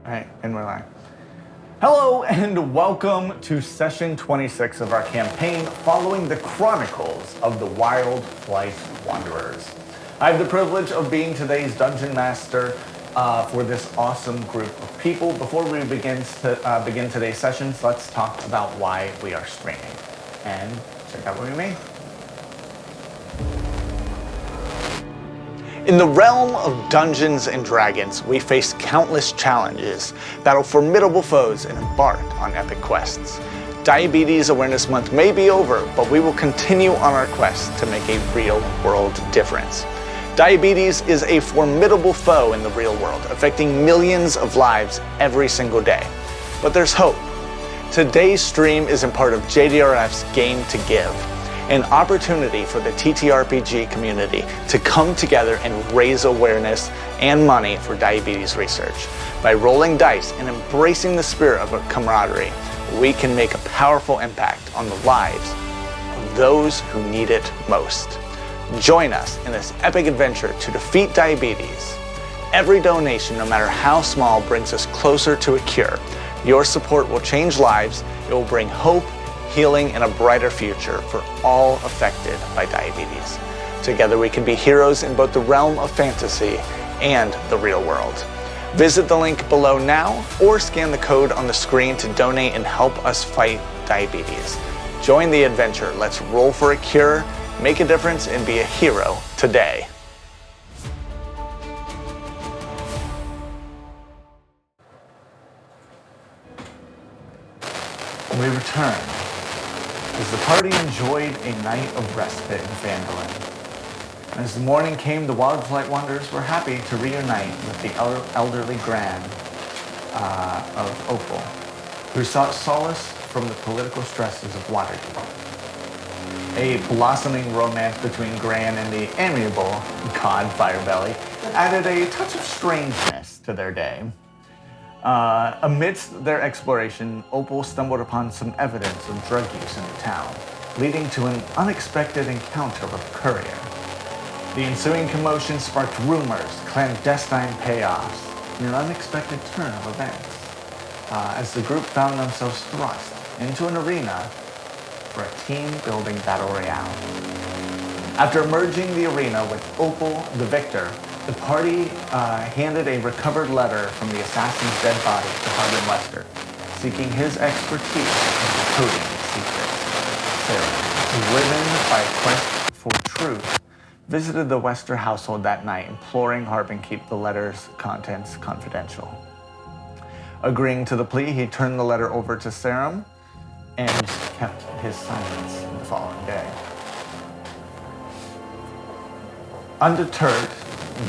All right, and we're live. Hello and welcome to session 26 of our campaign following the Chronicles of the Wildflight Wanderers. I have the privilege of being today's Dungeon Master for this awesome group of people. Before we begin today's sessions, let's talk about why we are streaming. And check out what we made. In the realm of Dungeons and Dragons, we face countless challenges, battle formidable foes, and embark on epic quests. Diabetes Awareness Month may be over, but we will continue on our quest to make a real-world difference. Diabetes is a formidable foe in the real world, affecting millions of lives every single day. But there's hope. Today's stream is in part of JDRF's Game to Give, an opportunity for the TTRPG community to come together and raise awareness and money for diabetes research. By rolling dice and embracing the spirit of camaraderie, we can make a powerful impact on the lives of those who need it most. Join us in this epic adventure to defeat diabetes. Every donation, no matter how small, brings us closer to a cure. Your support will change lives. It will bring hope, healing, and a brighter future for all affected by diabetes. Together we can be heroes in both the realm of fantasy and the real world. Visit the link below now or scan the code on the screen to donate and help us fight diabetes. Join the adventure. Let's roll for a cure, make a difference, and be a hero today. We return as the party enjoyed a night of respite in Phandalin. And as the morning came, the Wildflight Wanderers were happy to reunite with the elderly Gran of Opal, who sought solace from the political stresses of Waterdeep. A blossoming romance between Gran and the amiable god Firebelly added a touch of strangeness to their day. Amidst their exploration, Opal stumbled upon some evidence of drug use in the town, leading to an unexpected encounter with a courier. The ensuing commotion sparked rumors, clandestine payoffs, and an unexpected turn of events, as the group found themselves thrust into an arena for a team-building battle royale. After emerging the arena with Opal the victor, the party handed a recovered letter from the assassin's dead body to Harbin Lester, seeking his expertise in decoding its secrets. Sarah, driven by a quest for truth, visited the Wester household that night, imploring Harbin keep the letter's contents confidential. Agreeing to the plea, he turned the letter over to Sarum and kept his silence the following day. Undeterred,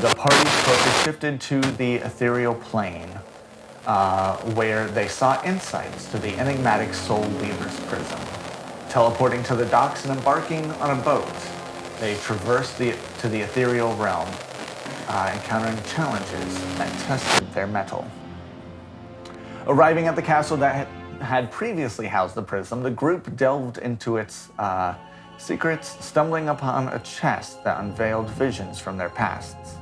the party's focus shifted to the ethereal plane, where they sought insights to the enigmatic Soul Weaver's prism. Teleporting to the docks and embarking on a boat, they traversed to the ethereal realm, encountering challenges that tested their mettle. Arriving at the castle that had previously housed the prism, the group delved into its secrets, stumbling upon a chest that unveiled visions from their pasts.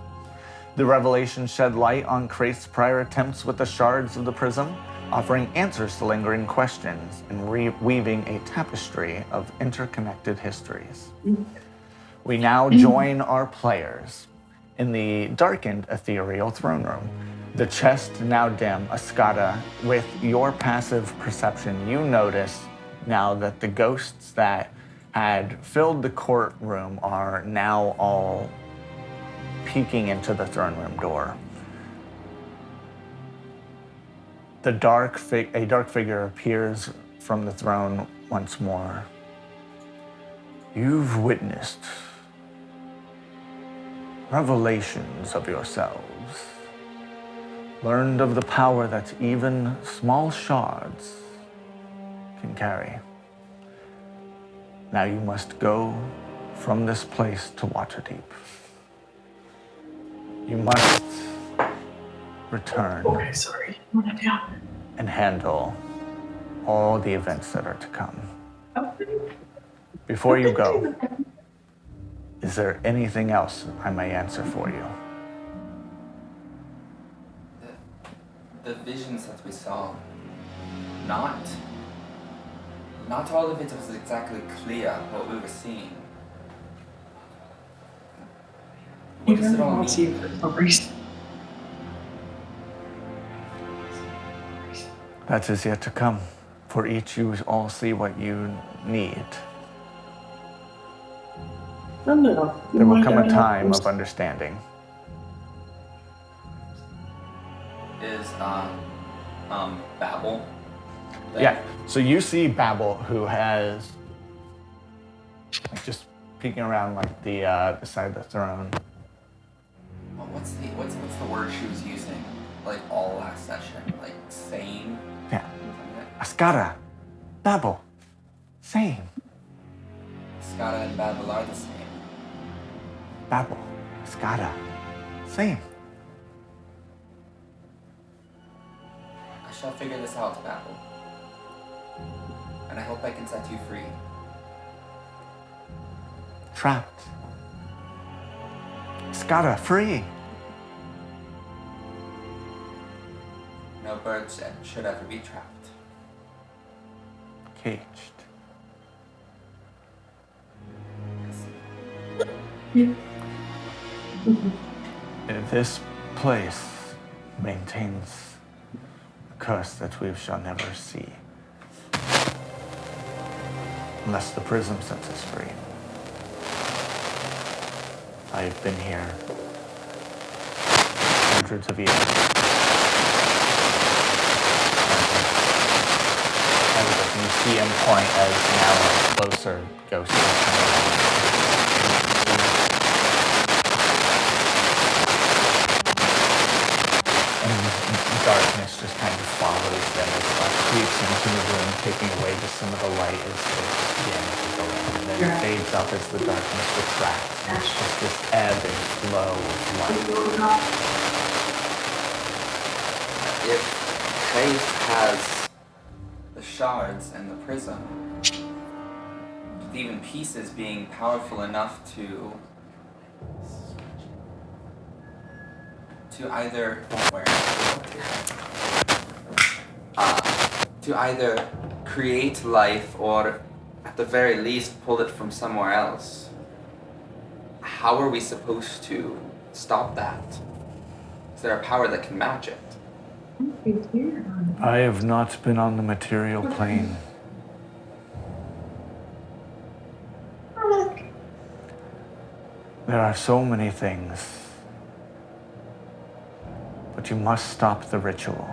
The revelation shed light on Kraith's prior attempts with the shards of the prism, offering answers to lingering questions and weaving a tapestry of interconnected histories. We now join our players in the darkened ethereal throne room. The chest now dim, Ascata, with your passive perception, you notice now that the ghosts that had filled the courtroom are now all peeking into the throne room door. A dark figure appears from the throne once more. You've witnessed revelations of yourselves, learned of the power that even small shards can carry. Now you must go from this place to Waterdeep. You must return. Okay, sorry. And handle all the events that are to come. Before you go, is there anything else I may answer for you? the visions that we saw, not all of it was exactly clear what we were seeing. What does it all mean? That is yet to come. For each you all see what you need. There will come a time of understanding. Is Babel there? Yeah, so you see Babel, who has like just peeking around like the side of the throne. Well, what's the word she was using like all last session? Like sane? Yeah. Ascada, Babel, same. Skada and Babel are the same. Babel, Ascada, same. I shall figure this out, Babel. And I hope I can set you free. Trapped. Ascada, free. No bird should ever be trapped. Caged. This place maintains a curse that we shall never see. Unless the prism sets us free. I have been here hundreds of years. And you see him point as now a closer ghost. And darkness just kind of follows them as it creeps into the room, taking away just some of the light as they begin to go in. And then it fades up as the darkness retracts. And it's just this ebb and flow of light. If Faith has the shards and the prism, with even pieces being powerful enough to either create life or at the very least pull it from somewhere else, how are we supposed to stop that? Is there a power that can match it? I have not been on the material plane. There are so many things. But you must stop the ritual.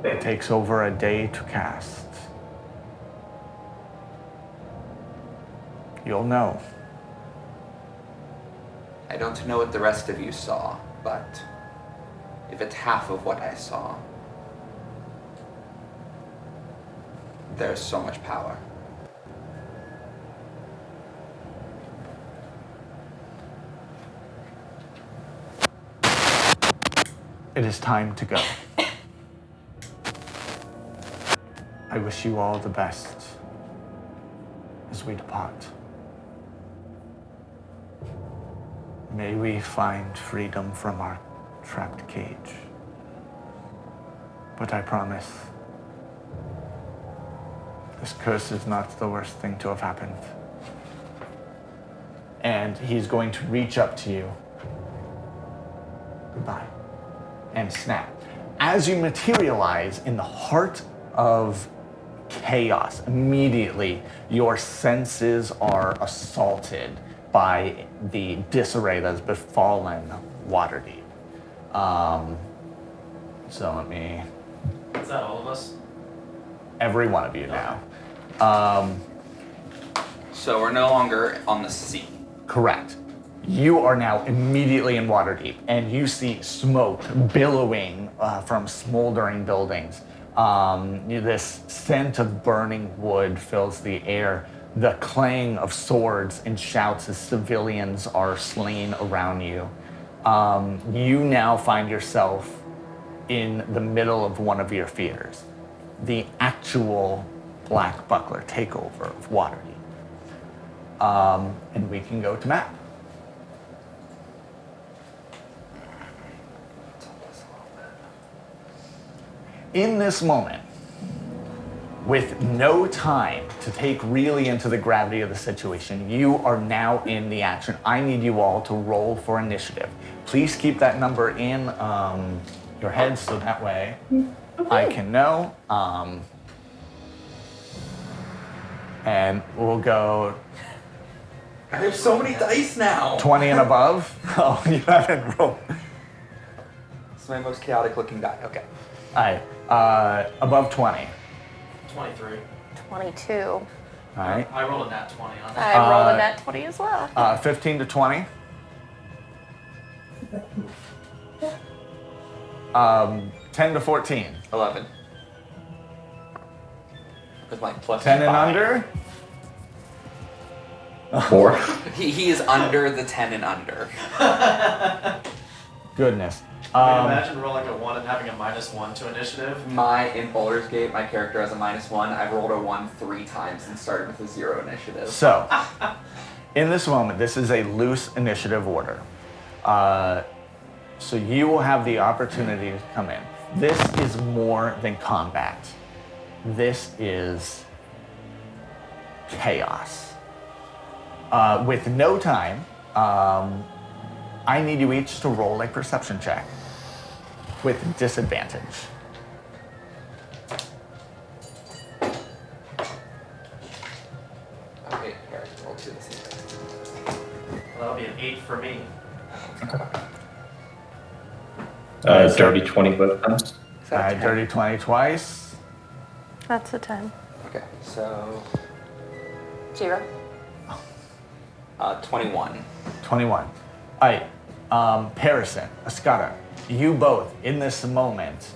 It takes over a day to cast. You'll know. I don't know what the rest of you saw, but if it's half of what I saw, there's so much power. It is time to go. I wish you all the best as we depart. May we find freedom from our trapped cage. But I promise, this curse is not the worst thing to have happened. And he's going to reach up to you. Goodbye. And snap. As you materialize in the heart of chaos, immediately your senses are assaulted by the disarray that's befallen Waterdeep. So let me... Is that all of us? Every one of you now. So we're no longer on the sea. Correct. You are now immediately in Waterdeep, and you see smoke billowing from smoldering buildings. This scent of burning wood fills the air. The clang of swords and shouts as civilians are slain around you. You now find yourself in the middle of one of your fears, the actual Black Buckler takeover of Waterdeep. And we can go to Matt. In this moment, with no time to take really into the gravity of the situation, you are now in the action. I need you all to roll for initiative. Please keep that number in your head so that way I can know. And we'll go I have so many dice now. 20 and above. Oh, you haven't rolled. It's my most chaotic looking die. Okay. All right, above 20. 23. 22. All right. I rolled a nat 20 on that. I rolled a nat 20 as well. 15 to 20. 10 to 14. 11. With my plus 10 and 5. under. 4. He is under the 10 and under. Goodness. I mean, imagine rolling a 1 and having a -1 to initiative. In Baldur's Gate, my character has a -1. I've rolled a 1 3 times and started with a 0 initiative. So, in this moment, this is a loose initiative order. So you will have the opportunity to come in. This is more than combat. This is chaos. With no time, I need you each to roll a perception check with disadvantage. Okay, here, roll 2 the same thing. Well, that'll be an 8 for me. Dirty 20 both times. Dirty 20 twice. That's a 10. Okay, so 0. 21. 21. All right, Harrison, Ascata, you both, in this moment,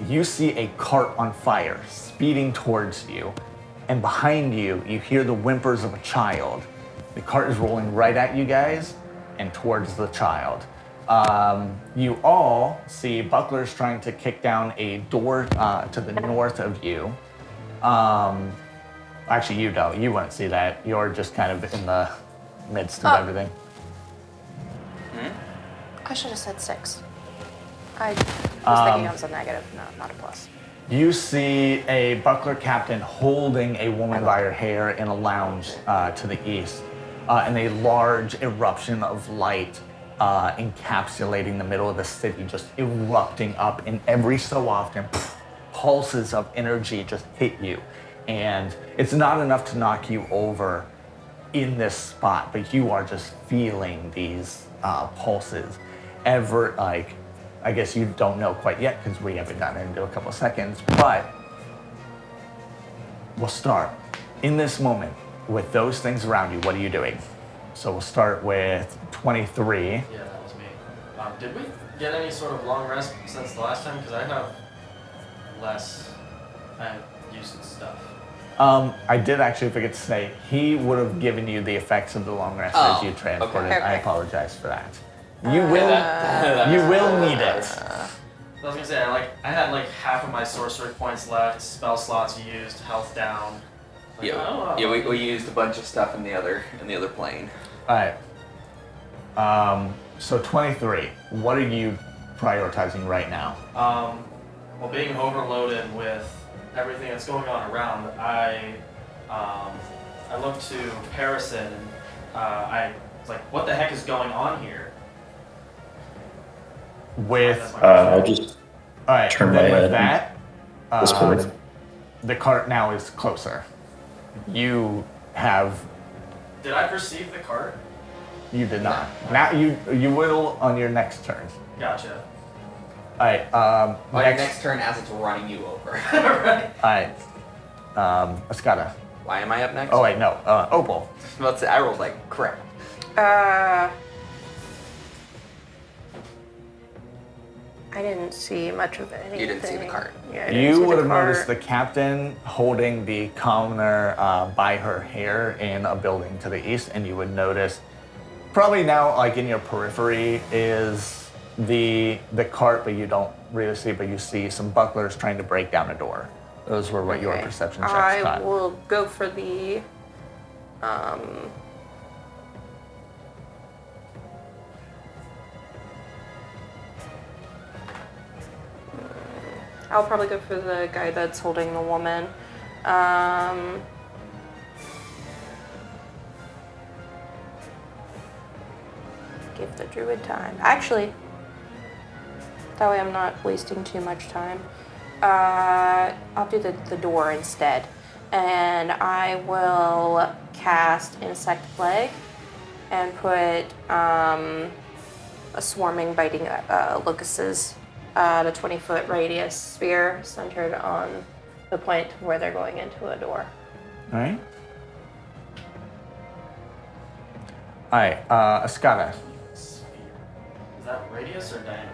you see a cart on fire speeding towards you, and behind you, you hear the whimpers of a child. The cart is rolling right at you guys and towards the child. You all see bucklers trying to kick down a door to the north of you. Actually, you don't. You won't see that. You're just kind of in the midst of everything. I should have said 6. I was thinking it was a negative, not a plus. You see a buckler captain holding a woman by her hair in a lounge to the east, and a large eruption of light encapsulating the middle of the city, just erupting up, and every so often, pulses of energy just hit you. And it's not enough to knock you over in this spot, but you are just feeling these pulses. I guess you don't know quite yet because we haven't gotten into a couple of seconds, but we'll start. In this moment, with those things around you, what are you doing? So we'll start with 23. Yeah, that was me. Did we get any sort of long rest since the last time? Because I have less used stuff. I did actually forget to say, he would have given you the effects of the long rest as you transported. okay. I apologize for that. You will need it. I was gonna say, I had half of my sorcery points left, spell slots used, health down. We used a bunch of stuff in the other plane. All right. So 23. What are you prioritizing right now? Well, being overloaded with everything that's going on around, I looked to Harrison and I was like, what the heck is going on here? I'll just All right. turn then my with head. that, Whisper. the cart now is closer. You have. Did I perceive the cart? You did not. Now you will on your next turn. Gotcha. All right. On your next turn as it's running you over. Right. All right. Ascata. Why am I up next? Oh wait, no. Opal. Let's say I rolled like crap. I didn't see much of anything. You didn't see the cart. Yeah, I didn't You see would the have cart. noticed the captain holding the commoner by her hair in a building to the east, and you would notice, probably now, in your periphery, is the cart, but you don't really see. But you see some bucklers trying to break down a door. Those were what your Okay. perception checks I caught. will go for the I'll probably go for the guy that's holding the woman. Give the druid time. Actually, that way I'm not wasting too much time. I'll do the door instead. And I will cast Insect Plague and put a swarming, biting locusts at a 20-foot radius sphere centered on the point where they're going into a door. All right. All right, Escada. Is that radius or diameter?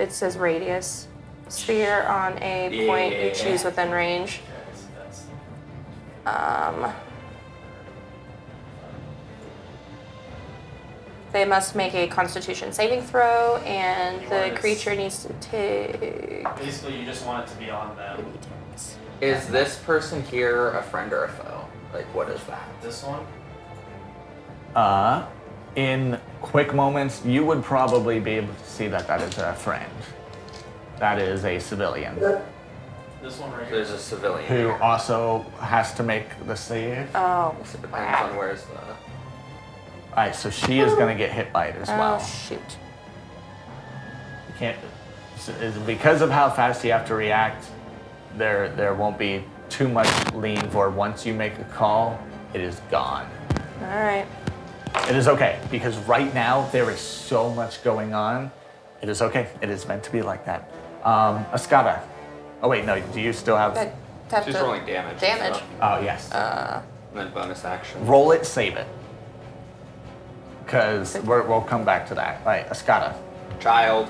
It says radius. Sphere on a point you choose within range. Okay, so that's... They must make a Constitution saving throw, and You the want it- creature needs to take. Basically, you just want it to be on them. Is this person here a friend or a foe? Like, what is that? This one? In quick moments, you would probably be able to see that that is a friend. That is a civilian This one right here? There's a civilian who here. also has to make the save. Oh, So it depends on where's the... All right, so she is going to get hit by it as well. Oh, shoot. You can't, it's because of how fast you have to react, there won't be too much lean for once you make a call, it is gone. All right. It is okay, because right now there is so much going on. It is okay. It is meant to be like that. Escada. Oh wait, no, do you still have... Good. Tap She's to- rolling damage. and Damage. stuff. Oh, yes. And then bonus action. Roll it, save it. Because we'll come back to that. Right, Escada. Child.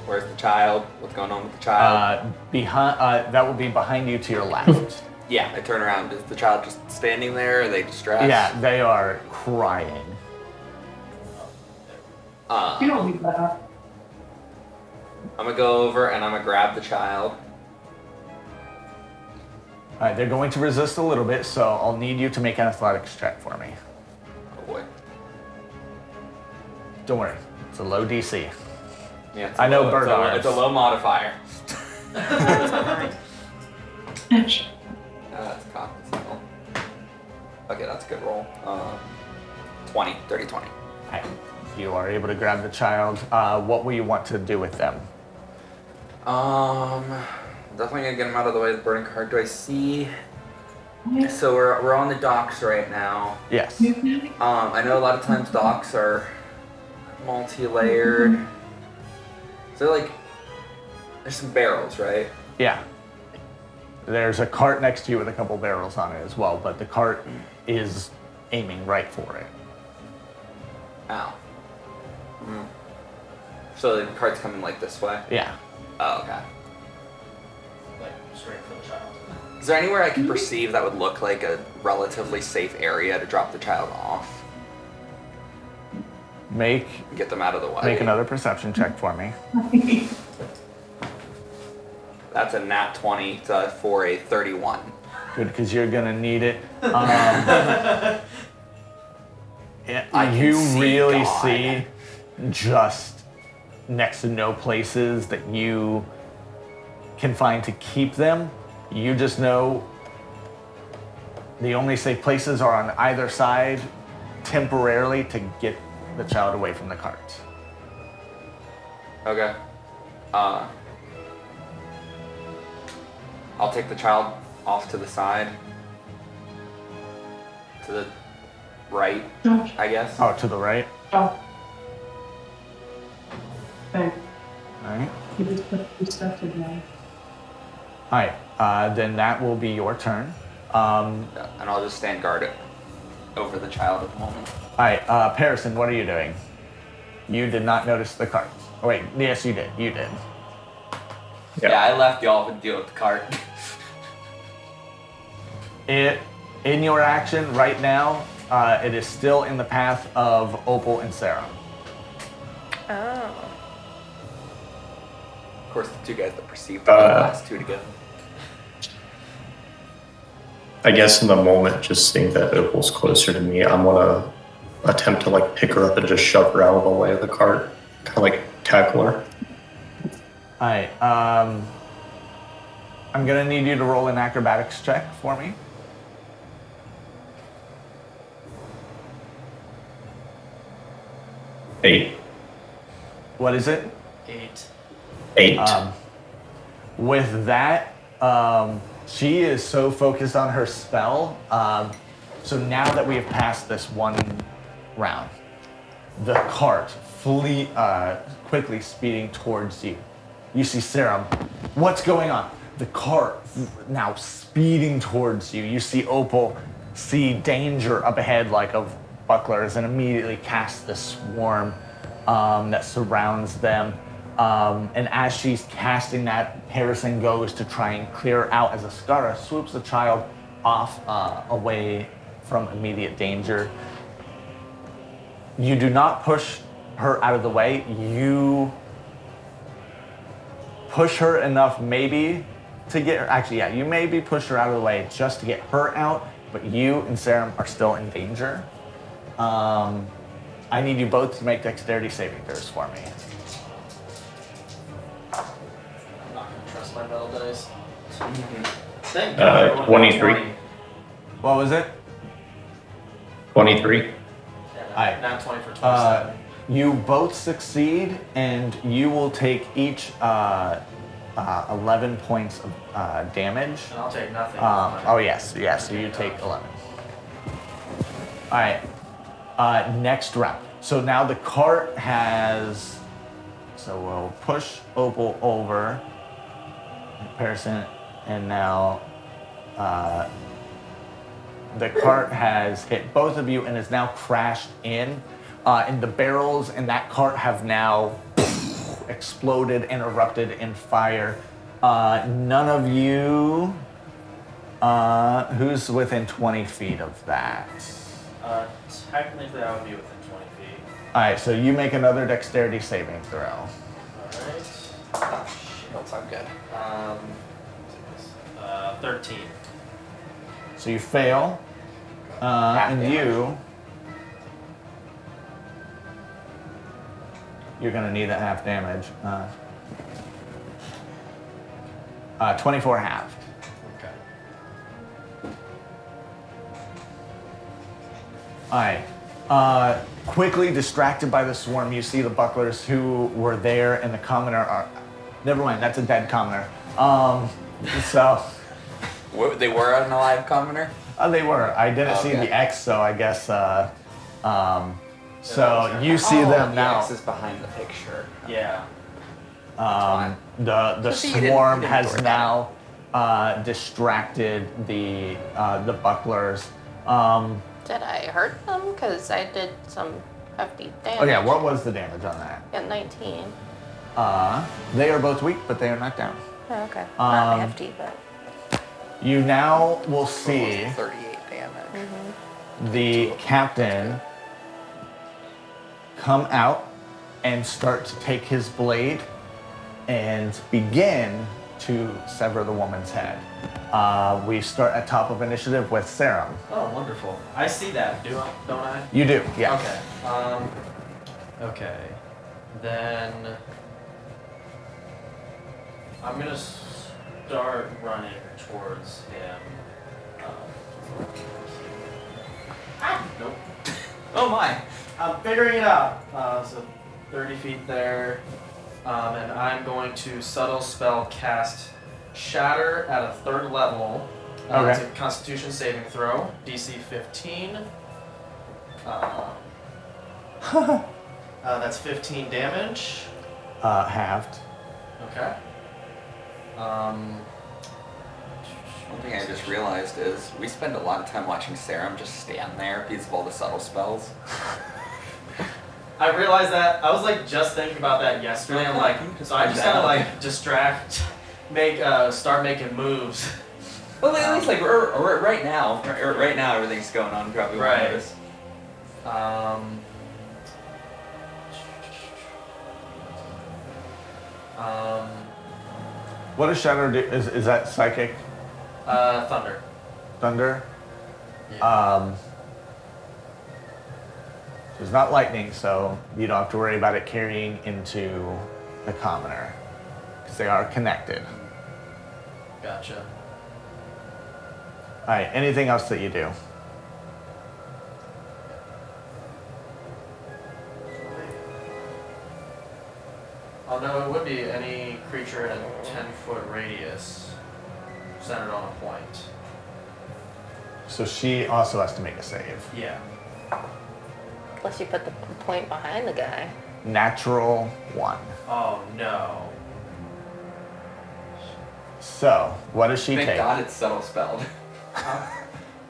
Where's the child? What's going on with the child? Behind, that will be behind you to your left. Yeah, I turn around. Is the child just standing there? Are they distressed? Yeah, they are crying. You don't need that. I'm gonna go over and I'm gonna grab the child. All right, they're going to resist a little bit, so I'll need you to make an athletics check for me. Oh boy. Don't worry, it's a low DC. Yeah, it's I know low, bird it's a, arms. it's a low modifier. Inch. That's cocked as hell. Okay, that's a good roll. 20, 30, 20. All right, you are able to grab the child. What will you want to do with them? Definitely gonna get him out of the way of the burning card. Do I see? So we're on the docks right now. Yes. I know a lot of times docks are multi-layered. So like, there's some barrels, right? Yeah. There's a cart next to you with a couple barrels on it as well, but the cart is aiming right for it. Ow. So the cart's coming like this way? Yeah. Oh, okay. Like, straight for the child. Is there anywhere I can perceive that would look like a relatively safe area to drop the child off Make and get them out of the way? make another perception check for me. That's a nat 20 for a 31. Good, because you're gonna need it. Yeah, I can you see really God. see just next to no places that you can find to keep them. You just know the only safe places are on either side temporarily to get the child away from the cart. Okay. I'll take the child off to the side. To the right, Josh. I guess. Oh, to the right. Oh. Thanks. All right. You just put your stuff in there. All right. Then that will be your turn. Yeah, and I'll just stand guard it over the child at the moment. All right, Parison, what are you doing? You did not notice the cart. Oh, wait, yes, you did. You did. Yeah, I left y'all to deal with the cart. In your action right now, it is still in the path of Opal and Sarah. Oh. Of course, the two guys that perceived the last two together. I guess in the moment, just seeing that Opal's closer to me, I'm gonna attempt to like pick her up and just shove her out of the way of the cart, kind of like tackle her. All right. I'm gonna need you to roll an acrobatics check for me. Eight. What is it? 8. 8. With that, she is so focused on her spell. So now that we have passed this one round, the cart quickly speeding towards you. You see Serum. What's going on? The cart now speeding towards you. You see Opal see danger up ahead, like of bucklers, and immediately cast the swarm that surrounds them. And as she's casting that, Harrison goes to try and clear out as Ascara swoops the child off away from immediate danger. You do not push her out of the way. You push her enough maybe to get her, actually, yeah, you maybe push her out of the way just to get her out, but you and Serum are still in danger. I need you both to make dexterity saving throws for me. I'm not gonna trust my metal dice. Thank God I rolled a 23. 20. What was it? 23. Yeah, Alright. not 20 for 27. You both succeed, and you will take each 11 points of damage. And I'll take nothing. Oh yes, so you take 11. All right, next round. So now the cart has, so we'll push Opal over, comparison, and now the cart has hit both of you and is now crashed in. And the barrels in that cart have now exploded and erupted in fire. None of you, who's within 20 feet of that? Technically, I would be within 20 feet. All right, so you make another dexterity saving throw. Alright. Oh, shit. That's not good. 13. So you fail, Half and damage. you're gonna need that half damage. 24 halved. Okay. All right. Quickly distracted by the swarm, you see the bucklers who were there, and the commoner are. Never mind, that's a dead commoner. So They were an alive commoner? they were. I didn't see Okay. the X, so I guess. So you see them the now. X is behind the picture. Yeah. The See, you didn't- swarm you didn't has worry now distracted the bucklers. Did I hurt them? Because I did some hefty damage. Oh yeah, what was the damage on that? Yeah, 19. They are both weak, but they are not down. Oh, okay. Not hefty, but. You now will see 38 damage. the captain come out and start to take his blade and begin to sever the woman's head. We start at top of initiative with Serum. Oh, wonderful. I see that, don't I? You do, yeah. Okay. Okay. Then I'm gonna start running towards him. Nope. Oh my! I'm figuring it out. So 30 feet there, and I'm going to subtle spell cast Shatter at a 3rd level. Okay. It's a Constitution saving throw, DC 15. That's 15 damage. Halved. Okay. One thing I just realized is we spend a lot of time watching Serum just stand there because of all the subtle spells. I realized that. I was like just thinking about that yesterday. I'm like, so I just gotta like distract, start making moves. Well, at least like we're right now everything's going on. Probably won't Right. notice. What does Shadow do? Is that psychic Thunder. thunder? Yeah. It's not lightning, so you don't have to worry about it carrying into the commoner. because they are connected. Gotcha. All right, anything else that you do? Oh no, it would be any creature in a 10-foot radius centered on a point. So she also has to make a save. Yeah. Unless you put the point behind the guy. Natural 1. Oh no. So, what does she Thank take? God it's subtle spelled.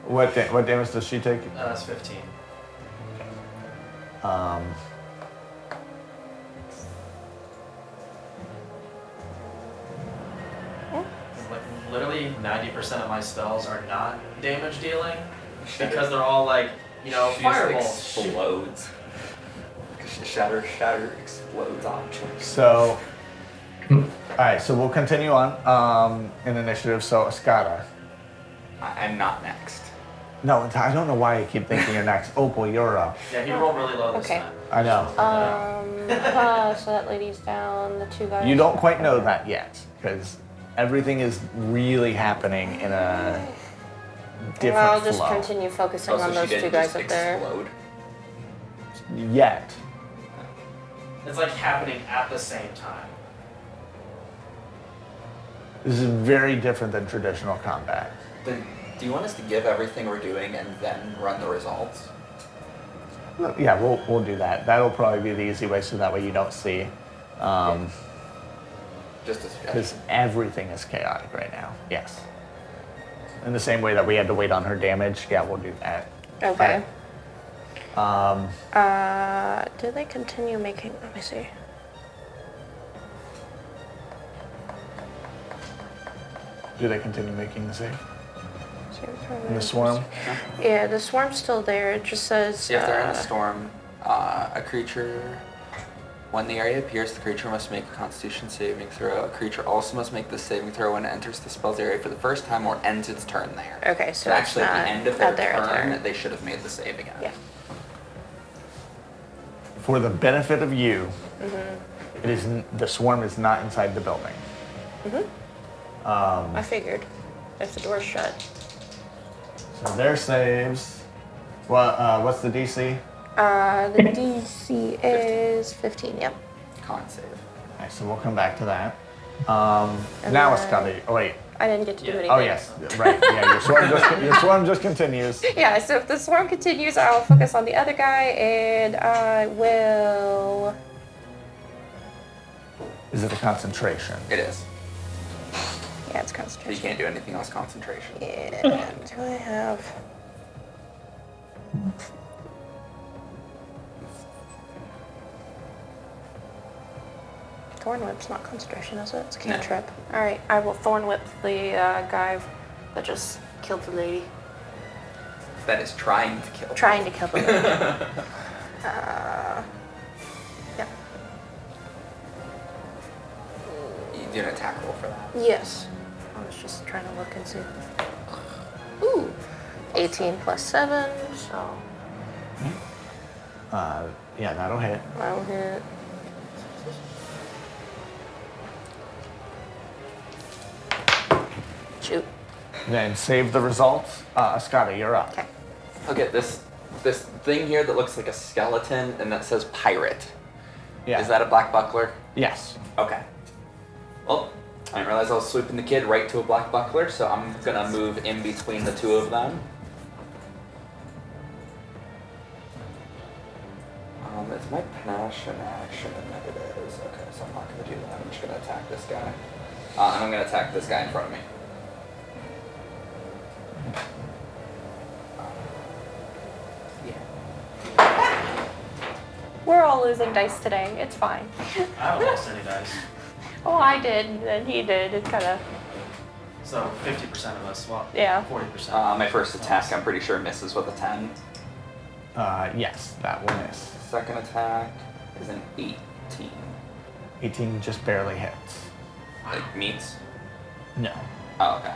What damage does she take? That's 15. Um, Like literally 90% of my spells are not damage dealing because they're all like, you know, She just fireballs. explodes. Shatter explodes objects. so, all right. So we'll continue on in initiative. So, Escada. I'm not next. No, I don't know why I keep thinking you're next. Opal, you're up. Yeah, he rolled really low this Okay. time. I know. So that lady's down, the two guys. You don't quite know that yet, because everything is really happening in a different Well, I'll just flow. continue focusing Also, on she those two didn't guys just up there. explode. Yet. It's like happening at the same time. This is very different than traditional combat. Then, do you want us to give everything we're doing and then run the results? Yeah, we'll do that. That'll probably be the easy way, so that way you don't see. Just a suggestion. Because everything is chaotic right now. Yes. In the same way that we had to wait on her damage, yeah, we'll do that. Okay. Alright. Do they continue making? Let me see. Do they continue making the save? In the swarm? Yeah, the swarm's still there. It just says. If they're in a storm, a creature, when the area appears, the creature must make a Constitution saving throw. A creature also must make this saving throw when it enters the spell's area for the first time or ends its turn there. Okay, so So it's actually, at not the end of at their turn. turn, they should have made the save again. Yeah. For the benefit of you, it is the swarm is not inside the building. I figured. If the door's shut. So their saves. What's the DC? The DC is 15. Yep. Con save. Alright, so we'll come back to that. Now it's got Oh wait. I didn't get to do anything. Oh yes, right. Yeah, your swarm just continues. Yeah, so if the swarm continues, I'll focus on the other guy and I will. Is it a concentration? It is. Yeah, it's So you concentration. can't do anything else concentration. And do I have. Thorn Whip's not concentration, is it? It's a No. cantrip. Alright, I will Thorn Whip the guy that just killed the lady. That is trying to kill. Trying to kill the lady. Yeah. You do an attack roll for that. Yes. I was just trying to look and see. Ooh. 18 plus 7, so Yeah, that'll hit. I'll hit. Shoot. Then save the results. Escada, you're up. Okay. Okay, this thing here that looks like a skeleton and that says pirate. Yeah. Is that a black buckler? Yes. Okay. Well, I didn't realize I was sweeping the kid right to a black buckler, so I'm gonna move in between the two of them. It's my panache and action, and that it is. Okay, so I'm not gonna do that. I'm just gonna attack this guy. And I'm gonna attack this guy in front of me. Yeah. We're all losing dice today. It's fine. I haven't lost any dice. Oh, I did, and he did. It kind of. So 50% of us, well, Yeah. 40%. My first attack, I'm pretty sure, misses with a 10. Yes, that will miss. Second attack is an 18. 18 just barely hits. Like, meets? No. Oh, okay.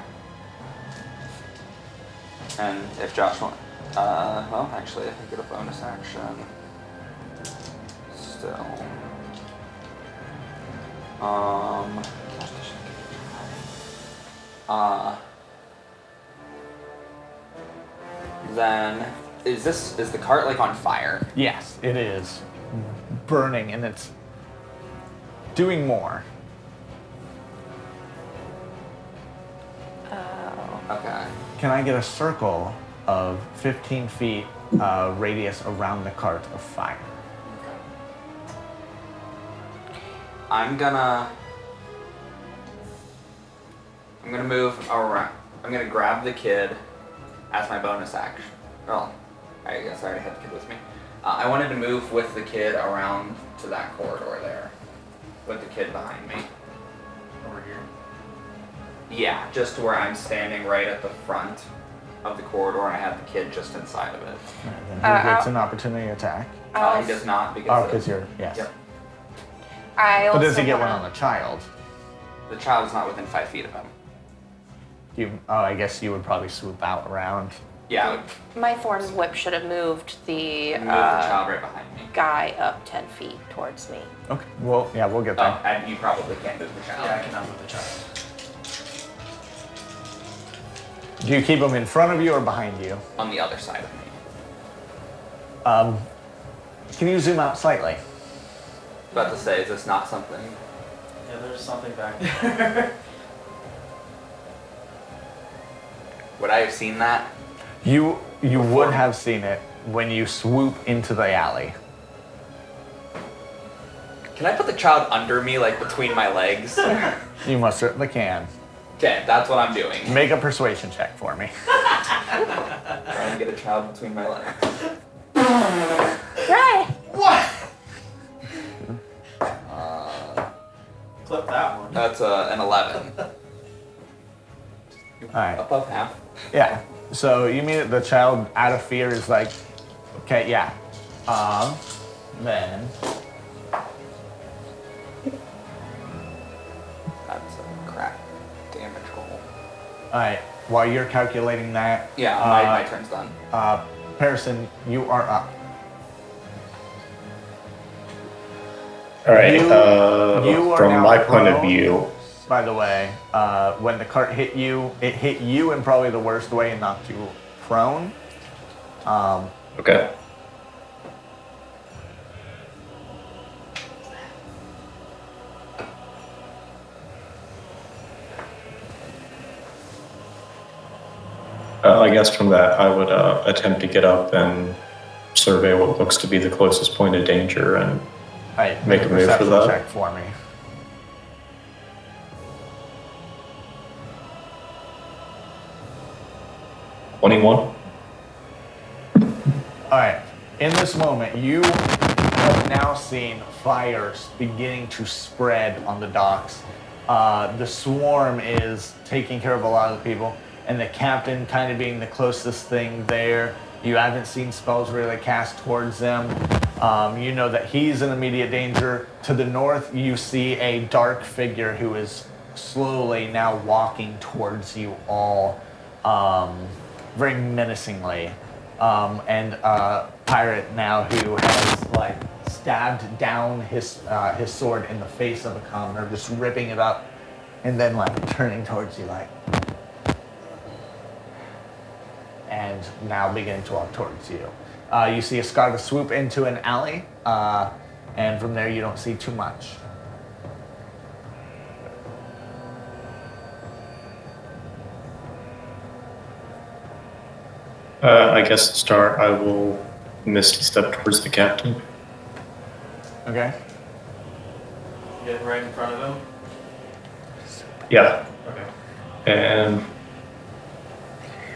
And if Josh wants, well, actually, I can get a bonus action. Still. Then is the cart like on fire? Yes, it is burning, and it's doing more. Okay. Can I get a circle of 15 feet radius around the cart of fire? I'm gonna move around. I'm gonna grab the kid as my bonus action. Well, I guess I already had the kid with me. I wanted to move with the kid around to that corridor there, with the kid behind me. Over here. Yeah, just to where I'm standing right at the front of the corridor, and I have the kid just inside of it. And then he gets an opportunity attack. He does not because. Oh, because you're yes. Yep. I also But does he get one wanna- on the child? The child is not within 5 feet of him. I guess you would probably swoop out around. Yeah, I would My thorn whip should have moved the move the child right behind me. guy up 10 feet towards me. Okay. Well, yeah, we'll get Oh, there. and you probably can't move the child. Yeah, I cannot move the child. Do you keep him in front of you or behind you? On the other side of me. Can you zoom out slightly? About to say, is this not something? Yeah, there's something back there. Would I have seen that? You would have seen it when you swoop into the alley. Can I put the child under me, like between my legs? You most certainly can. Okay, that's what I'm doing. Make a persuasion check for me. Trying to get a child between my legs. Right. Clip that one. That's an 11. All right. Above half. Yeah. So you mean the child out of fear is like, okay, yeah. Then That's a crap damage roll. all right. While you're calculating that, Yeah, my turn's done. Harrison, you are up. All right. You are From now my point of prone. view, By the way, when the cart hit you, it hit you in probably the worst way and knocked you prone. okay. I guess from that, I would attempt to get up and survey what looks to be the closest point of danger and All right, Make a move for perception that. check for me. $21. All right. In this moment, you have now seen fires beginning to spread on the docks. The swarm is taking care of a lot of the people, and the captain kind of being the closest thing there. You haven't seen spells really cast towards them. You know that he's in immediate danger. To the north, you see a dark figure who is slowly now walking towards you all, very menacingly. And a pirate now who has like stabbed down his sword in the face of a commoner, just ripping it up, and then like turning towards you like, and now beginning to walk towards you. You see a Scarda swoop into an alley, and from there you don't see too much. I guess to start, I will misty step towards the captain. Okay. Get right in front of him. Yeah. Okay. And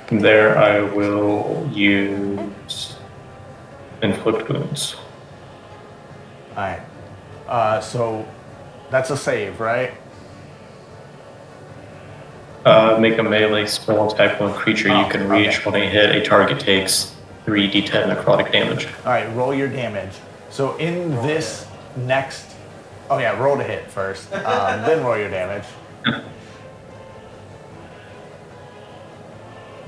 from there, I will use inflict wounds. All right. So that's a save, right? Make a melee spell attack on a creature you can reach. Okay. When a hit, a target takes 3d10 necrotic damage. All right, roll your damage. So in this next, oh yeah, roll to hit first, then roll your damage.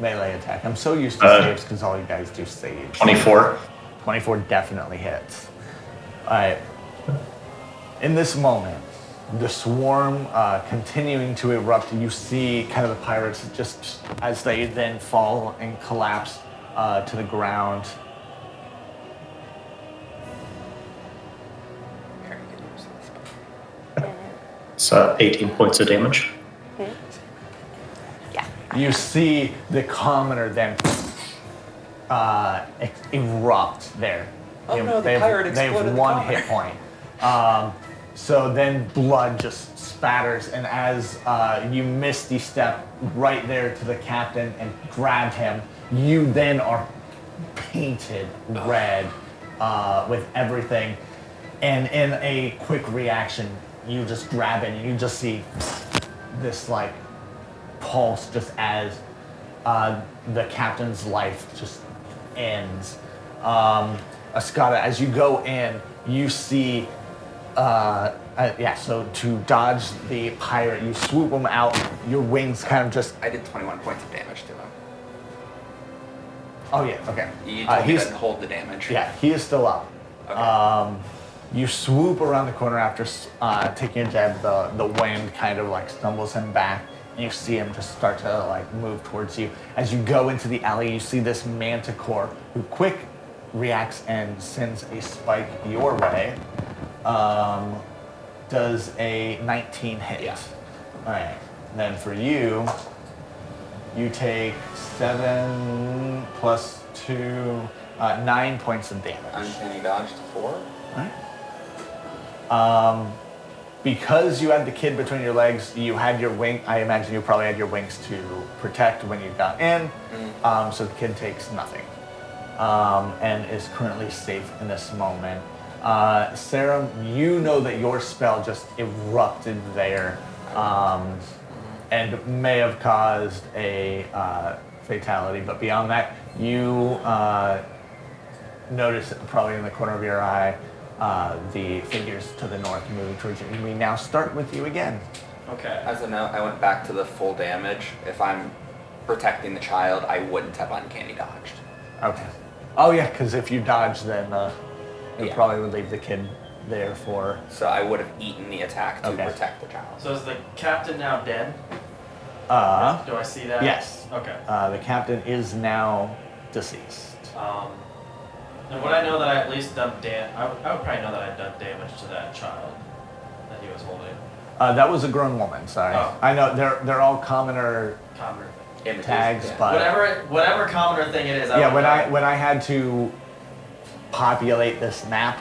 Melee attack. I'm so used to saves because all you guys do saves. 24. 24 definitely hits. All right. In this moment, the swarm continuing to erupt. You see kind of the pirates just as they then fall and collapse to the ground. It's 18 points of damage. Yeah. You see the commoner then erupt there. Oh no, the pirate exploded They have the one commoner. hit point. So then blood just spatters, and as you misty step right there to the captain and grab him, you then are painted red with everything. And in a quick reaction, you just grab it and you just see this like pulse just as the captain's life just ends. Ascata, as you go in, you see, so to dodge the pirate, you swoop him out, your wings kind of just, I did 21 points of damage to him. oh yeah, okay. You told me he's, to hold the damage. yeah, he is still up. Okay. You swoop around the corner after taking a jab, the wind kind of like stumbles him back, and you see him just start to like move towards you. As you go into the alley, you see this manticore who quick reacts and sends a spike your way. Does a 19 hit. Yeah. All right. Then for you, you take 7 plus 2, 9 points of damage. Uncanny dodge to 4. Because you had the kid between your legs, you had your wing. I imagine you probably had your wings to protect when you got in. So the kid takes nothing, and is currently safe in this moment. Sarah, you know that your spell just erupted there, and may have caused a fatality. But beyond that, you notice probably in the corner of your eye. The figures to the north moving towards you. We now start with you again. Okay. As a note, I went back to the full damage. If I'm protecting the child, I wouldn't have uncanny dodged. Okay. Oh yeah, because if you dodge, then it Yeah. probably would leave the kid there for. So I would have eaten the attack to Okay. protect the child. So is the captain now dead? Do I see that? Yes. Okay. The captain is now deceased. And would I know that I at least done I would probably know that I'd done damage to that child that he was holding. That was a grown woman. Sorry. Oh. I know they're all commoner Commoner. Images, tags, yeah. but Whatever commoner thing it is. yeah, would know. when I had to populate this map,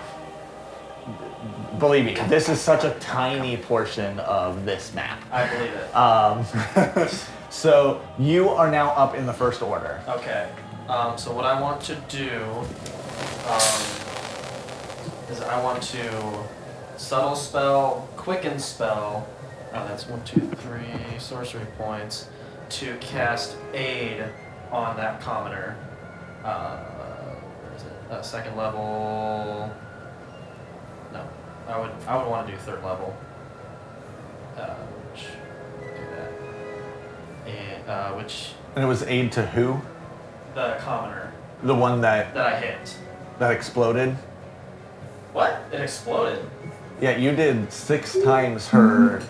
believe me, this is such a tiny portion of this map. I believe it. So you are now up in the first order. Okay. So what I want to do is I want to subtle spell, quicken spell. Oh, that's 1, 2, 3 sorcery points to cast aid on that commoner. Where is it? Second level. No, I would want to do third level. Which do that. And which And it was aid to who? the commoner The one that that I hit. exploded? What? It exploded. Yeah, you did 6 times her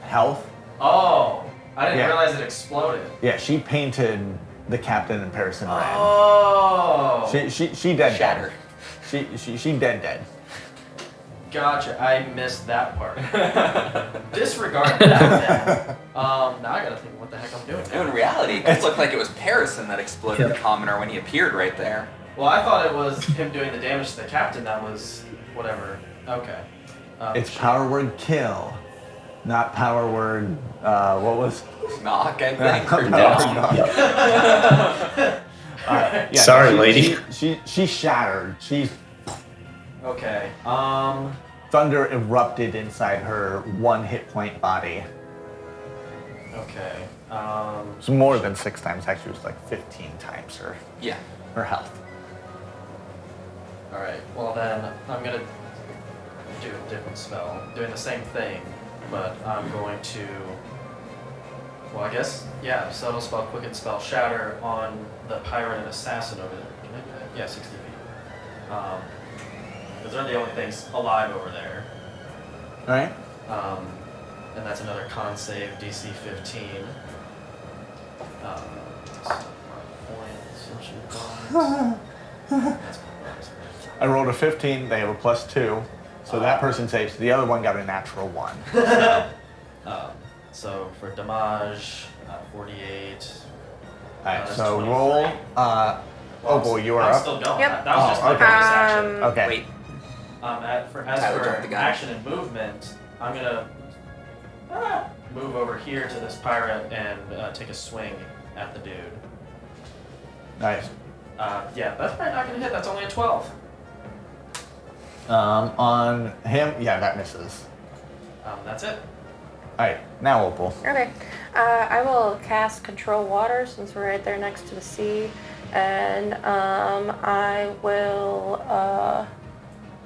health. Oh, I didn't Yeah. realize it exploded. Yeah, she painted the captain in Paris red. Oh. She dead Shattered. dead. She dead. Gotcha. I missed that part. Disregard that then. Now I gotta think what the heck I'm doing. No, in reality, it looked like it was Parison that exploded the commoner when he appeared right there. Well, I thought it was him doing the damage to the captain. That was whatever. Okay. It's power word kill, not power word. What was? Knock, I think. Or Yeah, Sorry, lady. She shattered. Okay. Thunder erupted inside her 1 hit point body. Okay. It's more than 6 times. Actually, it was like 15 times Yeah. her health. All right. Well then, I'm gonna do a different spell, doing the same thing, but I'm going to. Well, I guess yeah. Subtle spell, quicken spell, shatter on the pirate and assassin over there. Can I do that? Yeah, 60 feet. Because they're the only things alive over there. All right. And that's another con save, DC 15. I rolled a 15, they have a +2, so that person saves. The other one got a natural 1. So for damage, 48. Alright, That's so 23. roll. Oh boy, you are I'm up. still going. Yep. That was just Oh, my okay. bonus action. Okay. Wait, As Tyler for jumped the gun. action and movement, I'm gonna move over here to this pirate and take a swing at the dude. Nice. Yeah, that's probably not gonna hit. That's only a 12. On him, yeah, that misses. That's it. Alright, now Opal. Okay. I will cast Control Water since we're right there next to the sea. And I will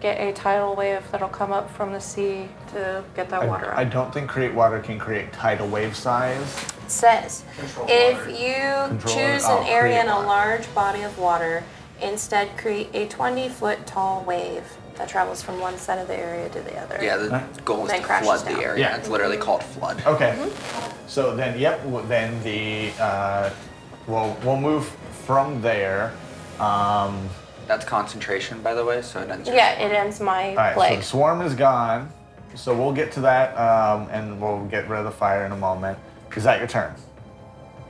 get a tidal wave that'll come up from the sea to get that water I out. don't think Create Water can create tidal wave size. It says, Control if water. you Control choose water. an Oh, area create in a water. large body of water, instead create a 20-foot tall wave that travels from one side of the area to the other. yeah, the goal is Then to crashes flood down. the area. Yeah. It's literally called flood. Okay. So then, yep. Then the we'll move from there. That's concentration, by the way, so it ends your Yeah, swarm. it ends my All right. So plague. the swarm is gone. So we'll get to that, and we'll get rid of the fire in a moment. Is that your turn?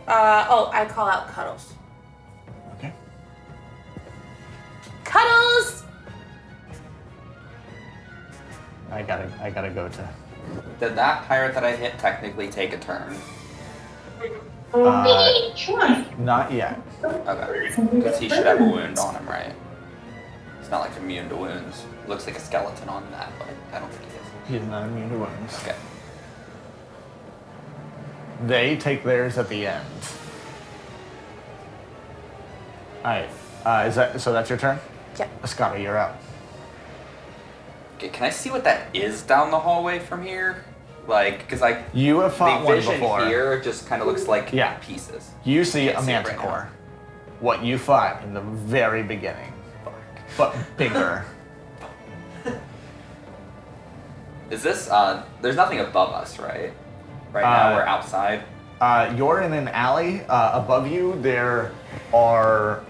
I call out Cuddles. Okay. Cuddles! I gotta go to. Did that pirate that I hit technically take a turn? Sure. Not yet. Okay. Because he should have a wound on him, right? It's not like immune to wounds. Looks like a skeleton on that, but I don't think he is. He's not immune to wounds. Okay. They take theirs at the end. All right. Is that so? That's your turn. Yep. Escada, you're up. Okay, can I see what that is down the hallway from here? Like, because I You have fought the one vision before. here just kind of looks like Yeah. pieces. You see a Can't see it right manticore. What you fought in the very beginning, but bigger. Is this? There's nothing above us, right? Right now we're outside. You're in an alley. Above you, there are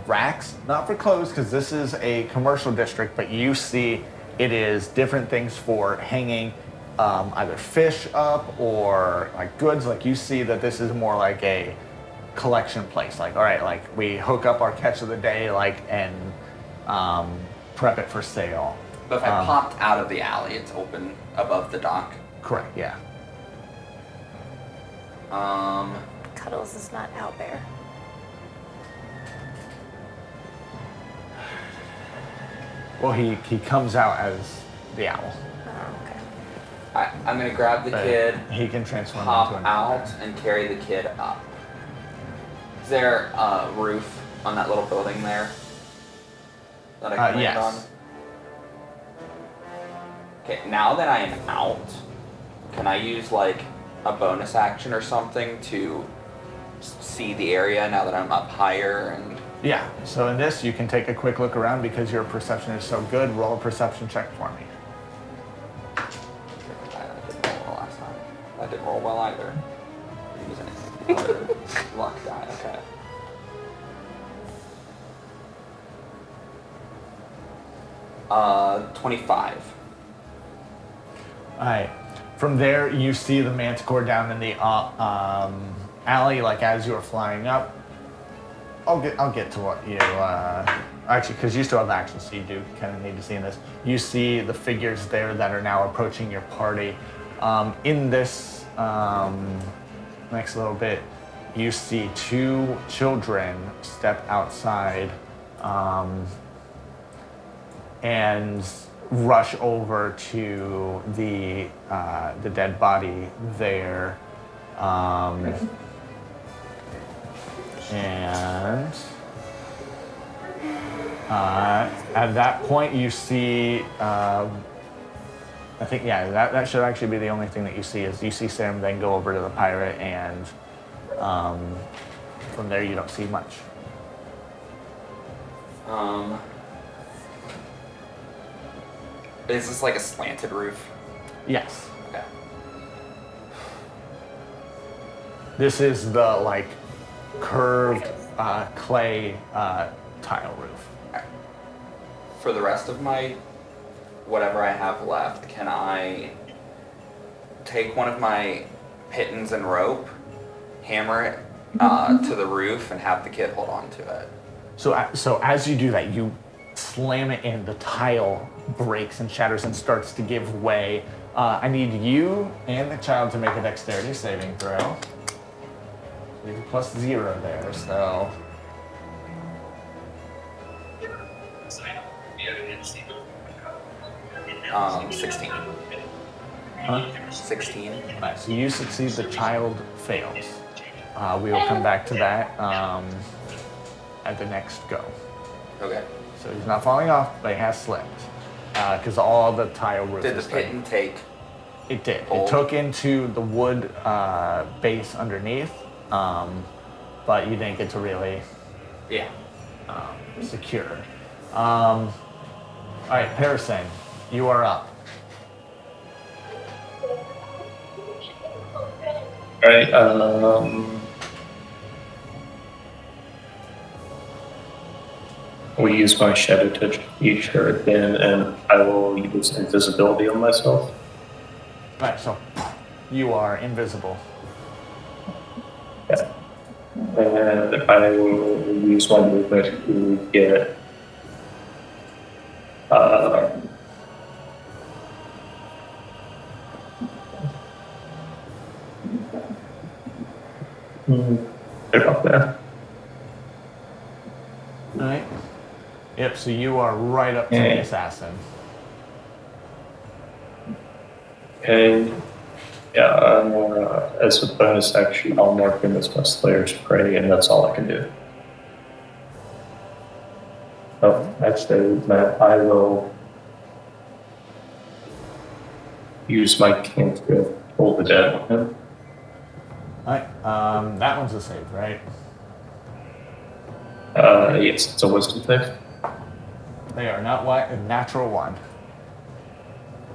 racks, not for clothes, because this is a commercial district, but you see it is different things for hanging either fish up or like goods. Like you see that this is more like a collection place. Like, all right, like we hook up our catch of the day, like, and prep it for sale. But if I popped out of the alley, it's open above the dock. Correct, yeah. Cuddles is not out there. Well, he comes out as the owl. Oh, okay. I'm gonna grab the But kid, he can transform pop into an out, and carry the kid up. Is there a roof on that little building there that I can land yes. on? Okay, now that I am out, can I use like a bonus action or something to see the area now that I'm up higher and Yeah, so in this, you can take a quick look around because your perception is so good. Roll a perception check for me. I didn't roll well last time. That didn't roll well either. Use anything. Luck die, okay. Uh, 25. All right. From there, you see the manticore down in the alley, like as you are flying up. I'll get to what you actually, because you still have action, so you do kind of need to see in this. You see the figures there that are now approaching your party. In this next little bit, you see two children step outside and rush over to the dead body there. And at that point, you see, I think, yeah, that should actually be the only thing that you see is you see Sam then go over to the pirate, and from there you don't see much. Is this like a slanted roof? Yes. This is the like curved clay tile roof. For the rest of my whatever I have left, can I take one of my pittons and rope, hammer it to the roof, and have the kid hold on to it? So as you do that, you slam it in. The tile breaks and shatters and starts to give way. I need you and the child to make a dexterity saving throw. You have a +0 there, so. 16. Huh? 16. Alright, so you succeed, the child fails. We will come back to that at the next go. Okay. So he's not falling off, but he has slipped. Because all the tile roof Did the is like- pitten take? It did. Hold? It took into the wood base underneath, but you didn't get to really Yeah. secure. All right, Parasine, you are up. Alright, we use my shadow touch feature again, and I will use invisibility on myself. All right, so you are invisible. Yeah. And I will use my movement to get they're up there. All right. Yep. So you are right up to the assassin. Okay. Yeah, as a bonus action, I'll mark him as my Slayer's Prey, and that's all I can do. Oh, actually, Matt, I will use my cantrip, hold the dead on him. All right. That one's a save, right? Yes, it's a wisdom save. They are not what a natural 1.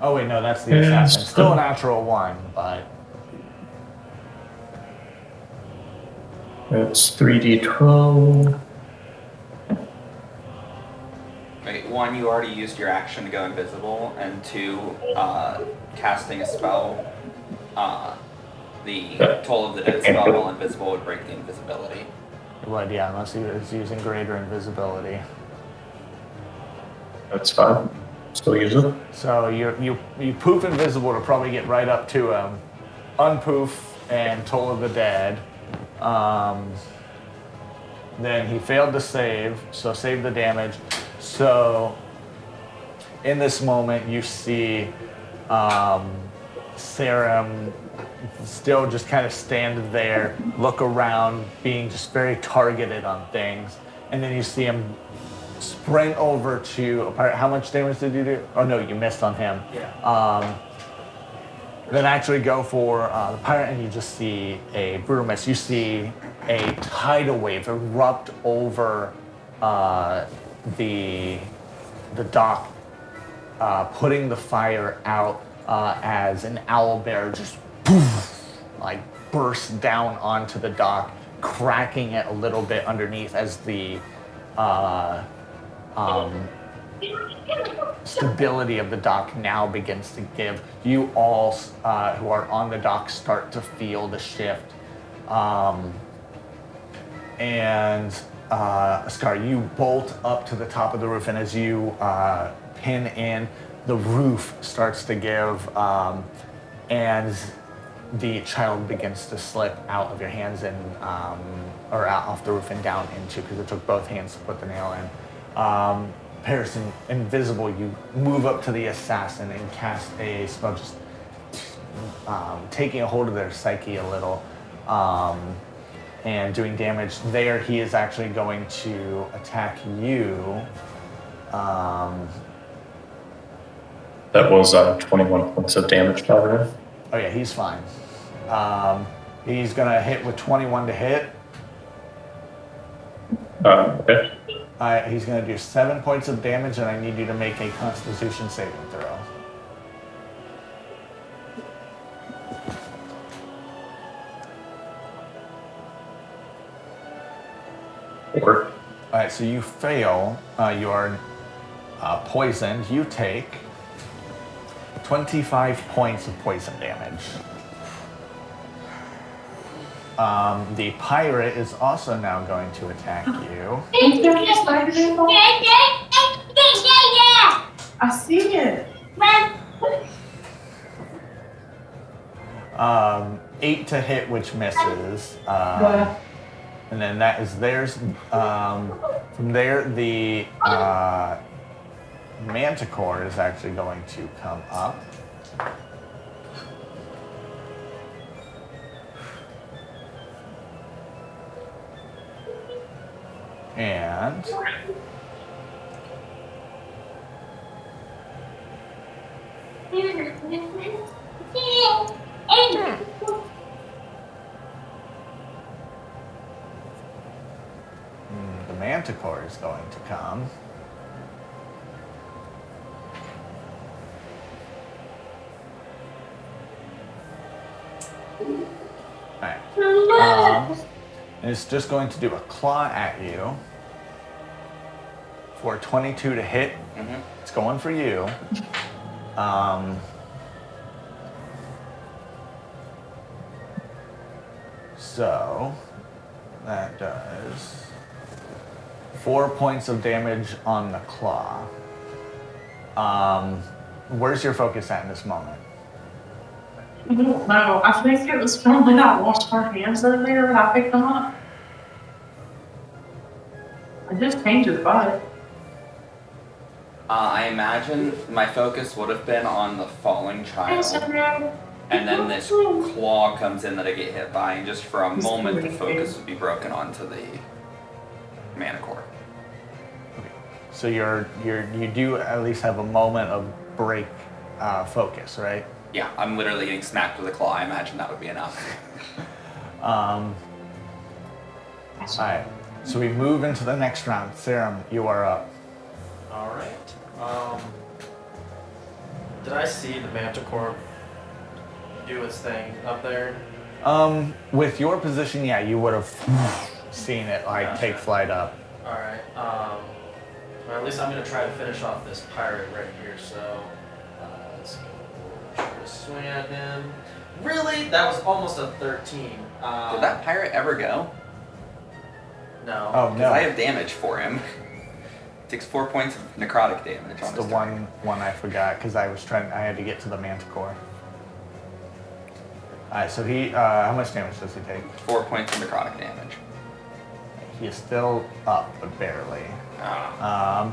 Oh wait, no, that's the assassin. Still a natural 1, but It's 3d12. Wait, 1, you already used your action to go invisible, and 2, casting a spell, the Toll of the Dead spell while invisible would break the invisibility. it would, yeah, unless he was using greater invisibility. That's fine. Still use it. So you poof invisible to probably get right up to him, unpoof and Toll of the Dead. Then he failed to save, so save the damage. So in this moment, you see Sarum still just kind of stand there, look around, being just very targeted on things, and then you see him sprint over to a pirate. How much damage did you do? Oh no, you missed on him. Yeah. Then actually go for the pirate, and you just see a brutal miss. You see a tidal wave erupt over the dock, putting the fire out as an owlbear just poof, like bursts down onto the dock, cracking it a little bit underneath as the stability of the dock now begins to give. You all who are on the dock start to feel the shift. And Scar, you bolt up to the top of the roof, and as you pin in, the roof starts to give, and the child begins to slip out of your hands and or out off the roof and down into, because it took both hands to put the nail in. Parasite, invisible, you move up to the assassin and cast a spell, just taking a hold of their psyche a little, and doing damage there. He is actually going to attack you. That was 21 points of damage, by the way. Oh yeah, he's fine. He's gonna hit with 21 to hit. Okay. He's gonna do 7 points of damage, and I need you to make a Constitution saving throw. Or All right, so you fail. You are poisoned. You take 25 points of poison damage. The pirate is also now going to attack you. I see it. 8 to hit, which misses. But And then that is theirs. From there, the manticore is actually going to come up. And the manticore is going to come. Alright. And it's just going to do a claw at you for 22 to hit. It's going for you. So that does 4 points of damage on the claw. Where's your focus at in this moment? I don't know. I think it was from when I washed my hands earlier and I picked them up. I just painted butt. I imagine my focus would have been on the falling child, and then this claw comes in that I get hit by, and just for a moment the focus would be broken onto the manicore. So you do at least have a moment of break focus, right? Yeah, I'm literally getting smacked with a claw. I imagine that would be enough. Alright, so we move into the next round. Serum, you are up. All right. Did I see the manticore do its thing up there? With your position, yeah, you would have seen it take flight up. All right. Well, at least I'm gonna try to finish off this pirate right here. So let's go try to swing at him. Really? That was almost a 13. Did that pirate ever go? No. Oh Because no, I have damage for him. Takes 4 points of necrotic damage it's on the his turn. one I forgot because I had to get to the manticore. Alright, so he, how much damage does he take? 4 points of necrotic damage. He is still up, but barely. Ah.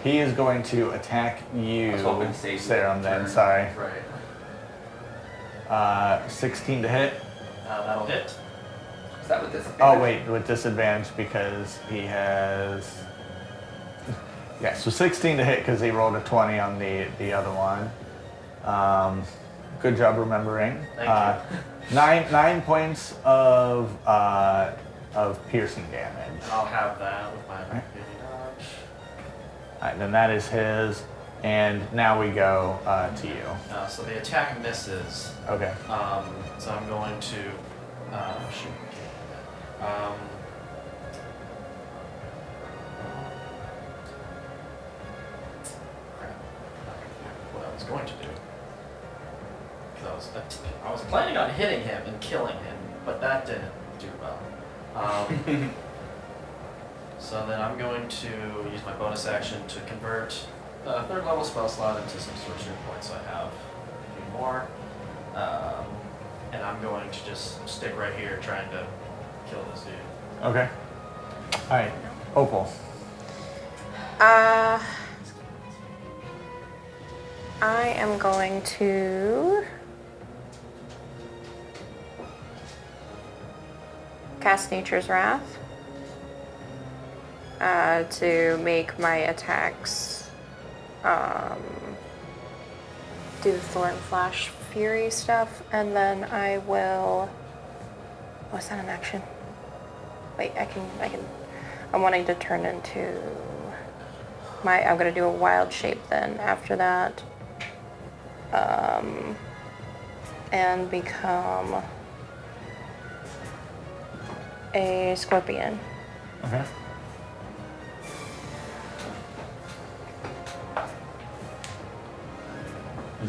He is going to attack you, I was hoping to save you Serum, that then, turn. sorry. Right. 16 to hit. That'll hit. Is that with disadvantage? Oh, wait, with disadvantage because he has... Yeah, so 16 to hit because he rolled a 20 on the other one. Good job remembering. Thank you. 9 points of piercing damage. I'll have that with my baby dodge. Alright, then that is his. And now we go to you. So the attack misses. Okay. So I'm going to shoot. Crap. What I was going to do. Because I was planning on hitting him and killing him, but that didn't do well. So then I'm going to use my bonus action to convert a third level spell slot into some sorcery points. So I have a few more. And I'm going to just stick right here trying to kill this dude. Okay. Alright. Opal. I am going to cast Nature's Wrath to make my attacks do the Thorn Flash Fury stuff, and then I will. Oh, is that an action? Wait, I can. I'm wanting to turn into my. I'm gonna do a wild shape then after that, and become a scorpion. Okay.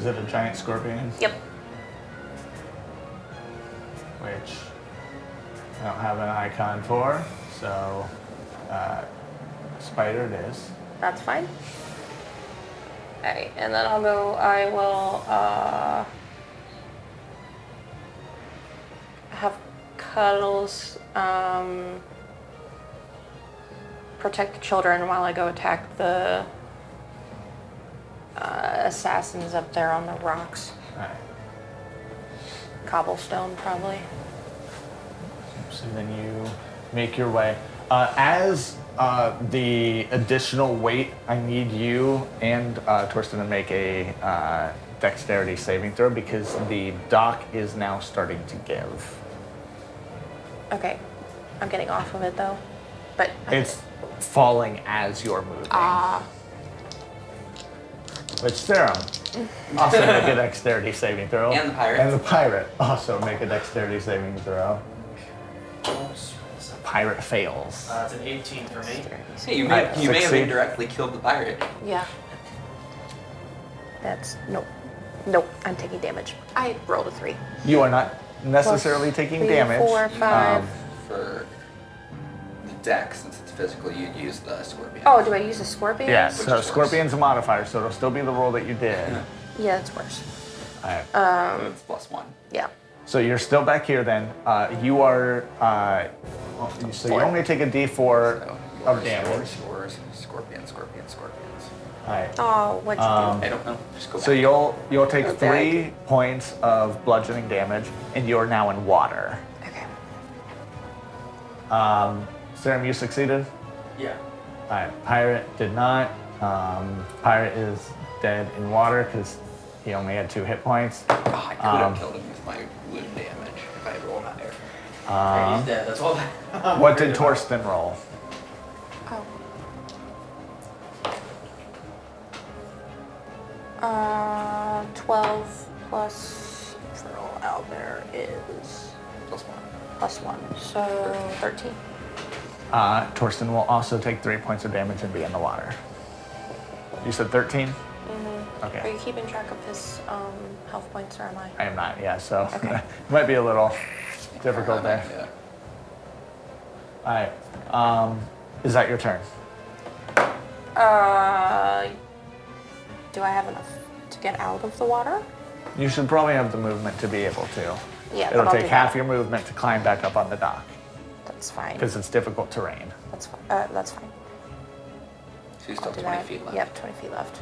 Is it a giant scorpion? Yep. Which I don't have an icon for, so spider it is. That's fine. Alright, and then I will have Cuddles protect the children while I go attack the assassins up there on the rocks. Alright. Cobblestone, probably. So then you make your way. As the additional weight, I need you and Torsten to make a dexterity saving throw because the dock is now starting to give. Okay. I'm getting off of it though. But It's falling as you're moving. Which Serum also make a dexterity saving throw. And the pirate. And the pirate also make a dexterity saving throw. Pirate fails. It's an 18 for me. Hey, you I may have succeed. indirectly killed the pirate. yeah. That's nope. I'm taking damage. I rolled a 3. You are not necessarily Plus taking 3, damage. 4, 5. For the deck, since it's physical, you'd use the scorpion. Oh, do I use a scorpion? Yeah, Which so is Scorpion's a modifier, so it'll still be the roll that you did. Yeah, it's worse. Alright. So it's +1. Yeah. So you're still back here then. You are, so you only take a d4 So of damage. yours, scorpions. Alright. Oh, what'd you I don't know. Just go back. So you'll take Okay. 3 points of bludgeoning damage, and you're now in water. do? Okay. Serum, you succeeded? Yeah. Alright, Pirate did not. Pirate is dead in water because he only had 2 hit points. Oh, I could have killed him with my wound damage if I had rolled higher. And he's dead. That's all. That What did Torsten roll? Oh. 12 plus for out there is +1. +1, so 13. Torsten will also take 3 points of damage and be in the water. You said 13? Mm-hmm. Are Okay. you keeping track of his health points, or am I? I am not, yeah, so Okay. it might be a little difficult there. Yeah. Alright, is that your turn? Do I have enough to get out of the water? You should probably have the movement to be able to. Yeah, It'll then I'll take do half that. your movement to climb back up on the dock That's fine. because it's difficult terrain. That's fine. That's fine. So you still I'll have do 20 that. feet left. Yep, 20 feet left.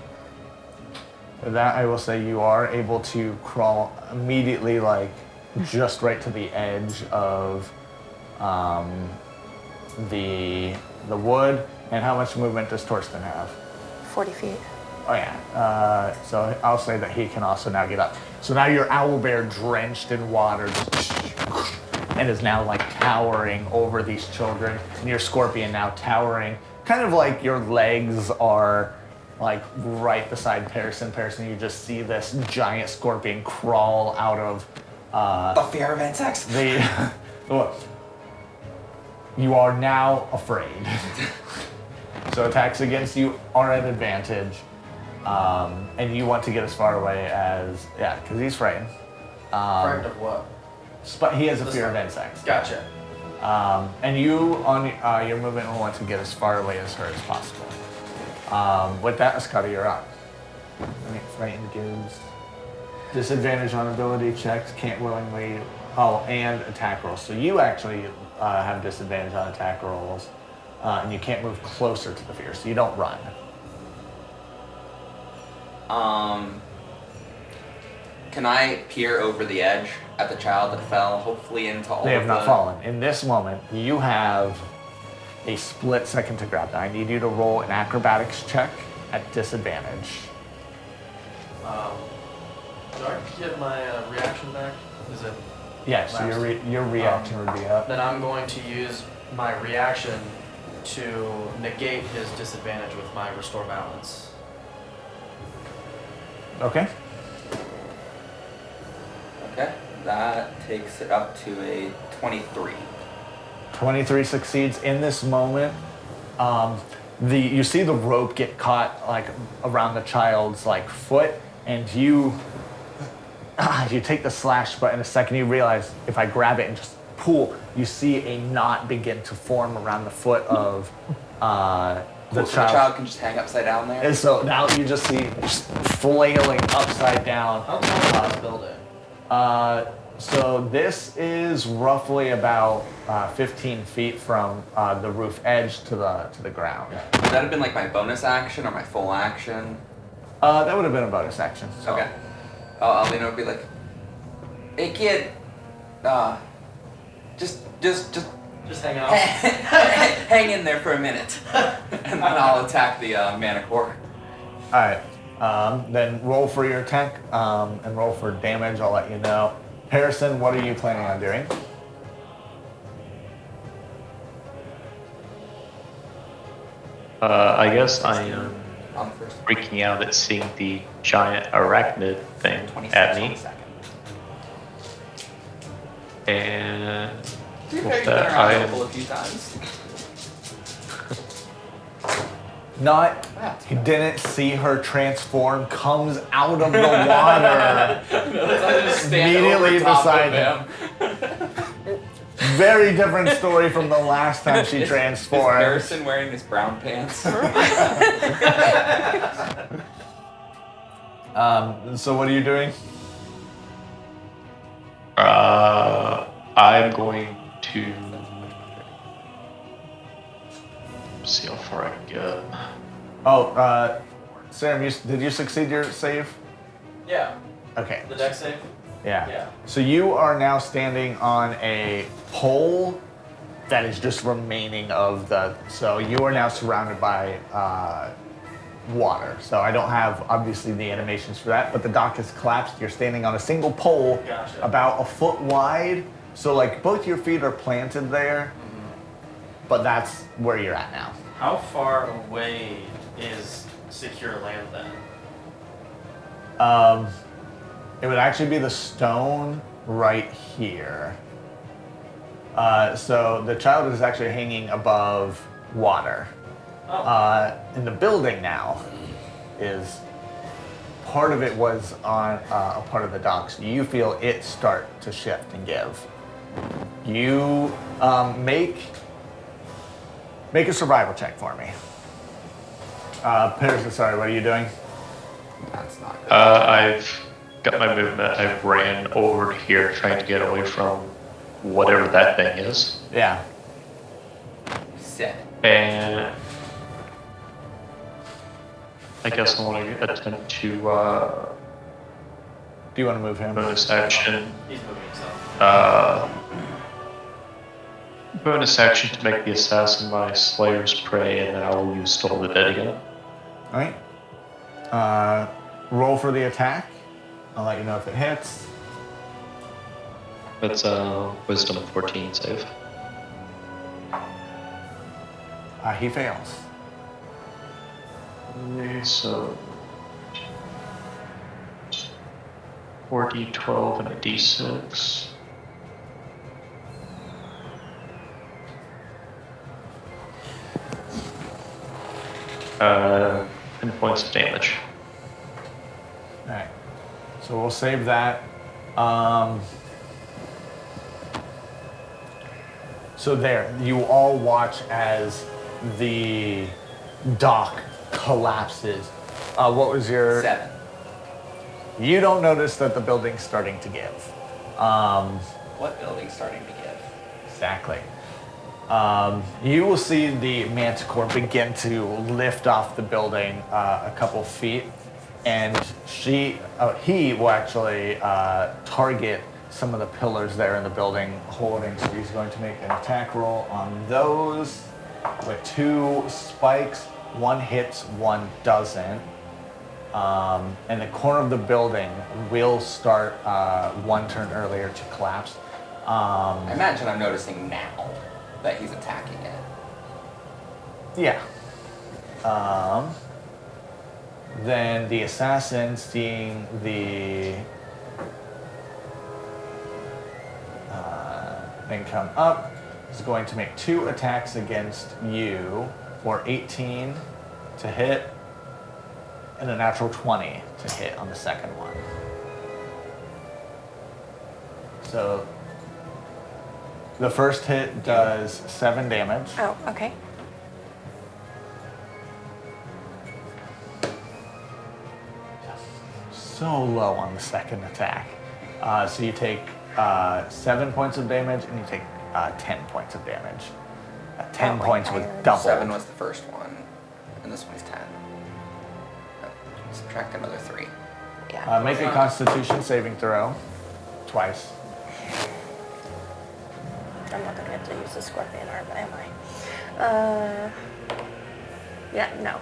With that, I will say you are able to crawl immediately, like just right to the edge of the wood. And how much movement does Torsten have? 40 feet. Oh yeah. So I'll say that he can also now get up. So now your owlbear drenched in water and is now like towering over these children. And your scorpion now towering, kind of like your legs are like right beside Pearson. Pearson, you just see this giant scorpion crawl out of The fear of insects. the. You are now afraid. So attacks against you are at advantage. And you want to get as far away as, yeah, because he's frightened. Frightened of what? But he has a This fear one. of insects. Gotcha. And you, on your movement, will want to get as far away as her as possible. With that, Escada, you're up. Frightened gives disadvantage on ability checks, can't willingly, and attack rolls. So you actually have disadvantage on attack rolls, and you can't move closer to the fear, so you don't run. Can I peer over the edge at the child that fell, hopefully into all They of have not the... fallen. In this moment, you have a split second to grab them. I need you to roll an acrobatics check at disadvantage. Do I get my reaction back? Is it? Yes, so your reaction would be up. Then I'm going to use my reaction to negate his disadvantage with my restore balance. Okay. Okay, that takes it up to a 23. 23 succeeds. In this moment, you see the rope get caught like around the child's like foot, and you you take the slash, but in a second you realize if I grab it and just pull, you see a knot begin to form around the foot of the Cool, so the child. child can just hang upside down there. And so now you just see just flailing upside down. How tall is this building? So this is roughly about 15 feet from the roof edge to the ground. Would that have been like my bonus action or my full action? That would have been a bonus action. So. Okay. I'll lean over and be like, "Hey kid, just Just hang out. hang in there for a minute," and then I'll attack the Manicore. All right. Then roll for your attack and roll for damage. I'll let you know. Harrison, what are you planning on doing? I guess I am On the first freaking out at seeing the giant arachnid thing 26 at on me. the second. And You've with been that, around I Opal a am few times. Not. You didn't see her transform. Comes out of the water. Immediately beside him. Very different story from the last time she Is transformed. Harrison wearing his brown pants? So what are you doing? I'm going to see how far I can get. Oh, Sam, did you succeed your save? Yeah. Okay. The deck save? Yeah. Yeah. So you are now standing on a pole that is just remaining of the. So you are now surrounded by water. So I don't have obviously the animations for that, but the dock has collapsed. You're standing on a single pole, Gotcha. about a foot wide. So like both your feet are planted there, but that's where you're at now. How far away is secure land then? It would actually be the stone right here. So the child is actually hanging above water. Oh. And the building now is part of it was on a part of the docks. You feel it start to shift and give. You make a survival check for me. Pearson, sorry, what are you doing? That's not good. I've got my movement. I ran over here trying to get away from whatever that thing is. Yeah. 7. And I guess I want to attempt to Do you want to move him? bonus action. He's moving himself. Bonus action to make the assassin my slayer's prey, and then I will use Toll the Dead again. All right. Roll for the attack. I'll let you know if it hits. That's wisdom 14 save. He fails. Okay, so 4d12 and a d6. Uh, 10 points of damage. All right. So we'll save that. So there, you all watch as the dock collapses. What was your? 7. You don't notice that the building's starting to give. What building's starting to give? Exactly. You will see the manticore begin to lift off the building a couple feet, and he will actually target some of the pillars there in the building holding. So he's going to make an attack roll on those with 2 spikes. One hits, one doesn't. And the corner of the building will start 1 turn earlier to collapse. I imagine I'm noticing now that he's attacking it. Yeah. Then the assassin, seeing the thing come up, is going to make 2 attacks against you for 18 to hit and a natural 20 to hit on the second one. So the first hit does 7 damage. Oh, okay. So low on the second attack. So you take 7 points of damage and you take 10 points of damage. 10 Oh, points wait, was I- doubled. 7 was the first one, and this one's 10. Subtract another 3. Yeah. Make a Constitution saving throw. Twice. I'm not gonna get to use the scorpion arm, am I? Yeah, no.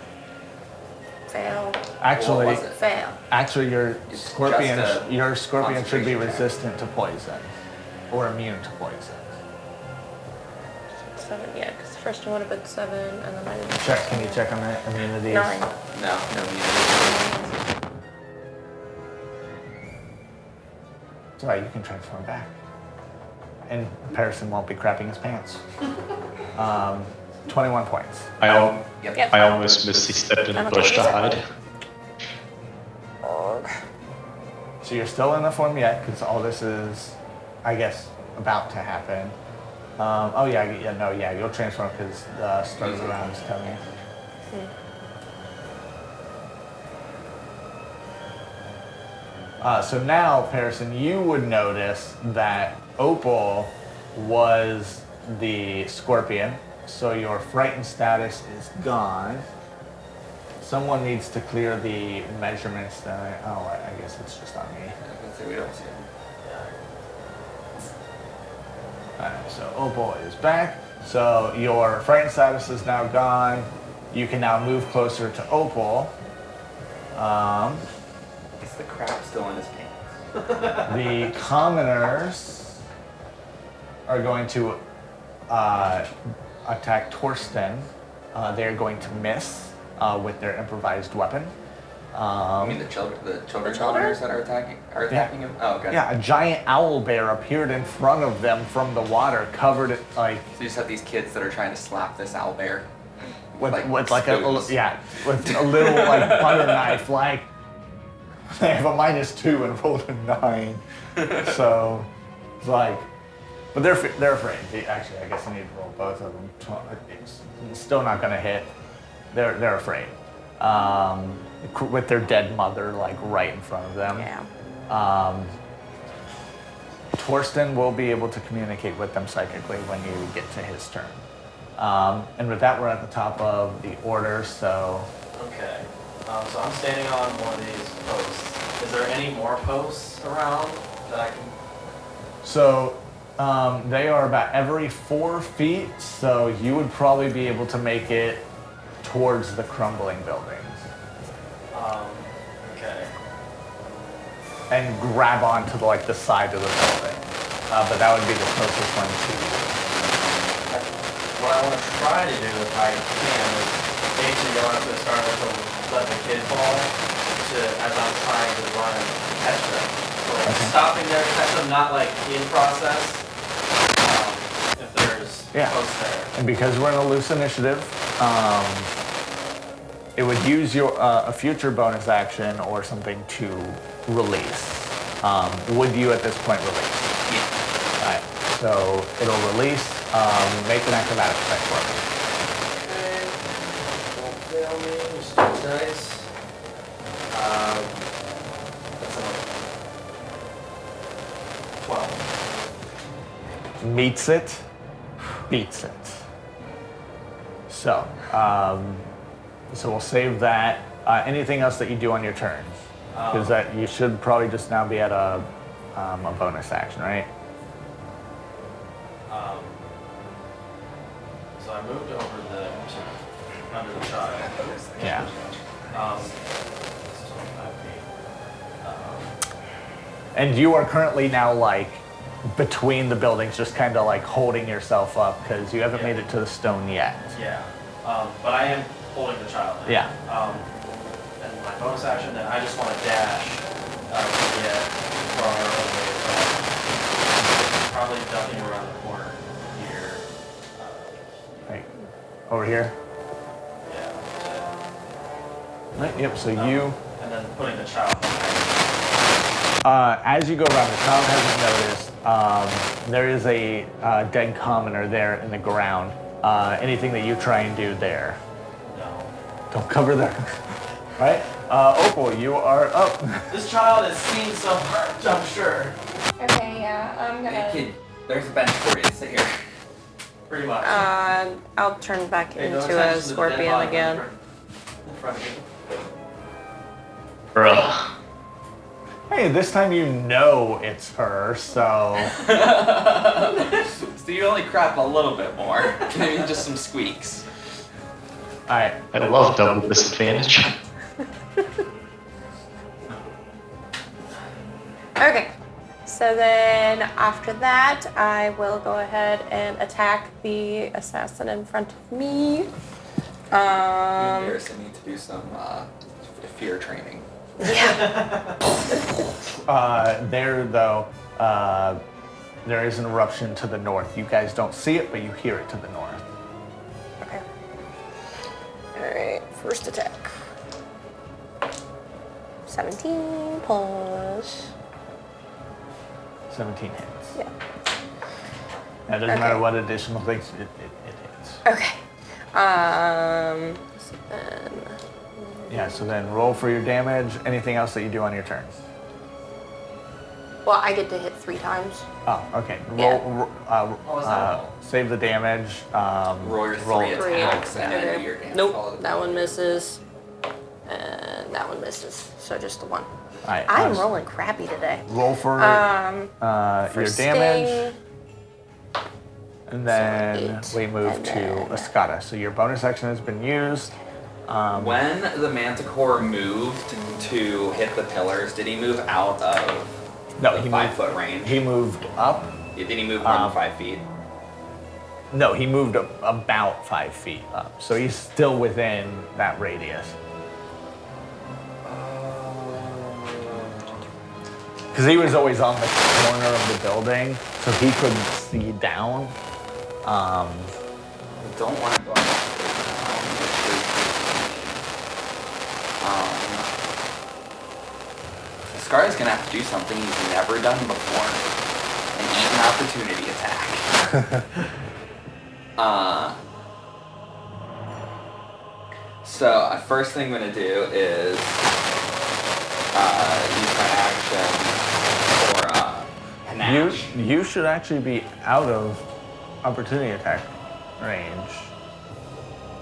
Fail. Actually, What was it? Fail. actually, your It's scorpion, just a your scorpion should be concentration check. resistant to poison, or immune to poison. 7, yeah, because the first one would have been 7, and then I didn't. Check. Can you check on the immunities? 9. No immunity. It's alright. You can transform back, and Harrison won't be crapping his pants. 21 points. Yep. I almost misty stepped in the bush to hide. So you're still in the form yet, because all this is, I guess, about to happen. You'll transform because the start of the round is coming. So now, Pearson, you would notice that Opal was the scorpion, so your frightened status is gone. Someone needs to clear the measurements that I guess it's just on me. We don't see it. Alright, so Opal is back. So your frightened status is now gone. You can now move closer to Opal. Is the crap still in his pants? The commoners are going to attack Torsten. They're going to miss with their improvised weapon. I mean the children commoners that are attacking him? Oh, okay. Yeah, a giant owl bear appeared in front of them from the water, covered it like So you just have these kids that are trying to slap this owl bear. with a little spoons. with a little like butter knife. Like they have a -2 and rolled a 9, so it's like, but they're afraid. Actually, I guess I need to roll both of them. It's still not gonna hit. They're afraid. With their dead mother like right in front of them. Yeah. Torsten will be able to communicate with them psychically when you get to his turn. And with that, we're at the top of the order, so Okay. So I'm standing on one of these posts. Is there any more posts around that I can? So they are about every 4 feet, so you would probably be able to make it towards the crumbling buildings Okay. and grab onto the side of the building. But that would be the closest one to you. What I want to try to do, if I can, is basically go up to the start to let the kid fall as I'm trying to run and catch them. So stopping there to catch them, not like in process. If there's posts there. And because we're in a loose initiative, it would use your a future bonus action or something to release. Would you at this point release? Yeah. Alright, so it'll release. Make an acrobatics check for me. Okay. Don't fail me. Just do dice. That's another 12. Meets it, beats it. So, so we'll save that. Anything else that you do on your turn? Because that you should probably just now be at a bonus action, right? So I moved over under the child. Yeah. It's 25 feet. And you are currently now like between the buildings, just kind of like holding yourself up because you haven't made it to the stone yet. Yeah. But I am holding the child. Now. Yeah. And my bonus action, then I just want to dash to get far away from. Probably ducking around the corner here. Right. Over here. Yeah. Right. Yep. So you. And then putting the child behind. As you go around, the child hasn't noticed There is a dead commoner there in the ground. Anything that you try and do there? No. Don't cover there. Right? Opal, you are up. This child has seen so much, I'm sure. Okay, yeah, I'm Hey, kid, gonna. there's a bench for you. Sit here. Pretty much. I'll turn back Hey, no into attention a to the dead scorpion body again. in front of you. Bruh. Hey, this time you know it's her, so. So you only crap a little bit more. Maybe just some squeaks. Alright. I love double disadvantage. Okay. So then after that, I will go ahead and attack the assassin in front of me. Garrison need to do some fear training. Yeah. There, though, there is an eruption to the north. You guys don't see it, but you hear it to the north. Okay. Alright, first attack. 17 plus. 17 hits. Yeah. Now, it doesn't Okay. matter what additional things, it hits. Okay. So then. Yeah, so then roll for your damage. Anything else that you do on your turn? Well, I get to hit 3 times. Oh, okay. Yeah. was that? Save the damage. Roll your three Three. attacks and then do Okay. your damage. Nope, that one misses. And that one misses. So just the one. Alright, I'm rolling crappy today. roll for For your damage, sting, and then 8, we move and to then- Escada. So your bonus action has been used. When the Manticore moved to hit the pillars, did he move out of No, the he 5 moved. foot range? He moved up. Did he move more than 5 feet? No, he moved about 5 feet up. So he's still within that radius. Because he was always on the corner of the building, so he couldn't see down. I don't want to go on that Scar's gonna have to do something he's never done before. And eat an opportunity attack. So, first thing I'm gonna do is use my action for panache. You should actually be out of opportunity attack range.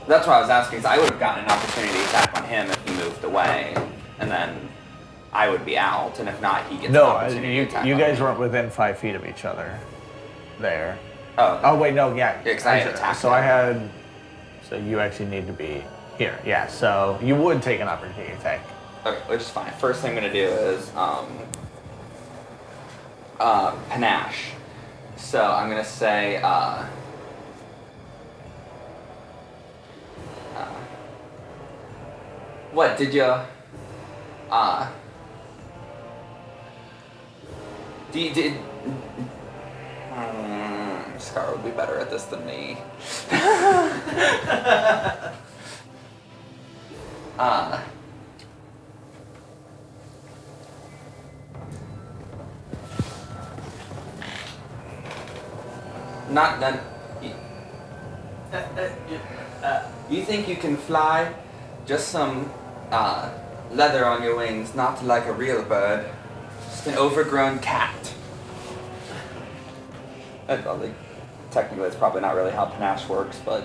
That's what I was asking, because I would have gotten an opportunity attack on him if he moved away, and then I would be out, and if not, he gets an No, opportunity attack you on guys me. weren't within 5 feet of each other. There. Oh, Oh wait, no, yeah. Yeah, 'cause I had attacked So him. I had. So you actually need to be here. Yeah. So you would take an opportunity attack. okay, which is fine. First thing I'm gonna do is panache. So I'm gonna say what did you did Scar would be better at this than me. Not done. You think you can fly? Just some leather on your wings, not like a real bird. Just an overgrown cat. Technically, it's probably not really how panache works, but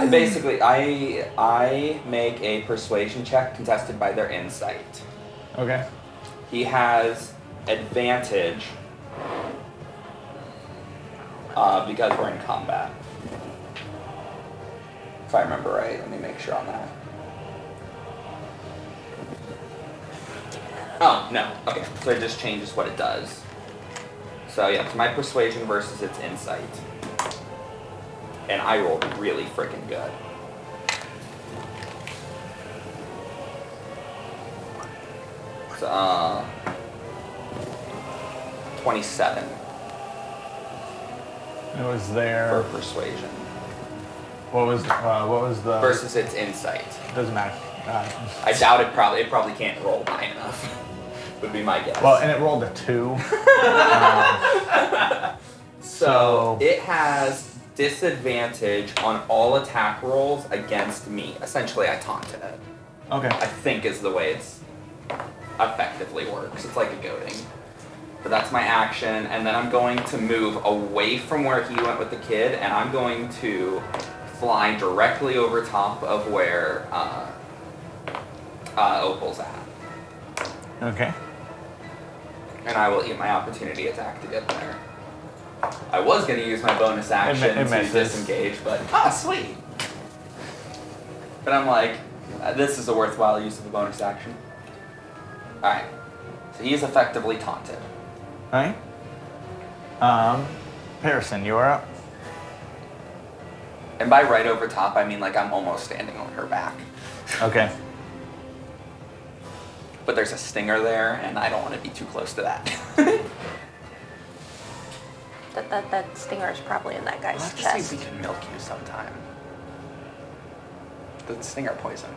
basically, I make a persuasion check contested by their insight. Okay. He has advantage because we're in combat. If I remember right, let me make sure on that. Oh, no. Okay, so it just changes what it does. So yeah, it's my persuasion versus its insight. And I rolled really freaking good. So, 27 It was for there. persuasion What was the? versus its insight. Doesn't matter. I doubt it probably can't roll high enough would be my guess. Well, and it rolled a 2. So it has disadvantage on all attack rolls against me. Essentially, I taunted it. Okay. I think is the way it's effectively works. It's like a goading. But that's my action, and then I'm going to move away from where he went with the kid, and I'm going to fly directly over top of where Opal's at. Okay. And I will eat my opportunity attack to get there. I was going to use my bonus action It to misses. disengage, but sweet. But I'm like, this is a worthwhile use of a bonus action. Alright. So he is effectively taunted. Alright. Pearson, you are up. And by right over top, I mean like I'm almost standing on her back. Okay. But there's a stinger there, and I don't want to be too close to that. That stinger is probably in that We'll guy's have to chest. see if we can milk you sometime. The stinger poison.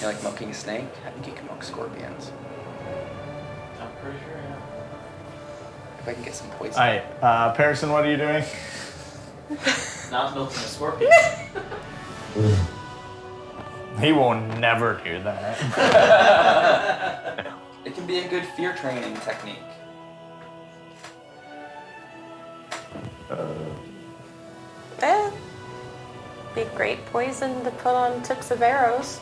You like milking a snake? I think you can milk scorpions. I'm pretty sure, yeah. If I can get some poison. Alright, Pearson, what are you doing? Not milking a scorpion. He will never do that. It can be a good fear training technique. Be great poison to put on tips of arrows.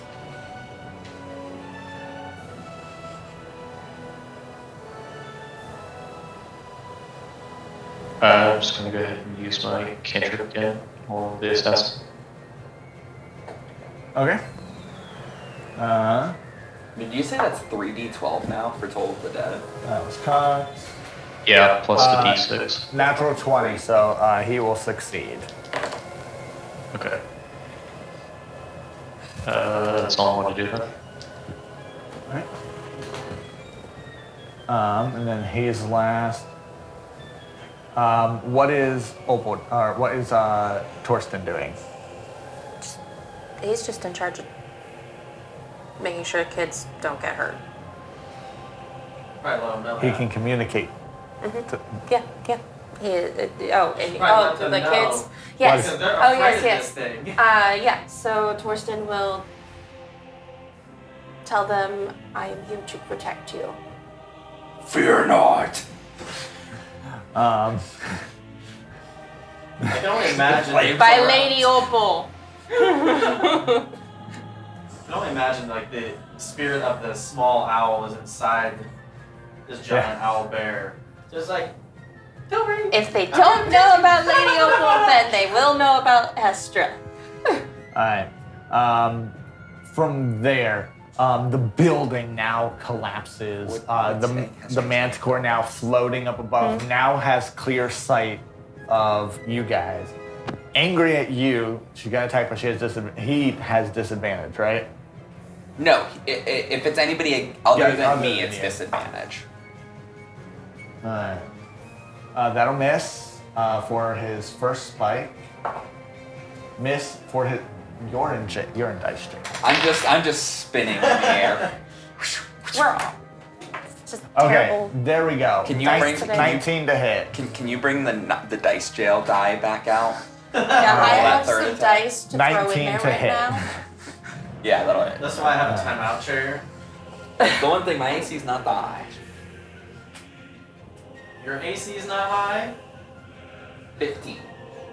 I'm just going to go ahead and use my cantrip again on the assassin. Okay. Did you say that's 3d12 now for Toll of the Dead? That was cocked. Yeah, plus the d6. Natural 20, so he will succeed. Okay. That's all I want to do then. Alright. And then he's last. What is Opal, or what is Torsten doing? He's just in charge of making sure kids don't get hurt. Right, let him know He that. can communicate. Yeah. And let to them the know. kids. Yes. Because they're Oh, afraid yes. of this thing. Yeah. So Torsten will tell them, "I am here to protect you." Fear not! I can only imagine. By Lady Opal. I can only imagine like the spirit of the small owl is inside this giant owl bear. Just like, don't worry. If they don't know about Lady Opal, then they will know about Estra. Alright. From there, the building now collapses. The manticore now floating up above now has clear sight of you guys. Angry at you, she got attacked, but he has disadvantage, right? No, if it's anybody other than me, it's you. disadvantage. Alright. That'll miss for his first spike. Miss for his. You're in dice jail. I'm just spinning in the air. We're all just Okay, terrible. there we go. Can you Nice- bring- 19 to hit. Can you bring the dice jail die back out? Yeah, I that have third some attack. dice to throw in 19 there to right hit. now. Yeah, that'll hit. That's why I have a timeout chair. The one thing, my AC's not that high. Your AC is not high. 15.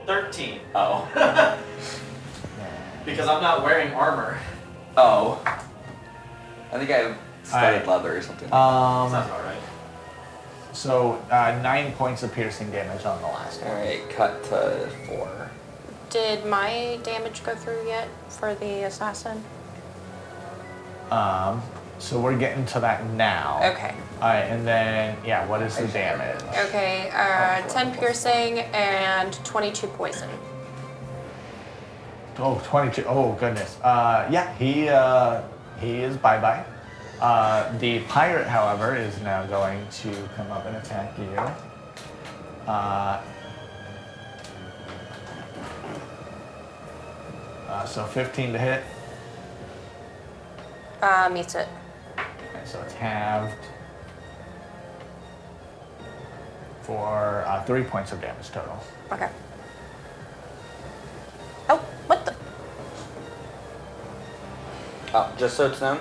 13. Oh. Because I'm not wearing armor. Oh. I think I studded Alright. leather or something. Sounds alright. So 9 points of piercing damage on the last one. Alright, cut to 4. Did my damage go through yet for the assassin? So we're getting to that now. Okay. Alright, and then what is the damage? Okay, 10 piercing and 22 poison. Oh, 22. Oh goodness. He is bye-bye. The pirate, however, is now going to come up and attack you. So 15 to hit. Meets it. Okay, so it's halved. for 3 points of damage total. Okay. Oh, what the? Just so it's known,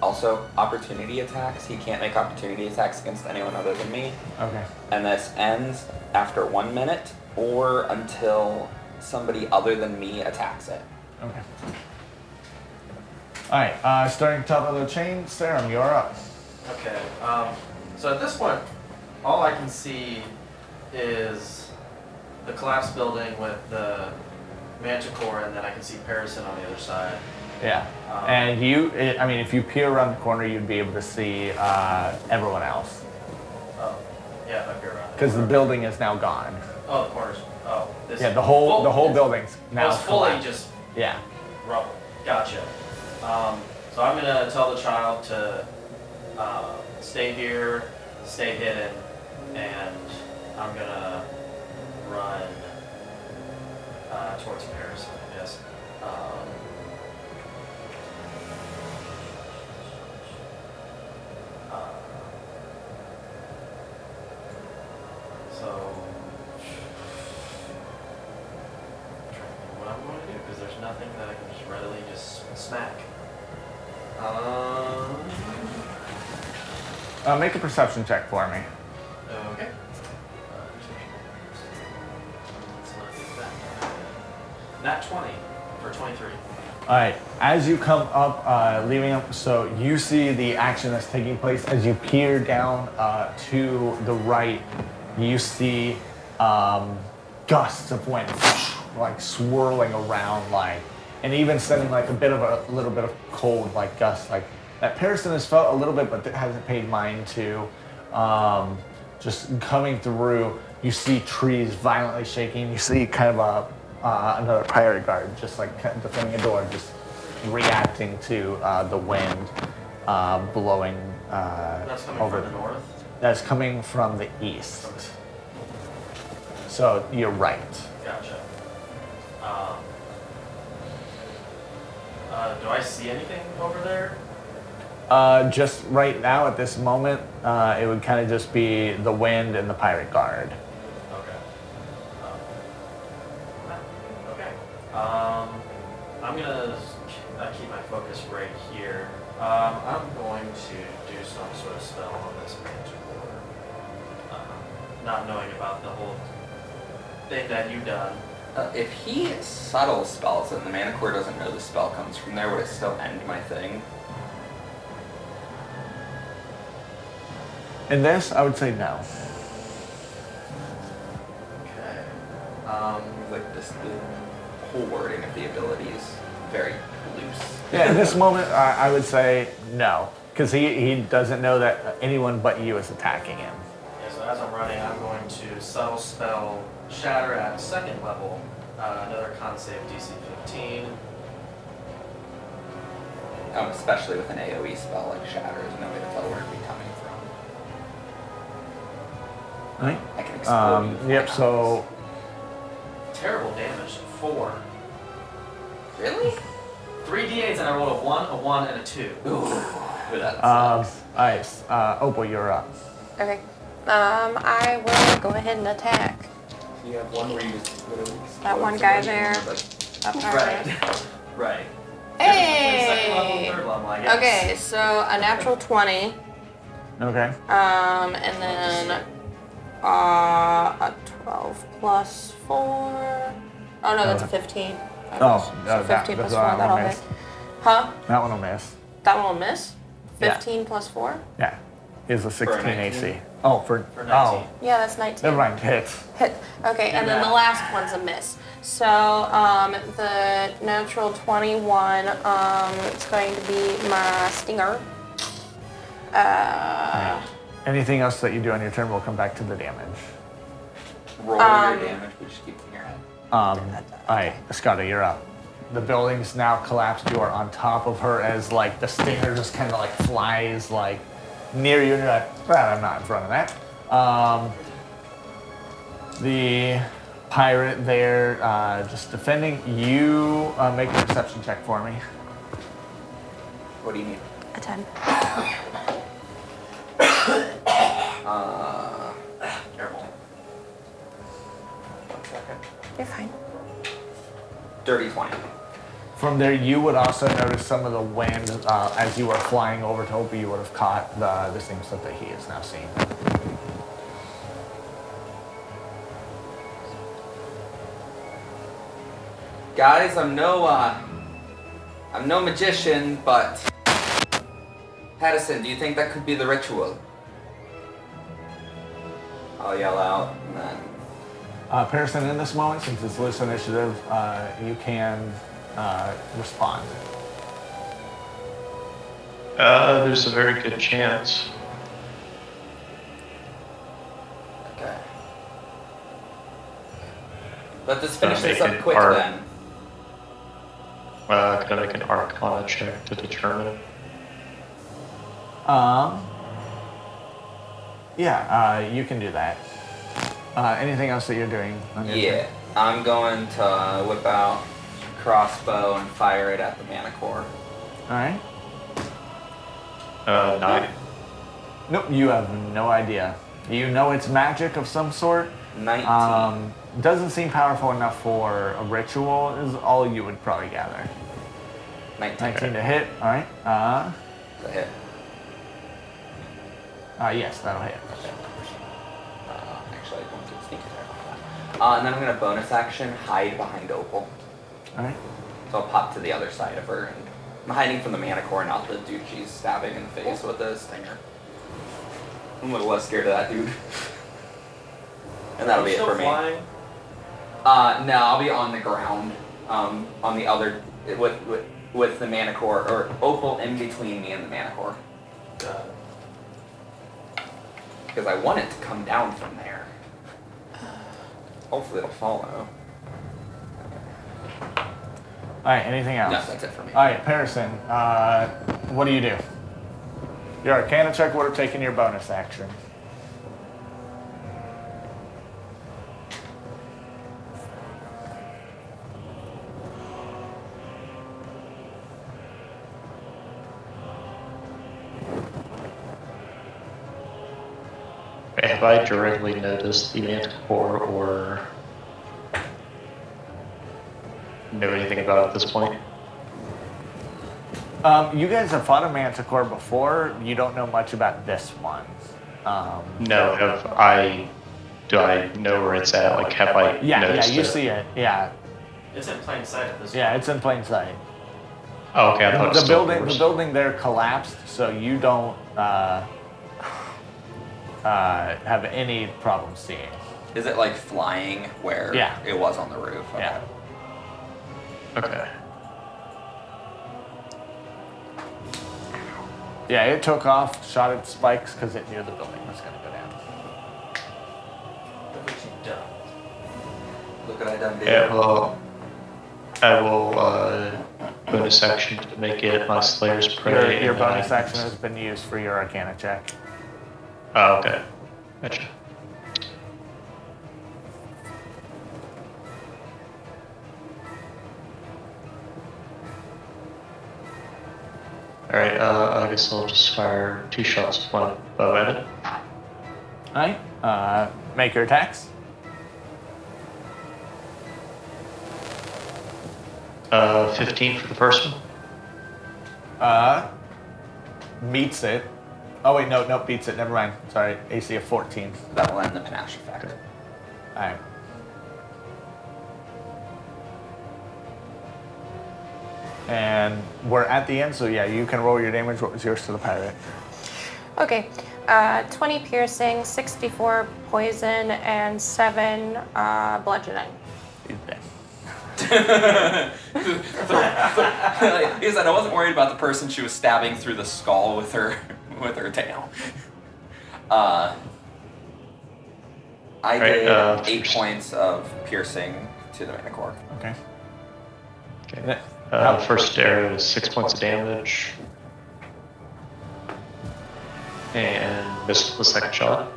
also opportunity attacks. He can't make opportunity attacks against anyone other than me. Okay. And this ends after 1 minute or until somebody other than me attacks it. Okay. All right. Starting top of the chain, Sarum, you're up. Okay. So at this point, all I can see is the collapsed building with the Manticore, and then I can see Parison on the other side. Yeah. And if you peer around the corner, you'd be able to see everyone else. Oh, yeah, if I peer around. Because the building is now gone. Oh, the corners. Oh, this. Yeah, the whole building's now it's fully collapsed. just Yeah. rubble. Gotcha. So I'm gonna tell the child to stay here, stay hidden, and I'm gonna run towards Paris, I guess. So, I'm trying to think what I'm going to do because there's nothing that I can just readily just smack. Make a perception check for me. Okay. Let's not do that. Nat 20 for 23. All right. As you come up, leaving up, so you see the action that's taking place as you peer down to the right. You see gusts of wind, like swirling around, and even sending like a little bit of cold, like gusts, like that Parison has felt a little bit, but hasn't paid mind to. Just coming through, you see trees violently shaking. You see kind of another pirate guard just like defending a door, just reacting to the wind blowing That's coming over. from the north? That's coming from the east. So you're right. Gotcha. Do I see anything over there? Just right now at this moment, it would kind of just be the wind and the pirate guard. Okay. Okay. I'm gonna keep my focus right here. I'm going to do some sort of spell on this Manticore. Not knowing about the whole thing that you've done. If he subtle spells it and the Manticore doesn't know the spell comes from there, would it still end my thing? In this, I would say no. Okay. Like the whole wording of the ability is very loose. Yeah, in this moment, I would say no, because he doesn't know that anyone but you is attacking him. Yeah, so as I'm running, I'm going to subtle spell Shatter at 2nd level. Another con save DC 15. Especially with an AoE spell like Shatter, there's no way to tell where it'd be coming from. Right. I can explode you with Yep. my So Terrible damage. 4. eyes. Really? 3 d8s and I rolled a 1, and a 2. Ooh, that sucks. Nice. Opal, you're up. Okay. I will go ahead and attack. You have one where you just literally That one explode guy somebody. there. Up Right. Right. Second level, Hey! 3rd level, I guess. Okay, so a natural 20. Okay. And then a 12 plus 4. Oh no, that's a 15. Oh, So 15 plus 4, that'll hit. Huh? That one will miss. That one will miss? Yeah. 15 plus 4? Yeah. Is a 16 19. AC. Oh, for 19. oh, Yeah, that's 19. never mind. Hits. Hit. Okay, and then the last one's a miss. So the natural 21, it's going to be my stinger. Anything else that you do on your turn will come back to the damage. Roll your damage, but just keep it in your head. All right, Escada, you're up. The building's now collapsed. You are on top of her as like the stinger just kind of like flies like near you, and you're like, well, I'm not in front of that. The pirate there just defending. You make a perception check for me. What do you need? A 10. Careful. You're fine. Dirty 20. From there, you would also notice some of the wind as you were flying over to Opie. You would have caught the same stuff that he is now seeing. Guys, I'm no magician, but Patterson, do you think that could be the ritual? I'll yell out, and then Pearson, in this moment, since it's loose initiative, you can respond. There's a very good chance. okay. Let us finish Make this up it quick hard. then. Can I make an Arcana check to determine? Yeah, you can do that. Anything else that you're doing? On your Yeah, turn? I'm going to whip out crossbow and fire it at the Manicore. All right. 9. Nope, you have no idea. You know it's magic of some sort. 19. Doesn't seem powerful enough for a ritual, is all you would probably gather. 19 to hit, all right. The hit. Yes, that'll hit. Actually, I don't get sneak attack. And then I'm going to bonus action hide behind Opal. All right. So I'll pop to the other side of her. And I'm hiding from the Manicore, not the dude she's stabbing in the face with a stinger. I'm a little less scared of that dude. And that'll be it Still for me. flying? No, I'll be on the ground. On the other with the Manicore, or Opal in between me and the Manicore. Because I want it to come down from there. Hopefully it'll follow. All right, anything else? No, that's it for me. All right, Pearson, what do you do? Your Arcana check would have taken your bonus action. Have I directly noticed the Manticore or know anything about it at this point? You guys have fought a Manticore before. You don't know much about this one. No, do I know where it's at? Like, have I noticed you it? see it. Yeah, It's in plain sight at this yeah, point. it's in plain sight. Oh, okay, I thought it was The still building, yours. the building there collapsed, so you don't have any problem seeing. Is it like flying where Yeah. it was on the roof? Okay. Yeah. Okay. Yeah, it took off, shot its spikes because it knew the building was going to go down. Look what you've done. Look what I done, dude. Yeah, well, I will bonus action to make it my Slayer's Prey. Your and then bonus I- action has been used for your Arcana check. Oh, okay. Gotcha. Alright, I guess I'll just fire 2 shots with one bow at it. Alright, make your attacks. 15 for the first one. Meets it. Oh wait, no, beats it. Never mind. Sorry, AC of 14. That will end the panache effect. Alright. And we're at the end, so yeah, you can roll your damage. What was yours to the pirate? Okay. 20 piercing, 64 poison, and 7 bludgeoning. He's dead. He said I wasn't worried about the person she was stabbing through the skull with her tail. I did 8 points of piercing to the Manicore. Okay. Okay. First arrow is 6 points of damage. And missed the second shot.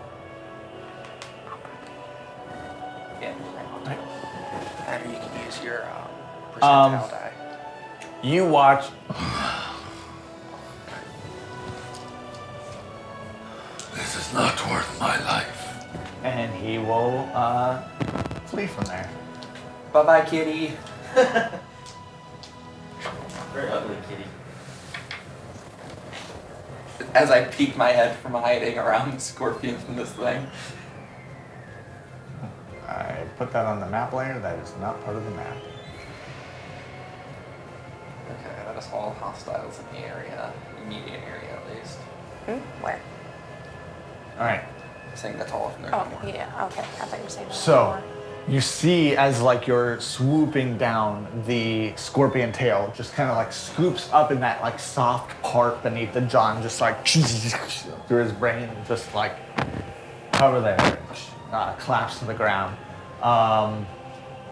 Yeah. Right. And you can use your percentile die. You watch. This is not worth my life. And he will flee from there. Bye-bye, kitty. Very ugly kitty. As I peek my head from hiding around the scorpion from this thing. I put that on the map layer. That is not part of the map. Okay, that is all hostiles in the area. Immediate area, at least. Where? All right. I'm saying that's all from there. Oh, yeah. Okay. I thought you were saying that So, before. you see as like you're swooping down, the scorpion tail just kind of like scoops up in that like soft part beneath the jaw and just like through his brain and just like cover there, collapse to the ground.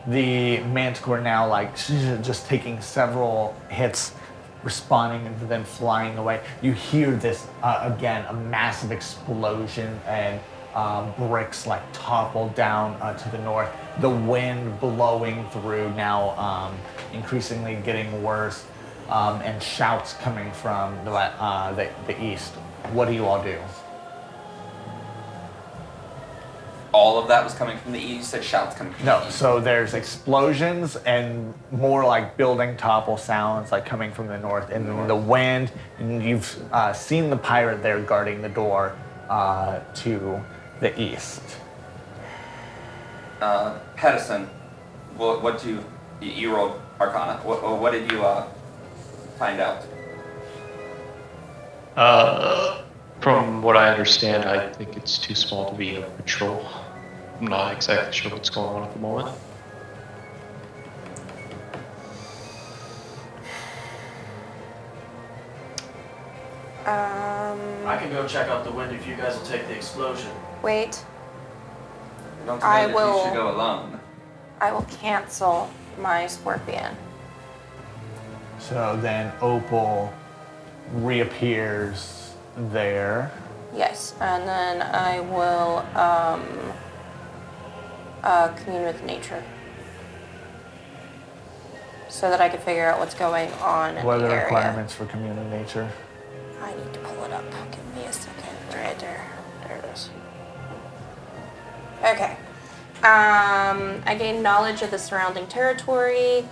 The manticore now like just taking several hits, responding and then flying away. You hear this again, a massive explosion and bricks like topple down to the north. The wind blowing through now, increasingly getting worse, and shouts coming from the east. What do you all do? All of that was coming from the east. You said shouts coming from the No, east. so there's explosions and more like building topple sounds like coming from the north, and the wind. And you've seen the pirate there guarding the door to the east. Pedersen, what do you rolled Arcana? What did you find out? From what I understand, I think it's too small to be a patrol. I'm not exactly sure what's going on at the moment. I can go check out the wind if you guys will take the explosion. Wait. I don't I know if will- you should go alone. I will cancel my scorpion. So then Opal reappears there. Yes, and then I will commune with nature, so that I can figure out what's going on in What are the the area. requirements for community nature? I need to pull it up. Give me a second. Right there. There it is. Okay. I gain knowledge of the surrounding territory.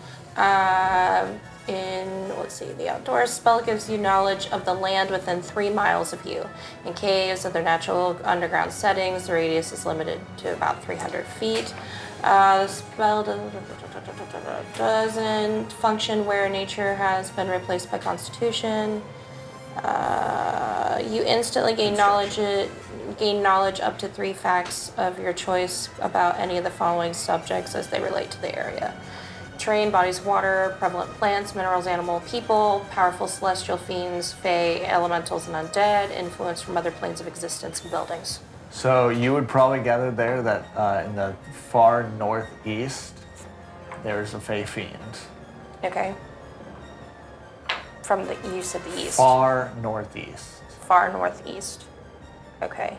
Let's see, the outdoors spell gives you knowledge of the land within 3 miles of you. In caves, other natural underground settings, the radius is limited to about 300 feet. The spell doesn't function where nature has been replaced by constitution. You instantly gain knowledge up to 3 facts of your choice about any of the following subjects as they relate to the area. Terrain, bodies of water, prevalent plants, minerals, animal, people, powerful celestial fiends, fae, elementals, and undead, influence from other planes of existence and buildings. So you would probably gather there that in the far northeast, there's a Fey Fiend. Okay. From the you said the east. Far northeast. Far northeast. Okay.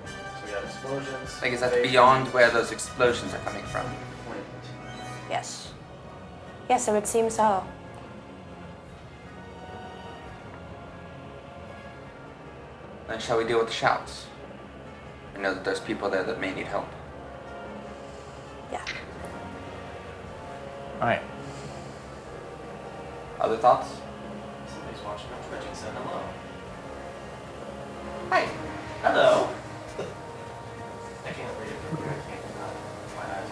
So we got explosions. I guess that's beyond where those explosions are coming from. Yes. Yes, it would seem so. Then shall we deal with the shouts? I know that there's people there that may need help. Yeah. All right. Other thoughts? Somebody's watching on Twitch and said hello. Hi. Hello. I can't read it from here. I can't my eyes.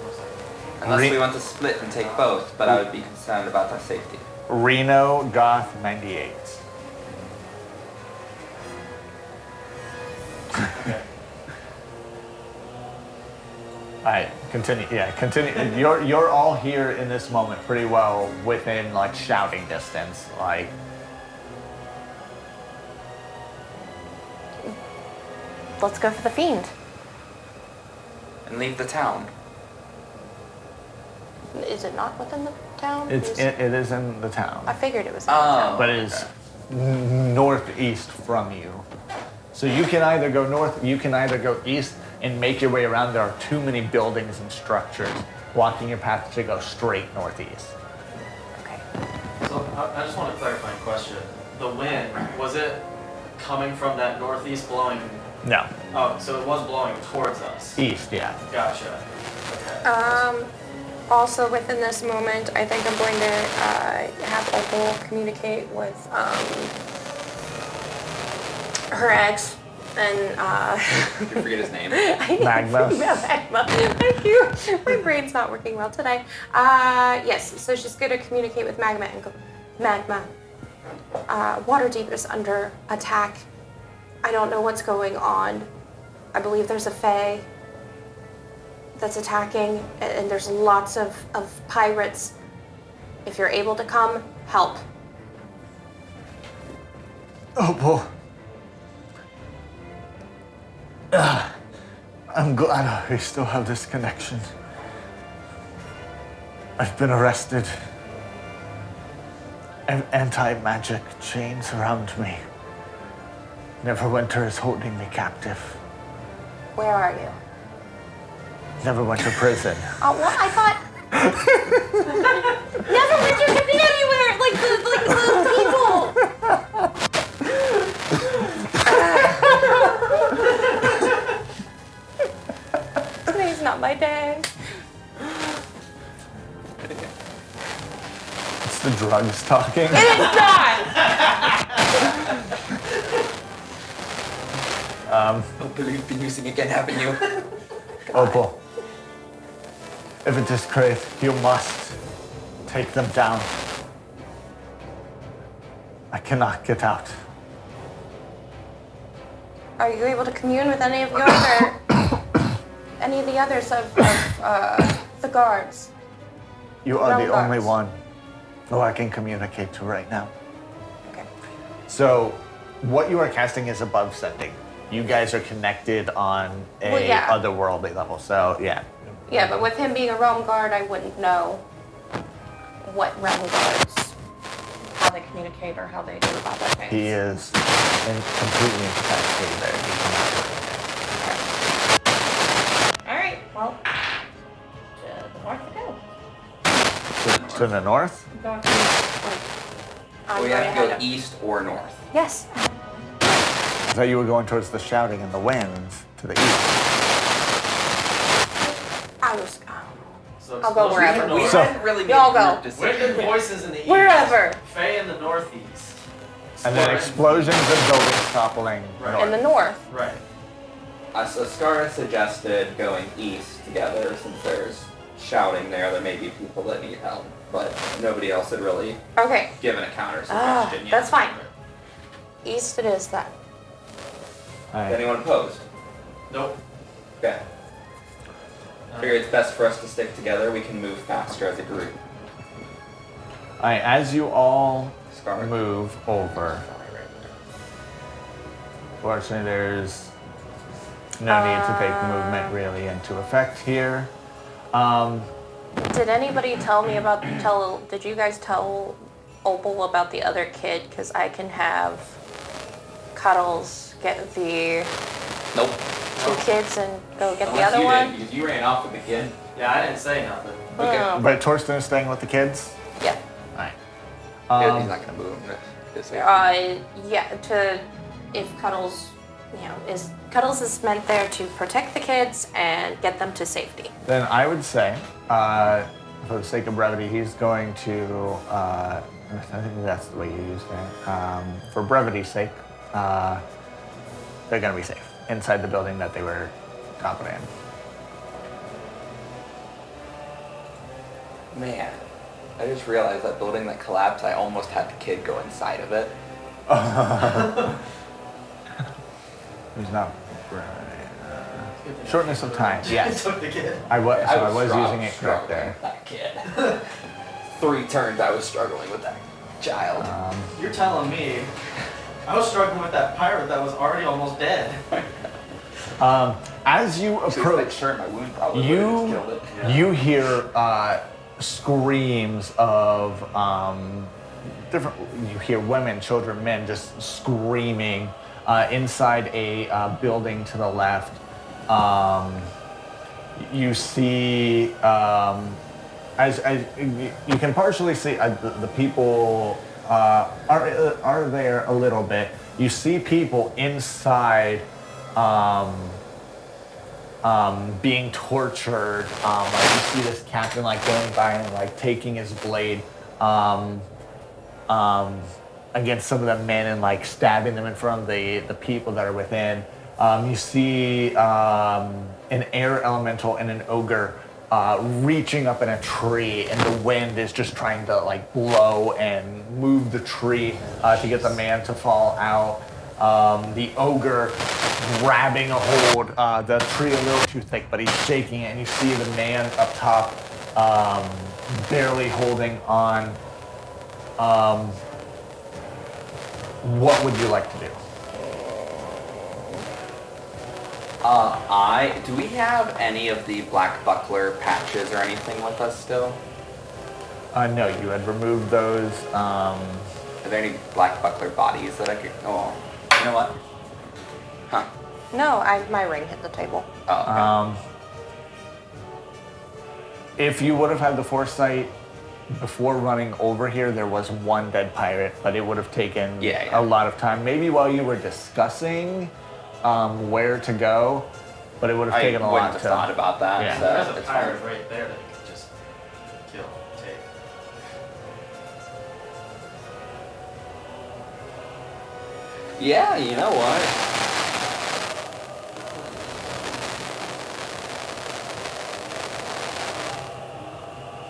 Looks like Unless we want to split and take both, but I would be concerned about our safety. Reno Goth 98. okay. All right, continue. Yeah, continue. You're all here in this moment pretty well within like shouting distance. Like, Let's go for the fiend. And leave the town. Is it not within the town? it is in the I town, figured it was in the town. but it is northeast from you. So you can either go north, you can either go east and make your way around. There are too many buildings and structures blocking your path to go straight northeast. Okay. So I just want a clarifying question. The wind, was it coming from that northeast blowing? No, Oh, so it was blowing towards us. east, yeah. Gotcha. Okay. Also within this moment, I think I'm going to have Opal communicate with her ex and Did you forget his name? Magma. Magma. Thank you. My brain's not working well today. Yes, so she's going to communicate with Magma and go, Magma, Waterdeep is under attack. I don't know what's going on. I believe there's a fae that's attacking, and there's lots of pirates. If you're able to come, help. Opal. I'm glad we still have this connection. I've been arrested. Anti-magic chains around me. Neverwinter is holding me captive. Where are you? Neverwinter prison. Oh, what? I thought... Neverwinter could be anywhere! Like the people! Today's not my day. It's the drugs talking. It is not! Don't believe the music again, haven't you? Opal, if it is Kraith, you must take them down. I cannot get out. Are you able to commune with any of the others of the guards? You are the Realm only guards. one who I can communicate to right now. Okay. So, what you are casting is above sending. You guys are connected on a Well, yeah. otherworldly level, so yeah. Yeah, but with him being a realm guard, I wouldn't know what realm guards, how they communicate or how they do about their things. He is completely incapacitated there. He cannot do anything. All right, well, to the north we go. To the north? Going I'm We going have to go ahead of- east or north. Yes. I thought you were going towards the shouting and the winds to the east. I was. So I'll go explosions wherever. in the We north. So- hadn't really made Y'all a go. group decision. Wind and voices in the east. Wherever. Faye in the northeast. And then Spartan- explosions and buildings toppling Right. In the north. Right. So Scara suggested going east together since there's shouting there. There may be people that need help, but nobody else had really Okay. given a counter Ah, suggestion yet. that's fine. East it is then. Alright. Anyone opposed? Nope. Okay. Figure it's best for us to stick together. We can move faster as a group. Alright, as you all Scar. move over, fortunately there's no need to take movement really into effect here. Did anybody tell me about did you guys tell Opal about the other kid? Because I can have Cuddles get the Nope. two kids and go get the Unless other you one. did, because you ran off with the kid. Yeah, I didn't say nothing. Okay. Oh, But Torsten is staying with the kids? yeah. Alright. He's not gonna move him. Yeah, if Cuddles, Cuddles is meant there to protect the kids and get them to safety. Then I would say, for the sake of brevity, he's going to, I think that's the way you use that. For brevity's sake, they're going to be safe inside the building that they were confident in. Man, I just realized that building that collapsed, I almost had the kid go inside of it. He's not. Shortness of time, yes. Took the kid. I was strong- using it correct struggling there. with that kid. 3 turns I was struggling with that child. You're telling me I was struggling with that pirate that was already almost dead. As you Should've approach, fixed her, my wound probably would've just killed it. you hear screams of different. You hear women, children, men just screaming inside a building to the left. You see, as you can partially see, the people are there a little bit. You see people inside being tortured. Like you see this captain like going by and like taking his blade against some of the men and like stabbing them in front of the people that are within. You see an air elemental and an ogre reaching up in a tree, and the wind is just trying to like blow and move the tree to get the man to fall out. The ogre grabbing a hold, the tree a little too thick, but he's shaking it, and you see the man up top barely holding on. What would you like to do? Do we have any of the black buckler patches or anything with us still? No, you had removed those. Are there any black buckler bodies that I could? Oh, you know what? Huh? No, my ring hit the table. Oh, okay. If you would have had the foresight before running over here, there was one dead pirate, but it would have taken a lot of time. Maybe while you were discussing where to go, but it would have taken a lot I wouldn't have thought about that. Yeah. So There's a it's pirate fine. right there that you could just kill, take. Yeah, you know what?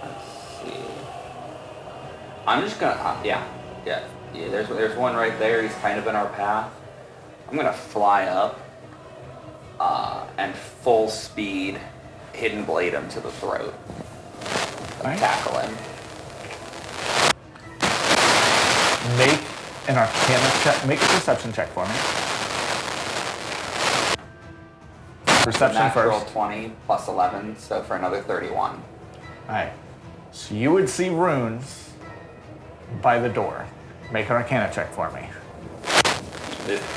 Let's see. I'm just gonna, yeah. There's one right there. He's kind of in our path. I'm gonna fly up, and full speed, hidden blade him to the throat. Alright. Tackle him. Make an Arcana check. Make a perception check for me. Perception Natural first. 20 plus 11, so for another 31. All right. So you would see runes by the door. Make an Arcana check for me.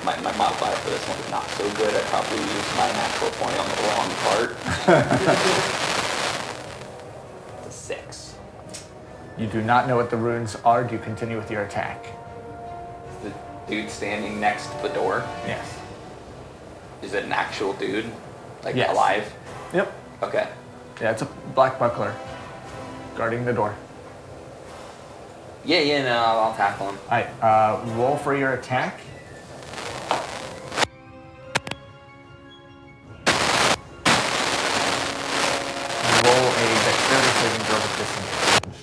My modifier for this one is not so good. I probably used my natural 20 on the wrong part. It's a 6. You do not know what the runes are. Do you continue with your attack? The dude standing next to the door, Yes. is it an actual dude? Like Yes. alive? Yep. Okay. Yeah, it's a black buckler guarding the door. Yeah, no, I'll tackle him. All right. Roll for your attack. Roll a dexterity saving throw with disadvantage.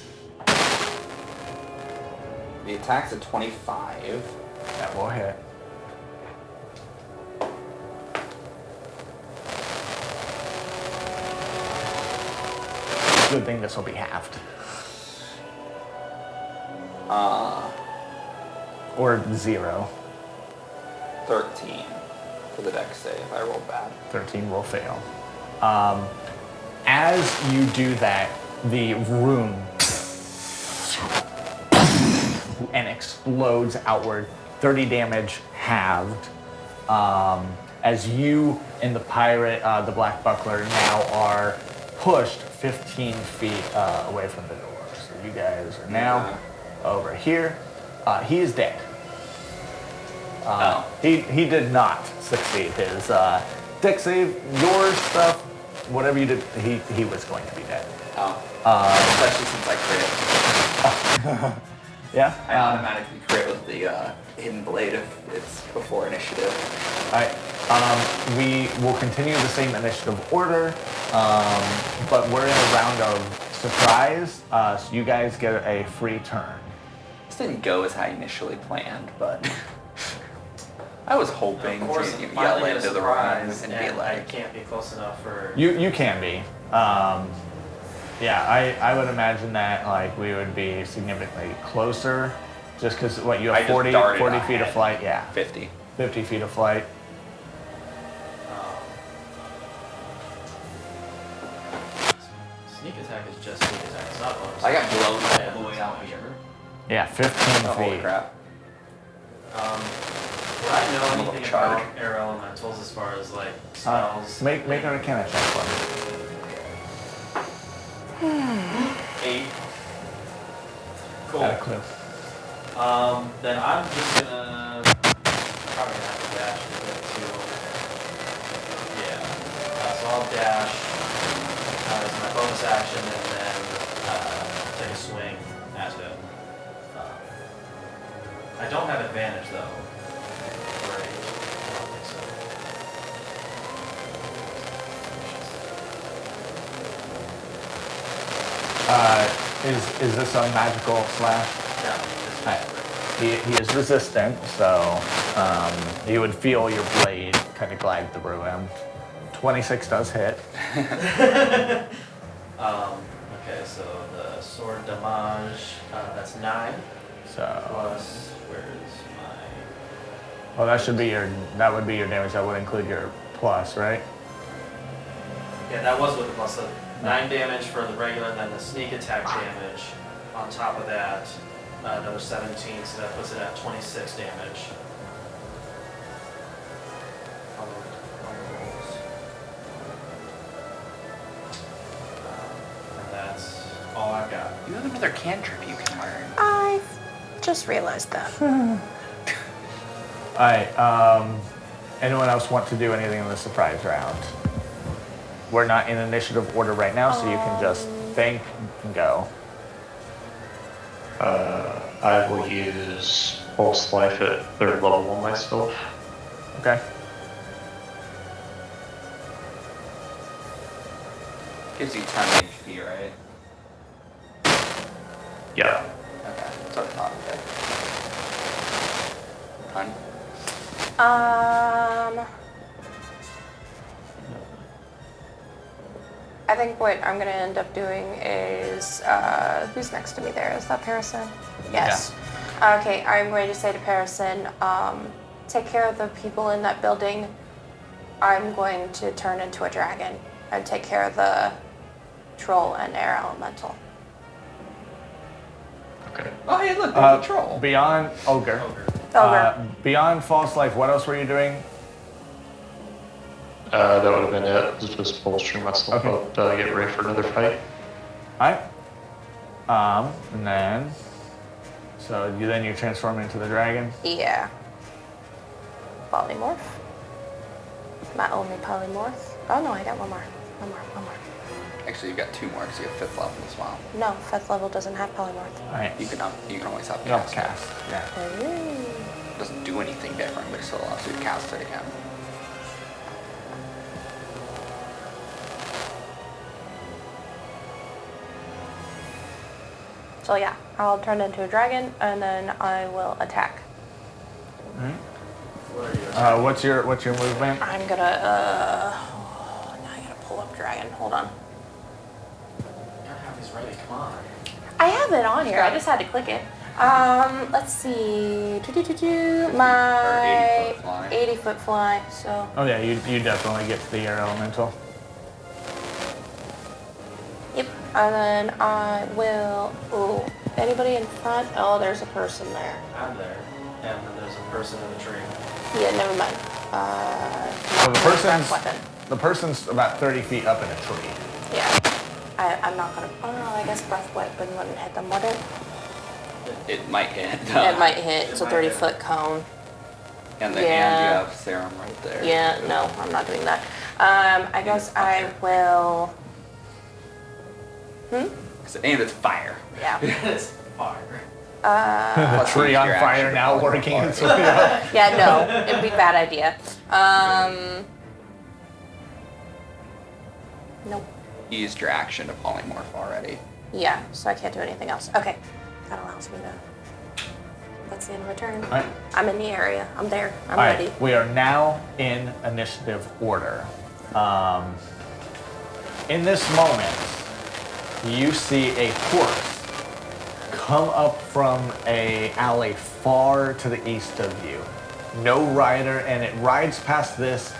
The attack's a 25. That will hit. Good thing this will be halved. Or 0. 13 for the dex save. I rolled bad. 13 will fail. As you do that, the rune and explodes outward. 30 damage halved. As you and the pirate, the Black Buckler, now are pushed 15 feet away from the door. So you guys are now over here. He is dead. He did not succeed his deck save. Your stuff, whatever you did, he was going to be dead. Especially since I crit. Yeah. I automatically crit with the hidden blade if it's before initiative. All right. We will continue the same initiative order, but we're in a round of surprise, so you guys get a free turn. This didn't go as I initially planned, but I was hoping Of course, to if yell finally into a the room surprise and be I like, can't be close enough for. You can be. Yeah, I would imagine that like we would be significantly closer, just because what you I have just 40 darted 40 on feet of ahead. flight. Yeah, 50. 50 feet of flight. Sneak attack is just sneak attack. It's not bonus. I got blown Yeah, all the way out here. Yeah, 15 Oh, holy feet. crap. Would I know I'm a little anything charged. about air elementals as far as like spells? Make an Arcana check for me. 8. Cool. Got a clue. Then I'm just gonna probably have to dash to get to. Yeah. So I'll dash as my bonus action and then take a swing at it. I don't have advantage though. Great. I don't think so. Is this a magical slash? No, it's Alright. He is resistant, so you would feel your blade kind of glide through him. 26 does hit. Okay, so the sword damage, that's 9 So, plus, where's my... well, that would be your damage. That would include your plus, right? Yeah, that was with the plus. So 9 damage for the regular, and then the sneak attack damage. On top of that, another 17, so that puts it at 26 damage. On the rolls. And that's all I've got. You have another cantrip you can learn. I just realized that. Alright, anyone else want to do anything in the surprise round? We're not in initiative order right now, so you can just think and go. I will use Pulse Life at 3rd level on myself. Okay. Gives you 10 HP, right? Yeah. Okay, that's what I thought. Okay. I think what I'm gonna end up doing is, who's next to me there? Is that Parison? Yes. Okay, I'm going to say to Parison, take care of the people in that building. I'm going to turn into a dragon and take care of the troll and air elemental. Okay. Oh, hey, look, there's a troll. Beyond Ogre. Ogre. Beyond False Life, what else were you doing? That would have been it. Just bolstering myself up, get ready for another fight. Alright. And then, so you transform into the dragon? Yeah. Polymorph. My only polymorph. Oh no, I got one more. One more. Actually, you got 2 more because you have 5th level as well. No, 5th level doesn't have polymorph. Alright. You can always have No, cast. cast. Yeah. Ooh. It doesn't do anything different, but it still allows you to cast it again. So yeah, I'll turn into a dragon and then I will attack. Alright. What are you? What's your movement? I'm gonna, now I gotta pull up dragon. Hold on. You gotta have these ready, come on. I have it on here. I just had to click it. Let's see. My 80-foot fly. 80-foot fly. So Oh yeah, you definitely get to the air elemental. yep. And then I will. Oh, anybody in front? Oh, there's a person there. I'm there. And then there's a person in the tree. Yeah, never mind. So Weapon. the person's about 30 feet up in a tree. Yeah. I'm not gonna. Oh no, I guess breath weapon wouldn't hit them, would it? It might hit. It might hit. It's a It might hit. 30-foot cone. And the Yeah. and you have serum right there. Yeah, no, I'm not doing that. I guess I will. And it's fire. Yeah. It's fire. The Plus tree use on your fire action to now follow working the its fire. way up. Yeah, no, it'd be a bad idea. Nope. You used your action to polymorph already. Yeah, so I can't do anything else. Okay, that allows me to. That's the end of my turn. Alright. I'm in the area. I'm there. I'm All right, ready. we are now in initiative order. In this moment, you see a horse come up from a alley far to the east of you. No rider, and it rides past this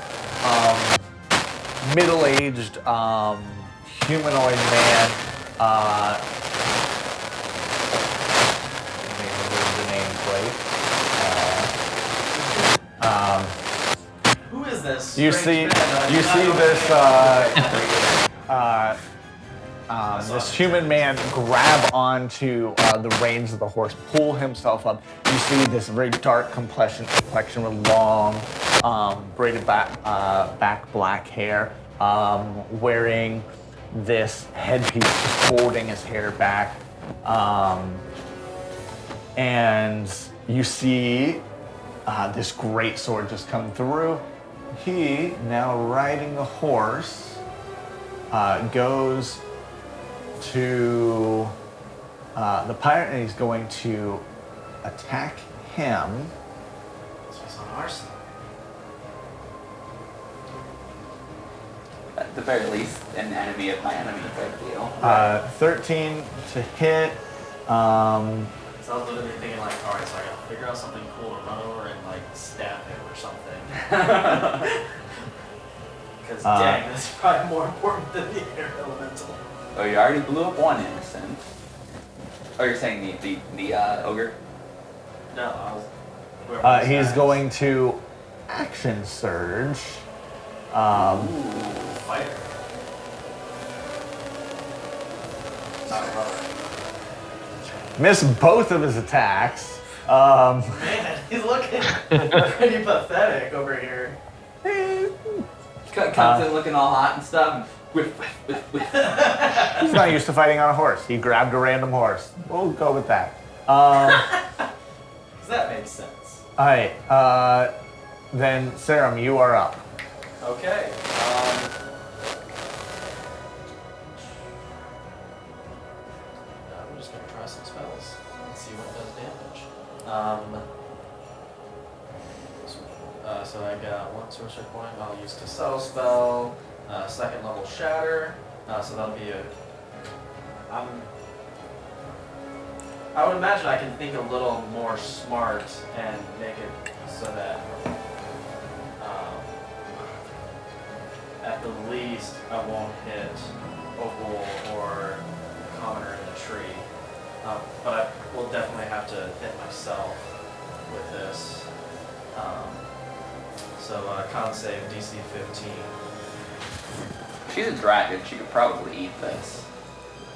middle-aged humanoid man. Let me remove the nameplate. Who is this? You strange see, man? you Not see know this this human man grab onto the reins of the horse, pull himself up. You see this very dark complexion with long, braided back black hair, wearing this headpiece, just holding his hair back. And you see this great sword just come through. He, now riding the horse, goes to the pirate, and he's going to attack him. So he's on our side. At the very least, an enemy of my enemy type deal. 13 to hit. So I was literally thinking like, alright, so I gotta figure out something cool to run over and like stab him or something. Because dang, that's probably more important than the air elemental. Oh, you already blew up one innocent. Oh, you're saying the ogre? No, I was. whoever this He's guy is. going to action surge. Ooh, fighter. Not a runner. Miss both of his attacks. Man, he's looking pretty pathetic over here. Comes in looking all hot and stuff. Whiff. He's not used to fighting on a horse. He grabbed a random horse. We'll go with that. That makes sense. All right. Then, Serum, you are up. Okay. I'm just gonna try some spells and see what does damage. So I got one sorcerer point I'll use to settle spell, second level shatter. So that'll be I would imagine I can think a little more smart and make it so that at the least I won't hit Opal or Commoner in the tree. But I will definitely have to hit myself with this. So con save DC 15. She's a dragon. She could probably eat this.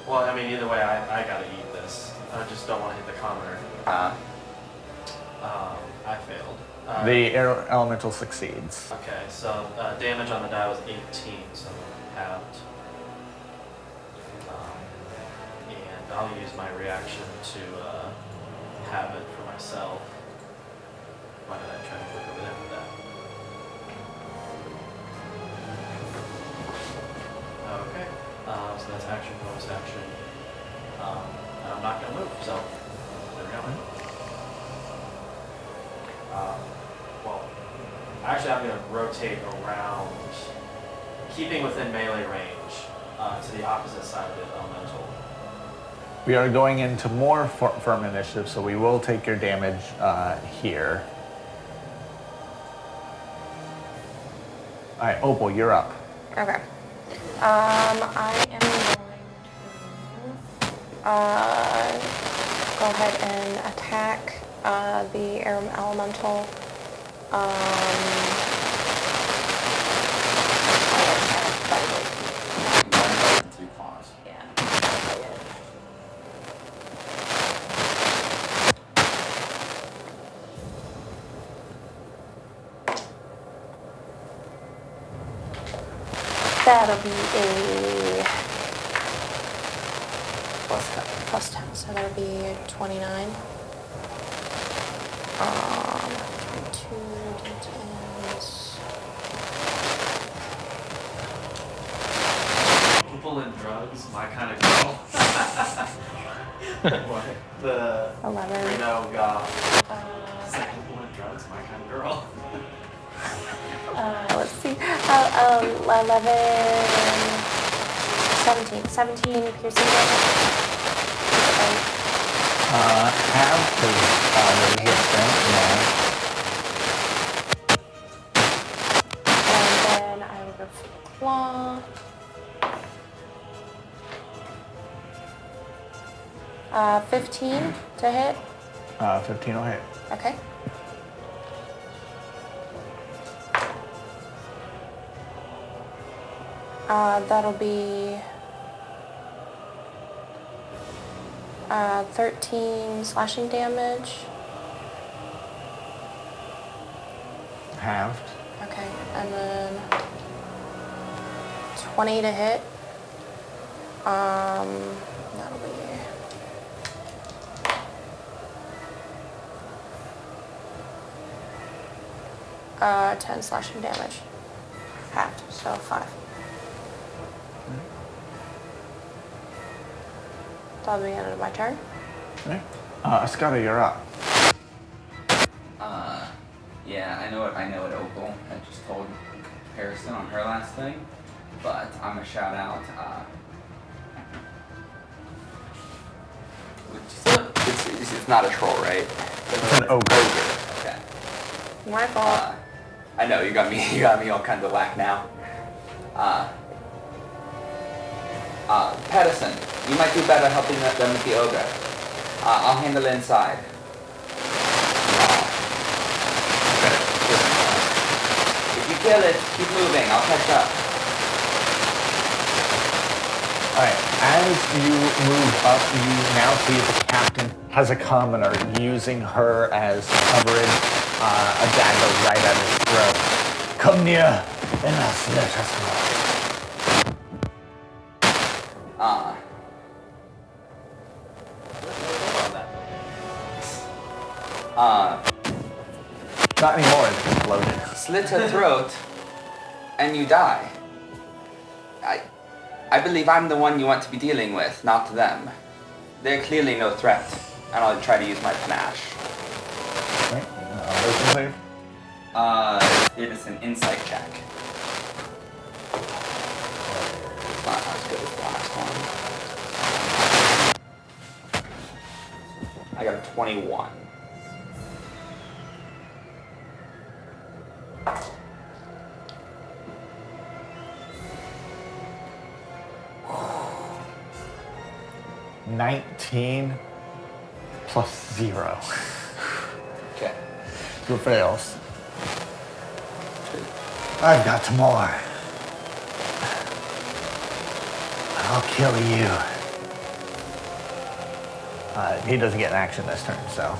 Well, I mean, either way, I gotta eat this. I just don't want to hit the Commoner. I failed. The air elemental succeeds. Okay, so damage on the die was 18, so halved. And I'll use my reaction to have it for myself. Why did I try to click over there for that? Okay, so that's action, bonus action. And I'm not gonna move, so there we go. Well, actually I'm going to rotate around, keeping within melee range, to the opposite side of the elemental. We are going into more firm initiative, so we will take your damage here. All right, Opal, you're up. Okay. I am going to go ahead and attack the air elemental. Three claws. Yeah. That'll be a plus 10, so that'll be 29. 2 d10s. People in drugs, my kind of girl. What? The 11. Reno got people in drugs, my kind of girl. Let's see. 11, 17 piercing damage. Have, because the resistance, yeah. And then I will go for the claw. 15 to hit. 15 will hit. Okay. That'll be 13 slashing damage. Halved. Okay, and then 20 to hit. That'll be 10 slashing damage. Halved, so 5. That'll be the end of my turn. Okay. Escada, you're up. Yeah, I know what Opal had just told Harrison on her last thing, but I'm gonna shout out, it's not a troll, right? It's an ogre. Okay. My fault. I know, you got me all kinds of whack now. Pedersen, you might do better helping them with the ogre. I'll handle it inside. If you kill it, keep moving, I'll catch up. Alright, as you move up, you now see the captain has a commoner using her as coverage, a dagger right at his throat. Come near and let us know. Not anymore, it's exploded. Slit her throat, and you die. I believe I'm the one you want to be dealing with, not them. They're clearly no threat, and I'll try to use my panache. Right, wisdom save. It is an insight check. It's not as good as the last one. I got a 21. $19 plus 0. Okay. Who fails? I've got more. I'll kill you. He doesn't get an action this turn, so.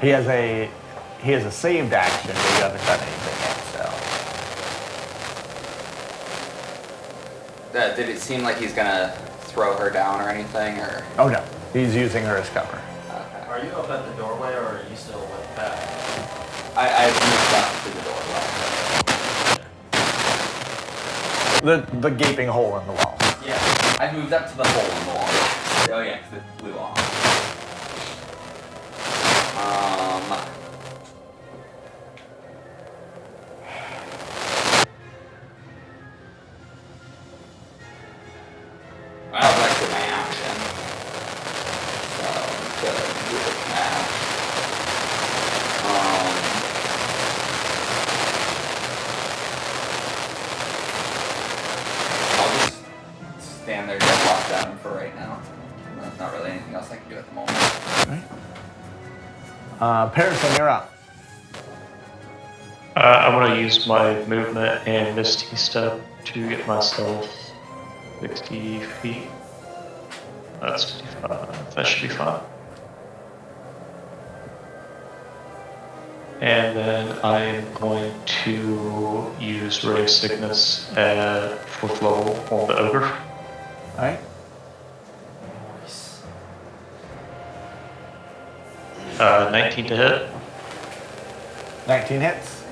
He has a saved action, but you haven't done anything yet, so. Did it seem like he's gonna throw her down or anything, or? Oh no, he's using her as cover. Okay. Are you up at the doorway or are you still like back? I've moved up to the doorway. The gaping hole in the wall. Yeah, I've moved up to the hole in the wall. Oh yeah, 'cause it blew off. I'd like to my action. So I'm gonna do the smash. I'll just stand there deadlocked down for right now. There's not really anything else I can do at the moment. Pearson, you're up. I'm going to use my movement and Misty Step to get myself 60 feet. That's 55. That should be fine. And then I am going to use Ray of Sickness at 4th level on the ogre. Alright. 19 to hit. 19 hits.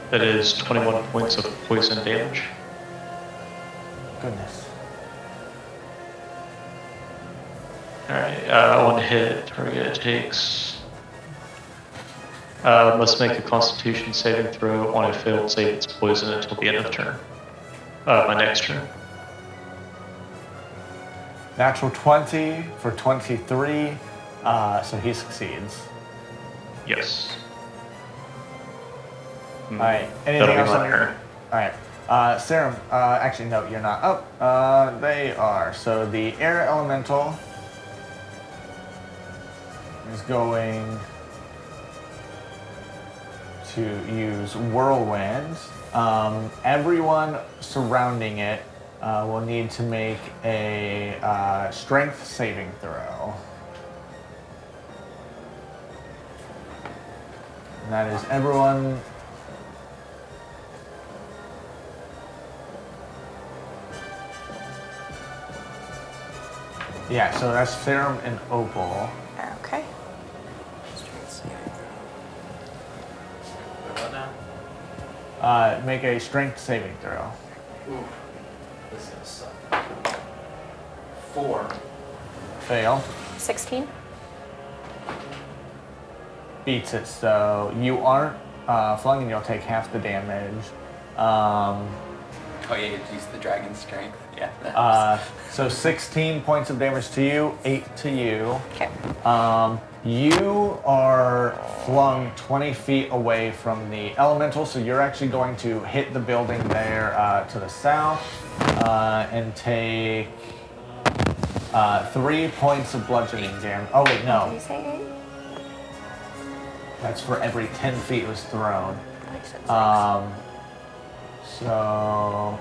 That is 21 points of poison damage. Goodness. Alright, on hit, target takes. Must make a Constitution saving throw. On a failed save, it's poison until the end of the turn. My next turn. Natural 20 for 23, so he succeeds. Yes. Alright, anything That'll be else my on your turn. Alright. Serum, actually no, you're not. Oh, they are. So the air elemental is going to use whirlwind. Everyone surrounding it will need to make a strength saving throw. That is everyone. Yeah, so that's Serum and Opal. Okay. What now? Make a strength saving throw. Ooh, this is gonna suck. 4. Fail. 16. Beats it, so you aren't flung and you'll take half the damage. Oh yeah, you use the dragon strength. Yeah. that helps. So 16 points of damage to you, 8 to you. Okay. You are flung 20 feet away from the elemental, so you're actually going to hit the building there to the south and take 3 points of bludgeoning damage. Oh wait, Did no. you say 8? That's for every 10 feet was thrown. I said 6. So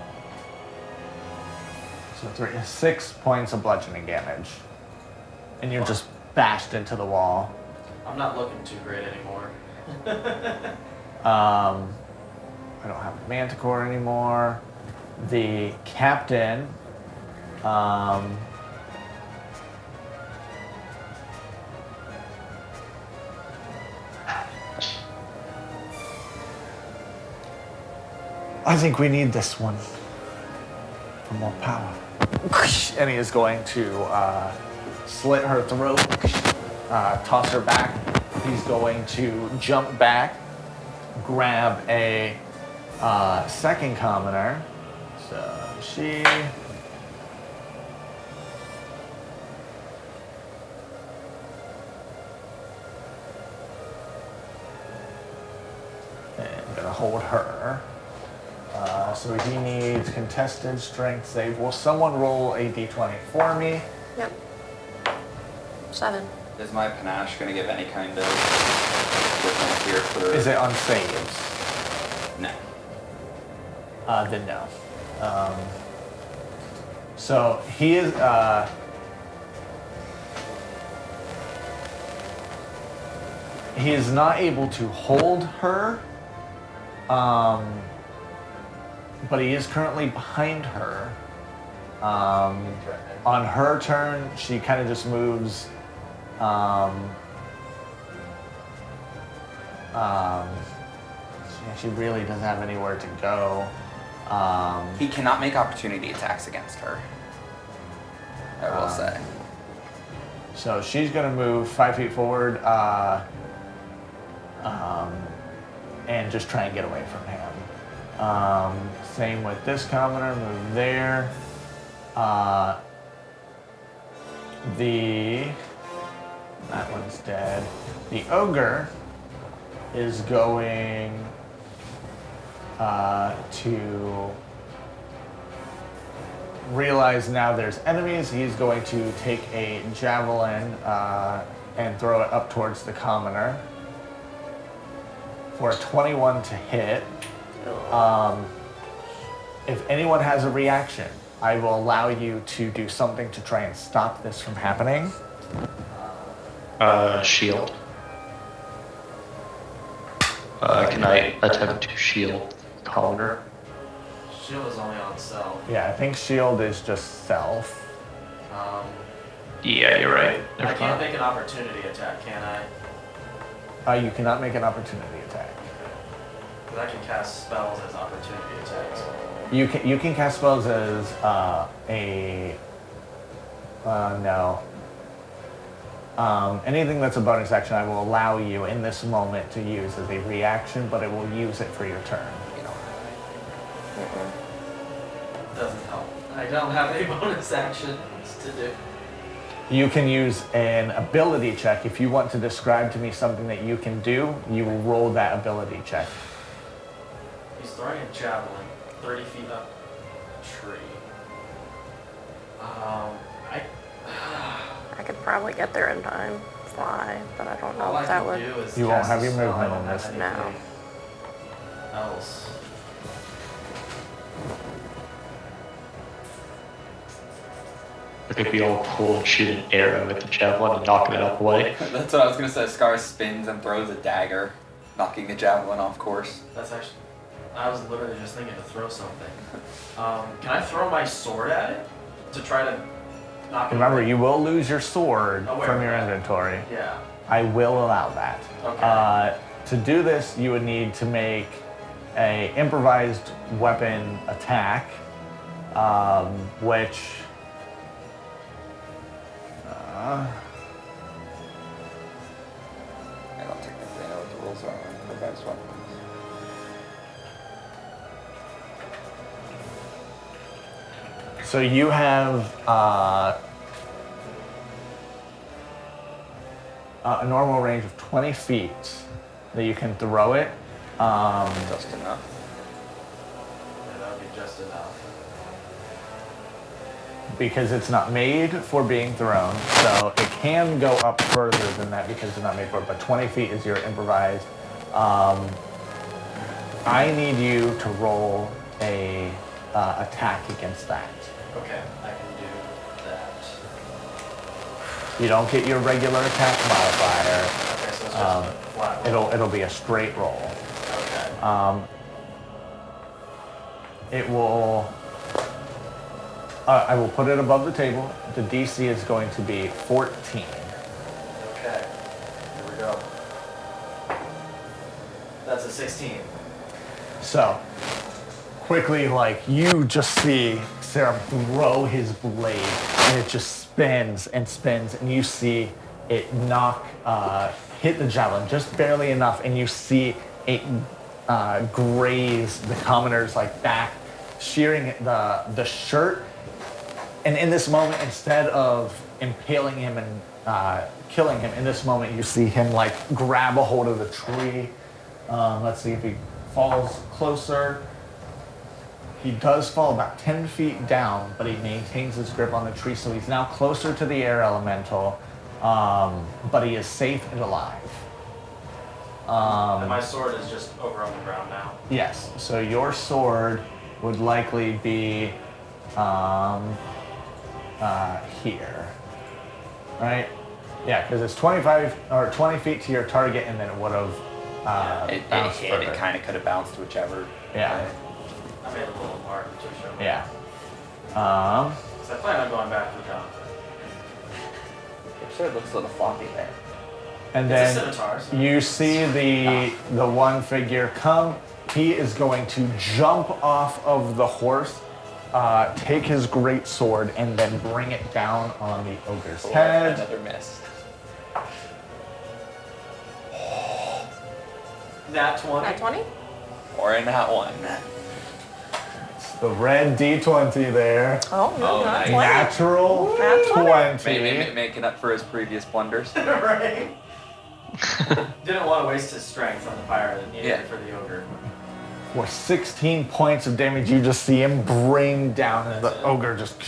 6 points of bludgeoning damage. And you're just bashed into the wall. I'm not looking too great anymore. I don't have a manticore anymore. The captain, I think we need this one for more power. And he is going to slit her throat, toss her back. He's going to jump back, grab a second commoner. So she... And I'm gonna hold her. So he needs contested strength save. Will someone roll a d20 for me? Yep. 7. Is my panache gonna give any kind of difference here for? Is it on saves? No. Then no. So he is. He is not able to hold her. But he is currently behind her. On her turn, she kind of just moves. She really doesn't have anywhere to go. He cannot make opportunity attacks against her. I will say. So she's gonna move 5 feet forward, and just try and get away from him. Same with this commoner, move there. That one's dead. The ogre is going to realize now there's enemies. He's going to take a javelin and throw it up towards the commoner for a 21 to hit. If anyone has a reaction, I will allow you to do something to try and stop this from happening. Shield. Can I attempt to shield Connor? Shield is only on self. Yeah, I think shield is just self. Yeah, you're right. I can't make an opportunity attack, can I? You cannot make an opportunity attack. Because I can cast spells as opportunity attacks. You can cast spells as no. Anything that's a bonus action, I will allow you in this moment to use as a reaction, but it will use it for your turn. Doesn't help. I don't have any bonus actions to do. You can use an ability check. If you want to describe to me something that you can do, you will roll that ability check. He's throwing a javelin 30 feet up a tree. I could probably get there in time. Fly, but I don't know All I if that can would. do is You won't cast have a your spell. I movement don't in have this. No. anything else. It could be all cool and shoot an arrow at the javelin and knock it out of the way. That's what I was gonna say. Scar spins and throws a dagger knocking the javelin off course. That's actually. I was literally just thinking to throw something. Can I throw my sword at it to try to knock it Remember, away? you will lose your sword Aware from of your that. inventory. Yeah. I will allow that. Okay. To do this, you would need to make a improvised weapon attack, which I don't technically know what the rules are on improvised weapons. so you have a normal range of 20 feet that you can throw it. Just enough. Yeah, that would be just enough. Because it's not made for being thrown, so it can go up further than that because it's not made for it, but 20 feet is your improvised. I need you to roll a attack against that. Okay, I can do that. You don't get your regular attack modifier. Okay, so it's just a flat roll. It'll be a straight roll. Okay. It will. I will put it above the table. The DC is going to be 14. Okay. Here we go. That's a 16. So, quickly, like, you just see Sarah throw his blade, and it just spins and spins, and you see it hit the javelin just barely enough, and you see it graze the commoner's, like, back, shearing the shirt. And in this moment, instead of impaling him and killing him, in this moment, you see him, like, grab a hold of the tree. Let's see if he falls closer. He does fall about 10 feet down, but he maintains his grip on the tree, so he's now closer to the air elemental, but he is safe and alive. And my sword is just over on the ground now. Yes, so your sword would likely be here, right? Yeah, because it's 25 or 20 feet to your target, and then it would have bounced further. It kind of could have bounced whichever. Yeah. way. I made a little mark to show me. Yeah. So I plan on going back for Jonathan. Your sword looks a little floppy there. And It's a then scimitar, so- you see the one figure come. He is going to jump off of the horse, take his great sword, and then bring it down on the ogre's head. Another miss. Nat 20. At 20? Or in that one. The red D20 there. Oh, no, Oh, not nice. 20. Natural Nat 20. Maybe making up for his previous blunders. Right. Didn't want to waste his strength on the pirate and needed Yeah. it for the ogre. For 16 points of damage, you just see him bring down, and the ogre just.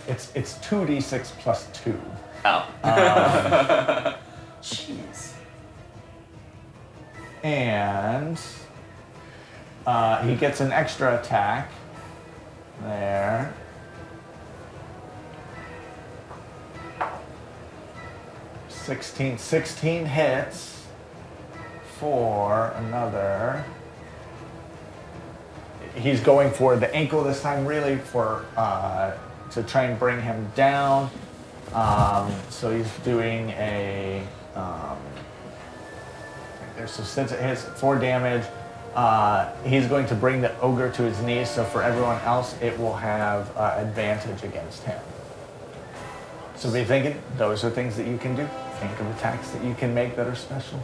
It's 2d6 plus 2. Oh. Jeez. And he gets an extra attack. There. Sixteen hits for another. He's going for the ankle this time, really, for to try and bring him down. So he's doing a. So since it hits 4 damage, he's going to bring the ogre to his knees. So for everyone else, it will have advantage against him. So be thinking, those are things that you can do. Think of attacks that you can make that are special.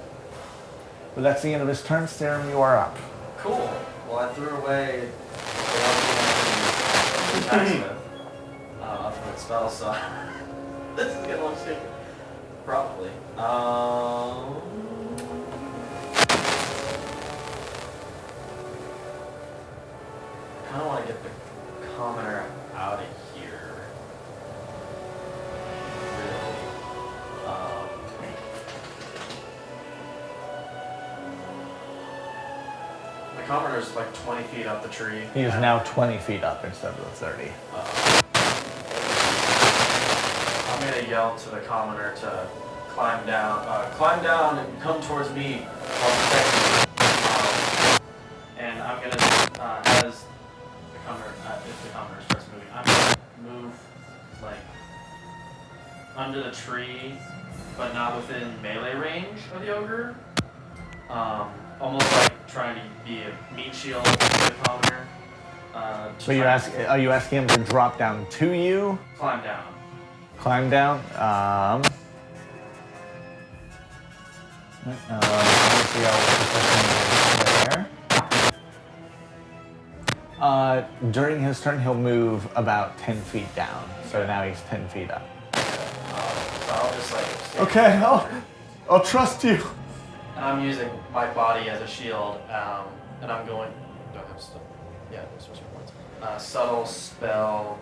But that's the end of his turn. Serum, you are up. Cool. Well, I threw away the attachment ultimate spell, so this is gonna look stupid. Probably. I kind of want to get the commoner out of here. Really. The commoner's like 20 feet up the tree. He is now 20 feet up instead of the 30. I'm gonna yell to the commoner to climb down and come towards me. I'll protect you. as the commoner, if the commoner starts moving, I'm gonna move like under the tree, but not within melee range of the ogre. Almost like trying to be a meat shield to the commoner. So are you asking him to drop down to you? Climb down. Climb down? Let's see how there. During his turn, he'll move about 10 feet down. So now he's 10 feet up. So I'll just like stay. Okay, I'll trust you. And I'm using my body as a shield, and I'm going. Do I have stuff? Yeah, there's sorcery points. Subtle spell.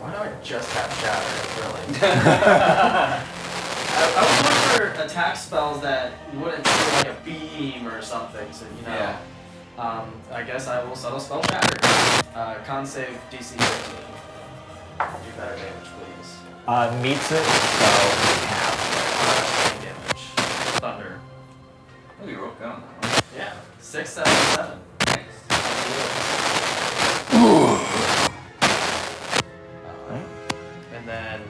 Why do I just have shatter? Really? I was looking for attack spells that wouldn't feel like a beam or something. So you know. Yeah. I guess I will subtle spell shatter. Con save DC 15. Do better damage, please. Meets it, so we have. Damage. Thunder. Oh, you wrote down that one. Yeah. 6, 7, 7. Nice. And then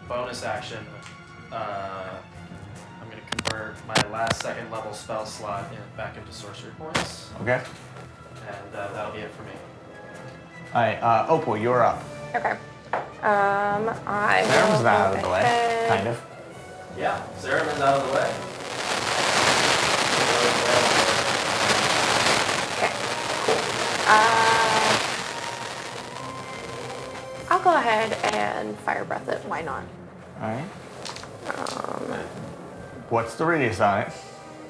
bonus action, I'm going to convert my last second level spell slot back into sorcery points, Okay. and that'll be it for me. Alright, Opal, you're up. Okay. I Sarah's will out go of the way, ahead. kind of. Yeah, Zeraman's out of the way. Okay, cool. I'll go ahead and fire breath it. Why not? Alright. Um, What's the radius on it?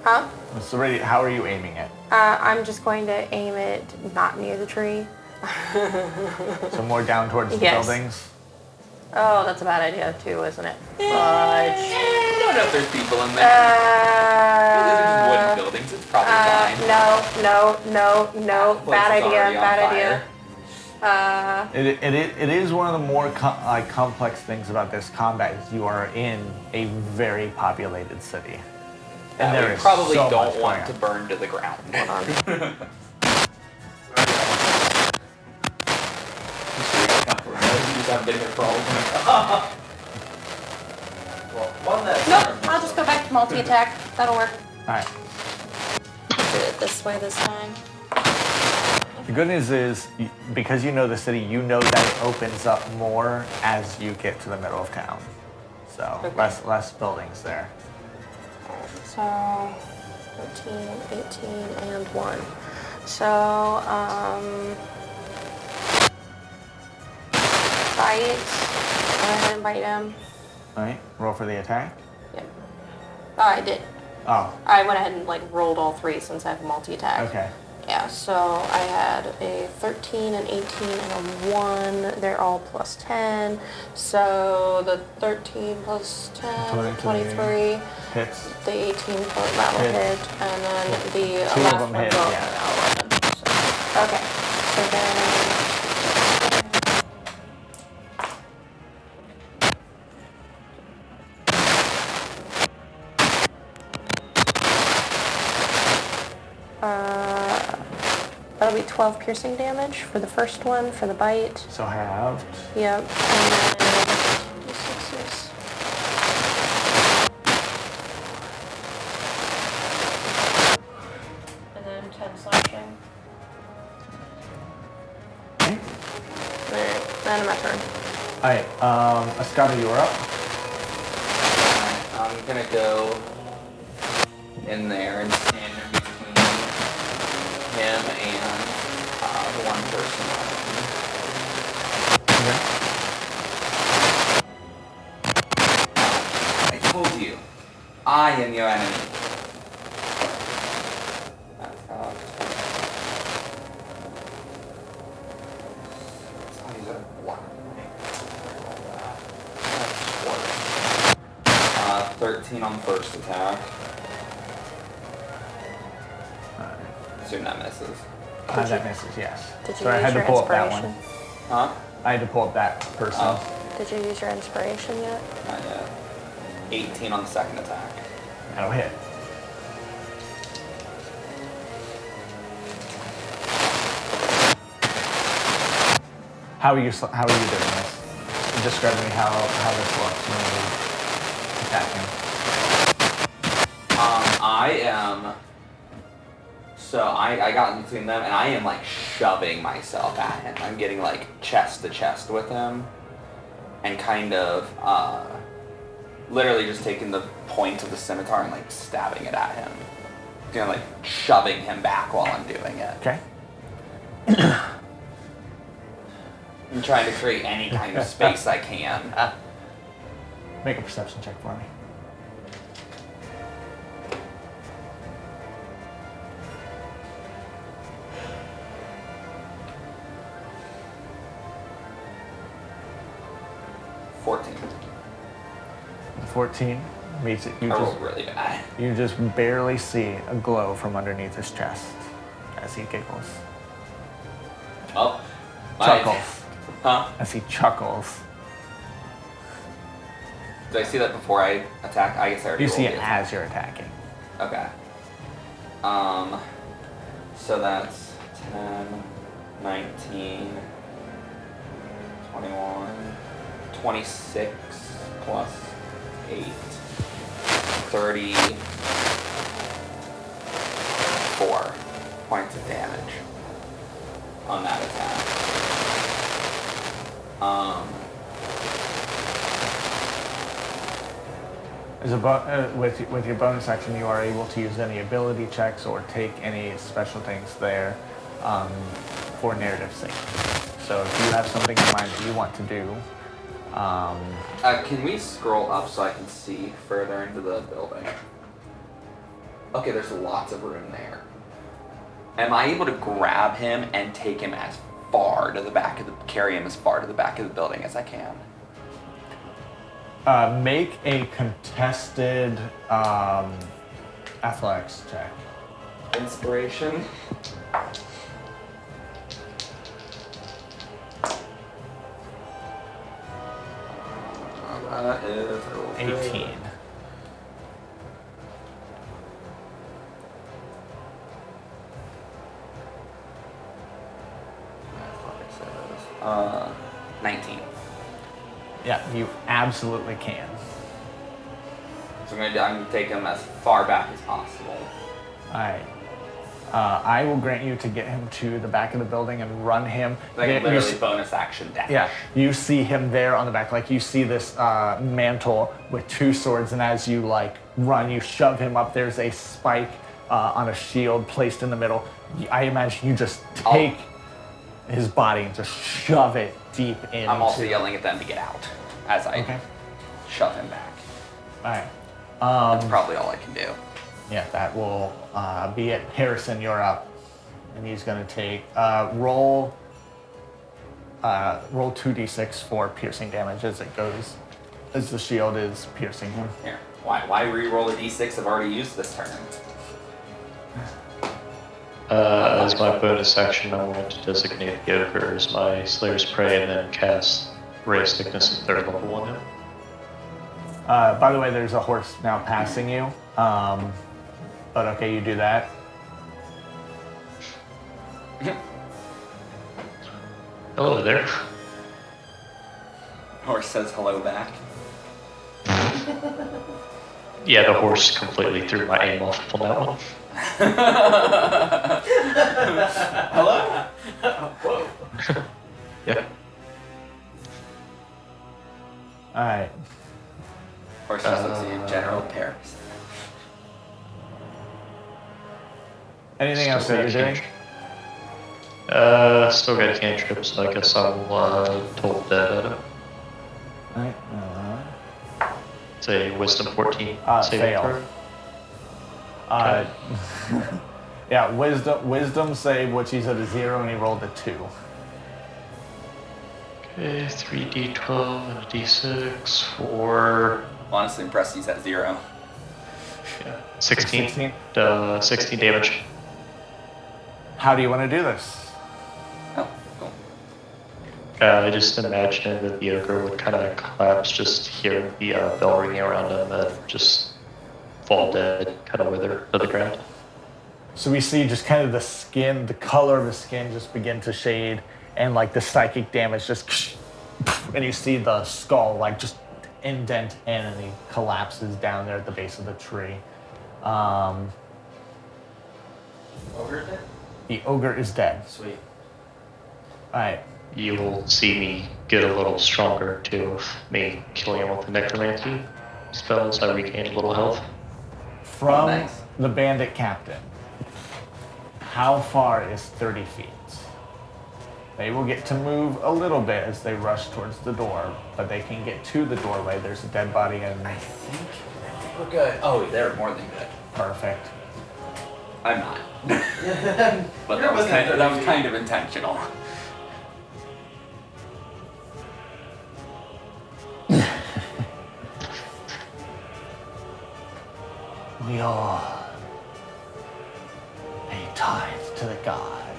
huh? What's the radius? How are you aiming it? I'm just going to aim it not near the tree. So more down towards the Yes. buildings? Oh, that's a bad idea too, isn't it? Fudge. I don't know if there's people in there. These are just wooden buildings. It's probably fine. No. Place Bad is idea. already on Bad fire. idea. It is one of the more complex things about this combat is you are in a very populated city. And there we is probably so don't much want going to on. burn to the ground. Hold on. I'm getting a problem. Well, one that. Nope, I'll just go back to multi-attack. That'll work. Alright. Do it this way this time. The good news is, because you know the city, you know that it opens up more as you get to the middle of town. So, Okay. less buildings there. So, 13, 18, and 1. So, bite. Go ahead and bite him. Alright, roll for the attack. Yep. Oh, I did. Oh, I went ahead and rolled all 3 since I have multi-attack. okay. Yeah, so I had a 13, an 18, and a 1. They're all plus 10. So the 13 plus 10, 23. Hits. The 18 plus that'll Hit. hit. And then the Two of last them one hit, will yeah. 11. So, okay, so then... that'll be 12 piercing damage for the first one, for the bite. So halved. Yep. And then d6s. And then 10 slashing. Okay. Alright, then my turn. Alright, Escada, you're up. I'm gonna go in there and stand in between him and the one person. I told you, I am your enemy. I'll use a one. 13 on first attack. Assume that misses. That misses, yes. Did you So I use had to your pull up that inspiration? one. Huh? I had to pull up that person. Oh, Did you use your inspiration yet? not yet. 18 on the second attack. That'll hit. How are you doing this? Describe to me how this looks when you attack him. I got in between them, and I am like shoving myself at him. I'm getting like chest to chest with him, and kind of literally just taking the point of the scimitar and like stabbing it at him. You know, like shoving him back while I'm doing it. Okay. I'm trying to create any kind of space I can. Make a perception check for me. The 14 meets it. I rolled really bad. You just barely see a glow from underneath his chest as he giggles. Oh. Chuckles. Huh? As he chuckles. Did I see that before I attack? I guess I already You see rolled it the as you're attacking. Okay. So that's 10, 19, 21, 26 plus 8, 34 points of damage on that attack. With your bonus action, you are able to use any ability checks or take any special things there for narrative sake. So if you have something in mind that you want to do, can we scroll up so I can see further into the building? Okay, there's lots of room there. Am I able to grab him and take him as far to the back of carry him as far to the back of the building as I can? make a contested athletics check. Inspiration. That is 18. Athletics is 19. Yeah, you absolutely can. So I'm gonna take him as far back as possible. Alright. I will grant you to get him to the back of the building and run him. Like literally bonus action dash. Yeah, you see him there on the back. Like you see this mantle with two swords, and as you like run, you shove him up. There's a spike on a shield placed in the middle. I imagine you just take his body and just shove it deep in. I'm also yelling at them to get out as I shove him back. Alright. That's probably all I can do. Yeah, that will be it. Harrison, you're up. And he's going to take, roll 2d6 for piercing damage as it goes, as the shield is piercing him. Here, why re-roll a d6? I've already used this turn. As my bonus action, I want to designate the ogre as my Slayer's Prey and then cast Ray of Sickness at 3rd level on him. By the way, there's a horse now passing you. But okay, you do that. Hello there. Horse says hello back. Yeah, the horse completely threw my aim off on that one. Hello? Whoa. Yeah. Alright. Horse just looks at you, General Paris. Anything else that you're doing? Still got cantrips, so I guess I'll toll dead at him. Alright. It's a wisdom 14 saving fail. throw. Yeah, wisdom save, which he's at a 0 and he rolled a 2. Okay, 3d12 and a d6 for Honestly impressed he's at 0. 16. 16? 16 damage. How do you want to do this? Oh, cool. I just imagine that the ogre would kind of collapse, just hearing the bell ringing around him, and just fall dead, kind of wither to the ground. So we see just kind of the skin, the color of the skin just begin to shade, and like the psychic damage just, and you see the skull like just indent in, and he collapses down there at the base of the tree. Ogre dead? The ogre is dead. Sweet. All right. You'll see me get a little stronger too, with me killing him with the necromancy spells. I regained a little health. From Nice. the bandit captain, how far is 30 feet? They will get to move a little bit as they rush towards the door, but they can get to the doorway. There's a dead body in. I think we're good. Oh, they're more than good. Perfect. I'm not. But that was kind of intentional. We all pay tithe to the god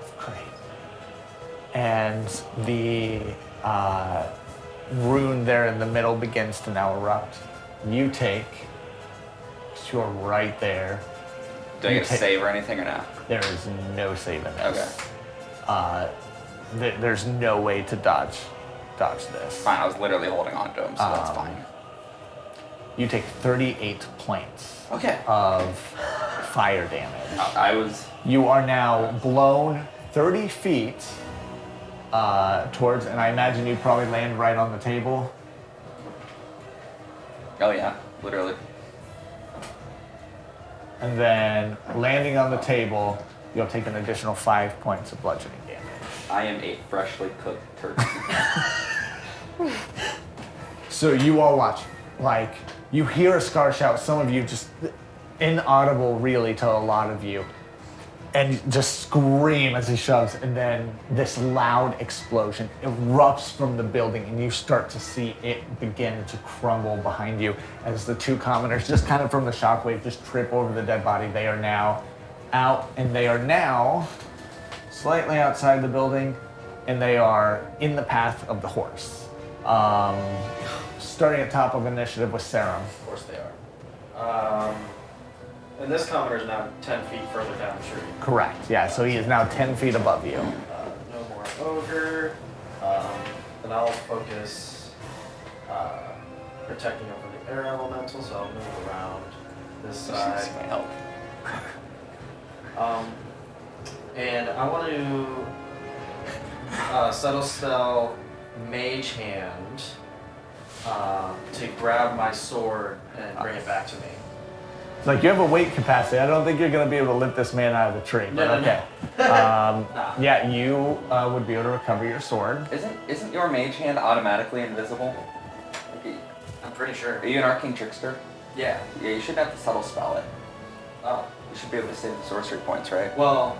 of Crane. And the rune there in the middle begins to now erupt. You take, you're right there. Do I You get a take- save or anything or no? There is no save in this. Okay. There's no way to dodge this. Fine, I was literally holding on to him, so that's fine. You take 38 points Okay. of fire damage. I was. You are now blown 30 feet towards, and I imagine you probably land right on the table. Oh yeah, literally. And then landing on the table, you'll take an additional 5 points of bludgeoning damage. I am a freshly cooked turkey. So you all watch, like, you hear a Scar shout, some of you just inaudible really to a lot of you, and just scream as he shoves, and then this loud explosion erupts from the building, and you start to see it begin to crumble behind you as the two commoners, just kind of from the shockwave, just trip over the dead body. They are now out, and they are now slightly outside the building, and they are in the path of the horse. Starting at top of initiative with Sarum. Of course they are. And this commoner is now 10 feet further down the tree. Correct, yeah, so he is now 10 feet above you. No more ogre. Then I'll focus protecting him from the air elemental, so I'll move around this side. My help. And I want to subtle spell Mage Hand to grab my sword and bring it back to me. It's like you have a weight capacity. I don't think you're going to be able to lift this man out of the tree, but No. okay. Yeah, you would be able to recover your sword. Isn't your mage hand automatically invisible? Like, I'm pretty sure. are you an arcane trickster? Yeah. Yeah, you shouldn't have to subtle spell it. Oh. You should be able to save the sorcery points, right? Well,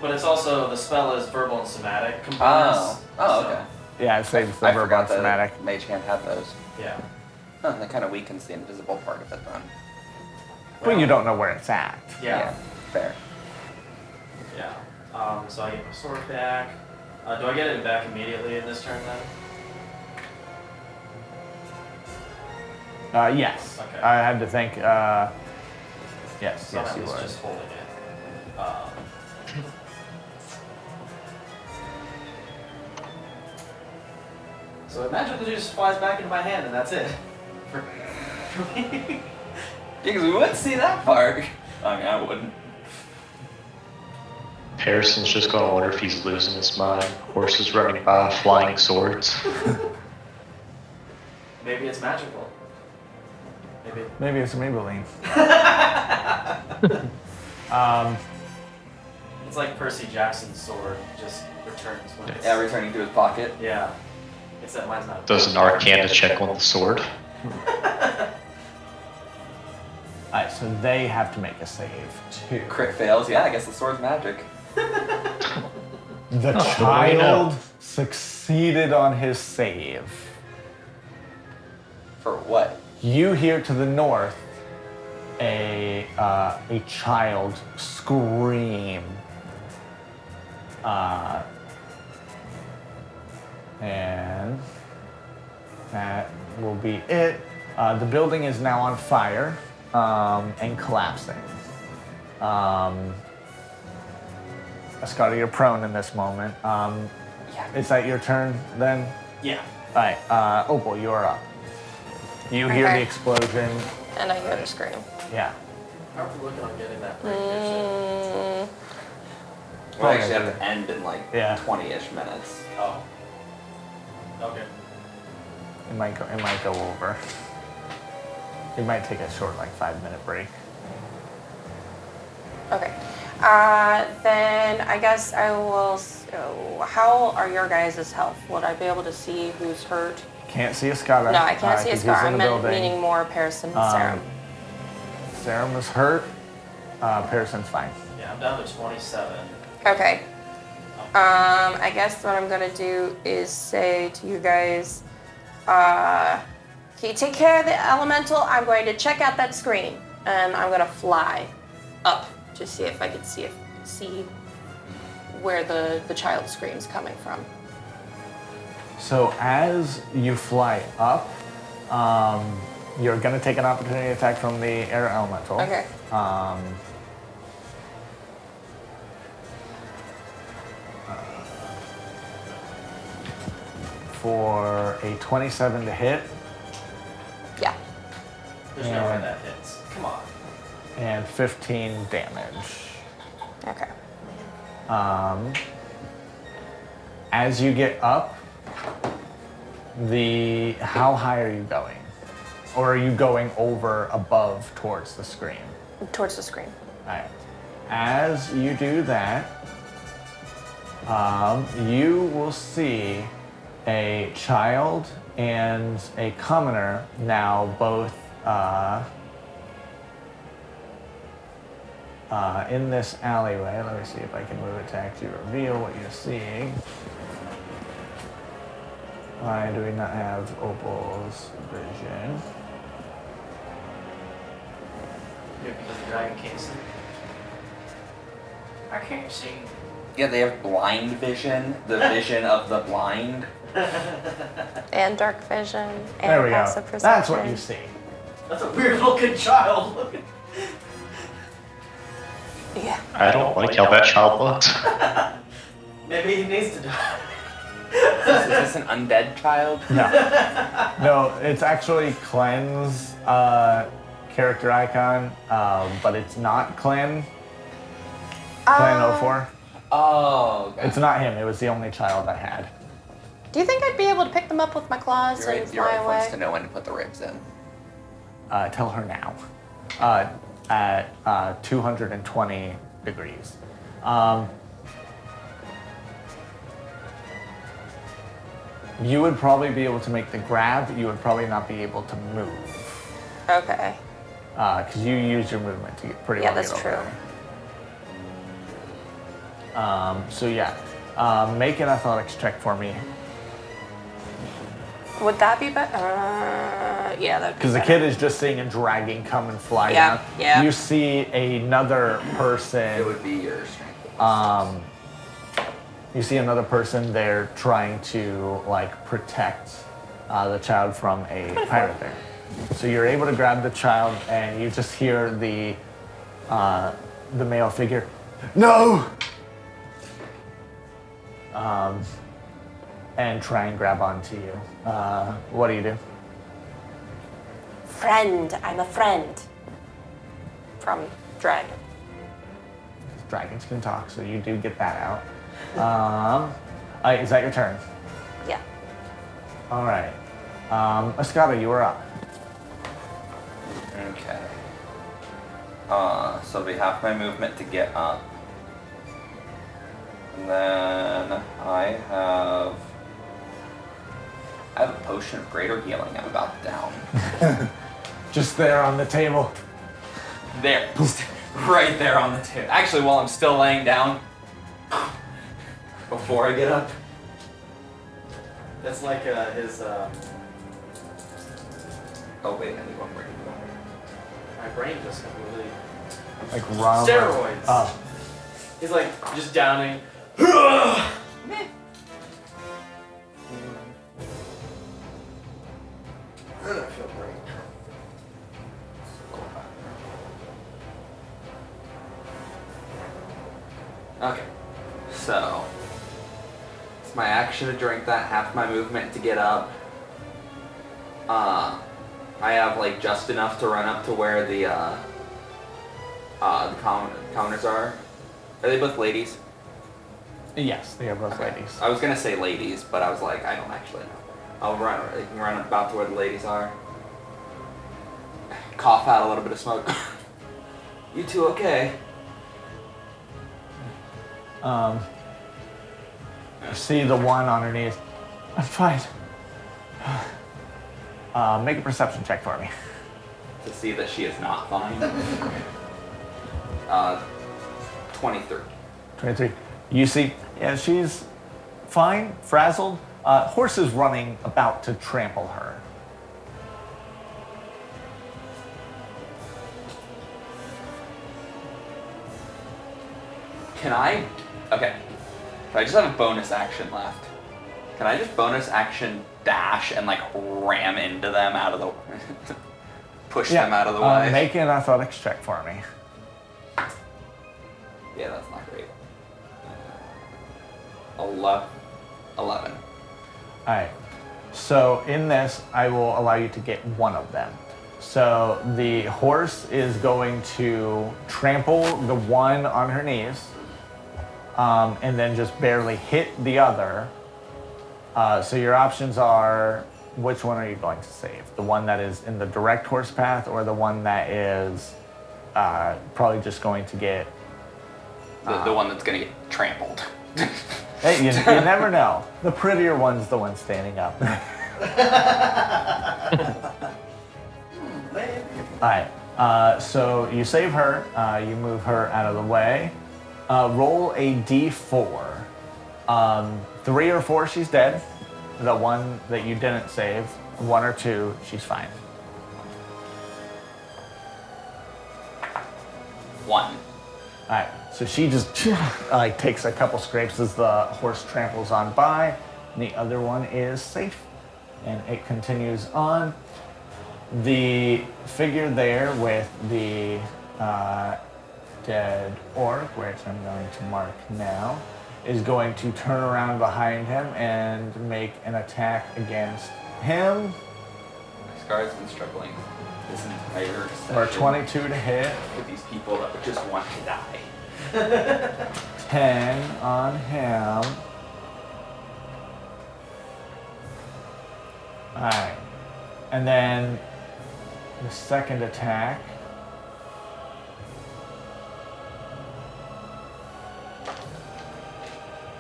but it's also, the spell is verbal and somatic components. Oh, so, okay. Yeah, it saves the I verbal forgot and that somatic. mage hand had those. Yeah. Huh, that kind of weakens the invisible part of it then. But you don't know where it's at. Yeah. Fair. Yeah. So I get my sword back. Do I get it back immediately in this turn then? Yes. Okay. I had to think. Yes, Somehow you he's would. just holding it. So it magically just flies back into my hand, and that's it. For me. Because we wouldn't see that part. I mean, I wouldn't. Harrison's just gonna wonder if he's losing his mind. Horses running by, flying swords. Maybe it's magical. Maybe. Maybe it's Maybelline. It's like Percy Jackson's sword just returns when it's... Yeah, returning to his pocket. Yeah. Except mine's not. Does an Arcana check on the sword? Alright, so they have to make a save too. Crit fails. Yeah, I guess the sword's magic. The Oh, child succeeded on his save. For what? You hear to the north a child scream. And that will be it. The building is now on fire. And collapsing. Scotty, you're prone in this moment. Is that your turn then? Yeah. All right, Opal, you're up. You hear the Okay. explosion. And I hear the scream. Yeah. How are we looking on getting that break here? We'll actually have to end in like Yeah. 20-ish minutes. Oh. Okay. It might go over. It might take a short, like 5-minute break. Okay. Then I guess I will. So how are your guys' health? Would I be able to see who's hurt? Can't see a Scott. No, I can't see a 'cause scar. he's I in the meant building. meaning more Pearson and Serum. Serum was hurt. Pearson's fine. Yeah, I'm down to 27. Okay. I guess what I'm gonna do is say to you guys, can you take care of the elemental? I'm going to check out that screen, and I'm gonna fly up to see if I can see where the child scream's coming from. So as you fly up, you're gonna take an opportunity attack from the air elemental. Okay. For a 27 to hit Yeah. There's no way that hits. Come on. and 15 damage. Okay. As you get up, how high are you going? Or are you going over, above, towards the screen? Towards the screen. Alright. As you do that, you will see a child and a commoner now both in this alleyway. Let me see if I can move it to actually reveal what you're seeing. Why do we not have Opal's vision? Yeah, because the dragon can't see. I can't see. Yeah, they have blind vision, the vision of the blind. And dark vision. And There we go. passive perception. That's what you see. That's a weird looking child. Yeah. I don't like how that child looks. Maybe he needs to die. Is this an undead child? No. No, it's actually Clen's character icon, but it's not Clen. Clen 04. Oh, okay. It's not him. It was the only child I had. Do you think I'd be able to pick them up with my claws Your and wife fly wants away? to know when to put the ribs in. Tell her now. At 220 degrees. You would probably be able to make the grab. You would probably not be able to move. Okay. Because you use your movement to get pretty Yeah, well that's get over true. there. So yeah, make an athletics check for me. Would that be better? Yeah, that'd be Because the better. kid is just seeing a dragon come and fly Yeah, down. yeah. You see another It person. would be your strength. You see another person there trying to like protect the child from a pirate there. So you're able to grab the child, and you just hear the male figure, "No!" And try and grab onto you. What do you do? Friend. I'm a friend. From Dragon. Dragons can talk, so you do get that out. Is that your turn? Yeah. All right. Escada, you are up. Okay. So we have my movement to get up. And then I have a potion of greater healing I'm about to down. Just there on the table. There. Right there on the table. Actually, while I'm still laying down. Before I get up. That's like his. Oh wait, I need one more. My brain just completely. Like rum. Steroids. Oh. He's like just downing. I feel great. Okay. So, it's my action to drink that, half my movement to get up. I have like just enough to run up to where the commoners are. Are they both ladies? Yes, they are both ladies. I was gonna say ladies, but I was like, I don't actually know. I'll run about to where the ladies are. Cough out a little bit of smoke. You two okay? See the one on her knees. I'm fine. Make a perception check for me. To see that she is not fine. 23. 23. You see, yeah, she's fine, frazzled. Horse is running about to trample her. Can I? Okay. I just have a bonus action left. Can I just bonus action dash and like ram into them out of the push them out of the way? Make an athletics check for me. Yeah, that's not great. 11. Alright. So in this, I will allow you to get one of them. So the horse is going to trample the one on her knees, and then just barely hit the other. So your options are, which one are you going to save? The one that is in the direct horse path, or the one that is probably just going to get... The one that's going to get trampled. Hey, you never know. The prettier one's the one standing up. Alright, so you save her, you move her out of the way. Roll a d4. 3 or 4, she's dead. The one that you didn't save, 1 or 2, she's fine. 1. Alright, so she just like takes a couple scrapes as the horse tramples on by, and the other one is safe. And it continues on. The figure there with the dead orc, which I'm going to mark now, is going to turn around behind him and make an attack against him. Scar's been struggling this entire For session 22 to hit. with these people that just want to die. 10 on him. Alright. And then the second attack.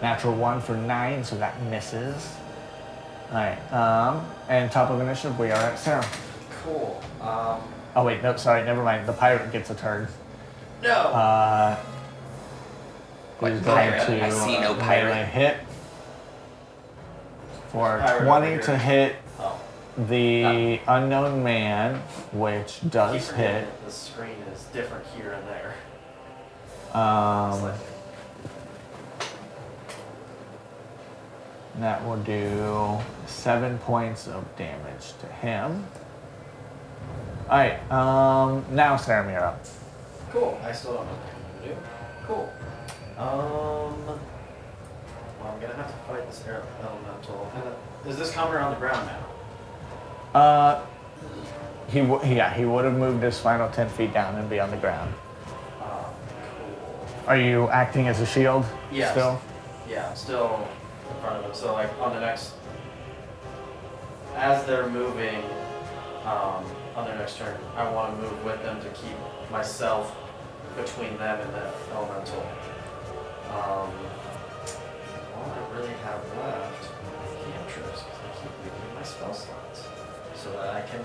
Natural 1 for 9, so that misses. Alright, and top of initiative, we are at Sarah. Cool. Oh wait, no, sorry, never mind. The pirate gets a turn. No. He's What going pirate? to I see no pirate. melee hit for Pirate 20 over to here. hit Oh. the unknown man, which does Keep forgetting hit. that the screen is different here and there. That will do 7 points of damage to him. Alright, now Sarah, you're up. Cool. I still don't know what I'm gonna do. Cool. Well, I'm gonna have to fight this elemental. Is this counter on the ground now? He would have moved his final 10 feet down and be on the ground. Cool. Are you acting as a shield Yes. still? Yeah, I'm still in front of them. So like on the next, as they're moving, on their next turn, I want to move with them to keep myself between them and the elemental. All I really have left are cantrips because I keep leaving my spell slots so that I can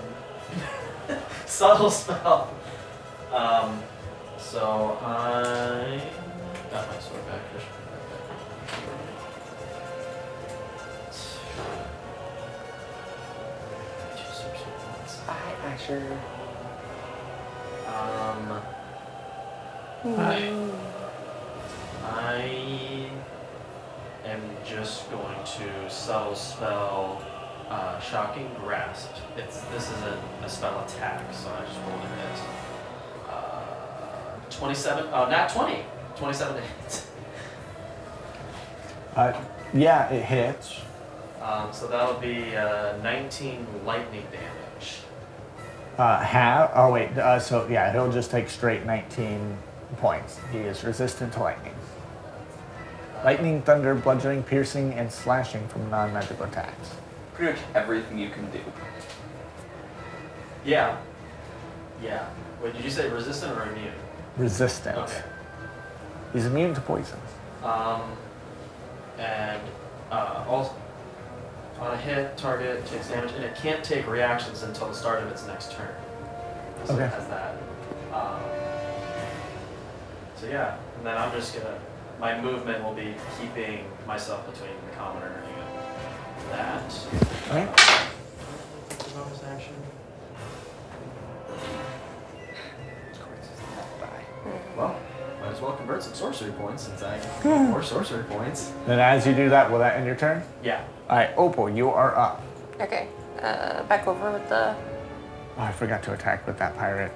subtle spell. So I got my sword back. I am just going to subtle spell Shocking Grasp. This is a spell attack, so I just rolled a hit. 27. Oh, not 20. 27 to hit. Yeah, it hits. So that'll be 19 lightning damage. Oh wait, so yeah, he'll just take straight 19 points. He is resistant to lightning. Lightning, thunder, bludgeoning, piercing, and slashing from non-magical attacks. Pretty much everything you can do. Yeah. Yeah. Wait, did you say resistant or immune? Resistant. Okay. He's immune to poison. And also on a hit, target takes damage, and it can't take reactions until the start of its next turn. So Okay. it has that. So yeah, and then I'm just gonna. My movement will be keeping myself between the commoner and that. Okay. Bonus action. Well, might as well convert some sorcery points since I get more sorcery points. Then as you do that, will that end your turn? Yeah. All right, Opal, you are up. Okay. Back over with the. Oh, I forgot to attack with that pirate.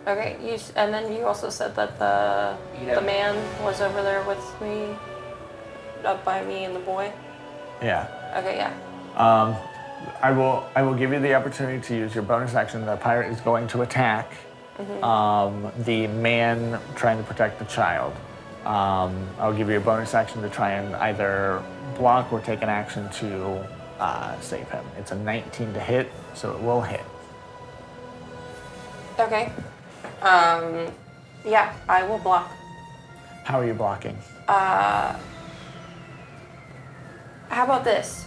Okay. And then you also said that the man was over there with me, up by me and the boy. Yeah. Okay. Yeah. I will give you the opportunity to use your bonus action. The pirate is going to attack the man trying to protect the child. I'll give you a bonus action to try and either block or take an action to save him. It's a 19 to hit, so it will hit. Okay. Yeah, I will block. How are you blocking? How about this?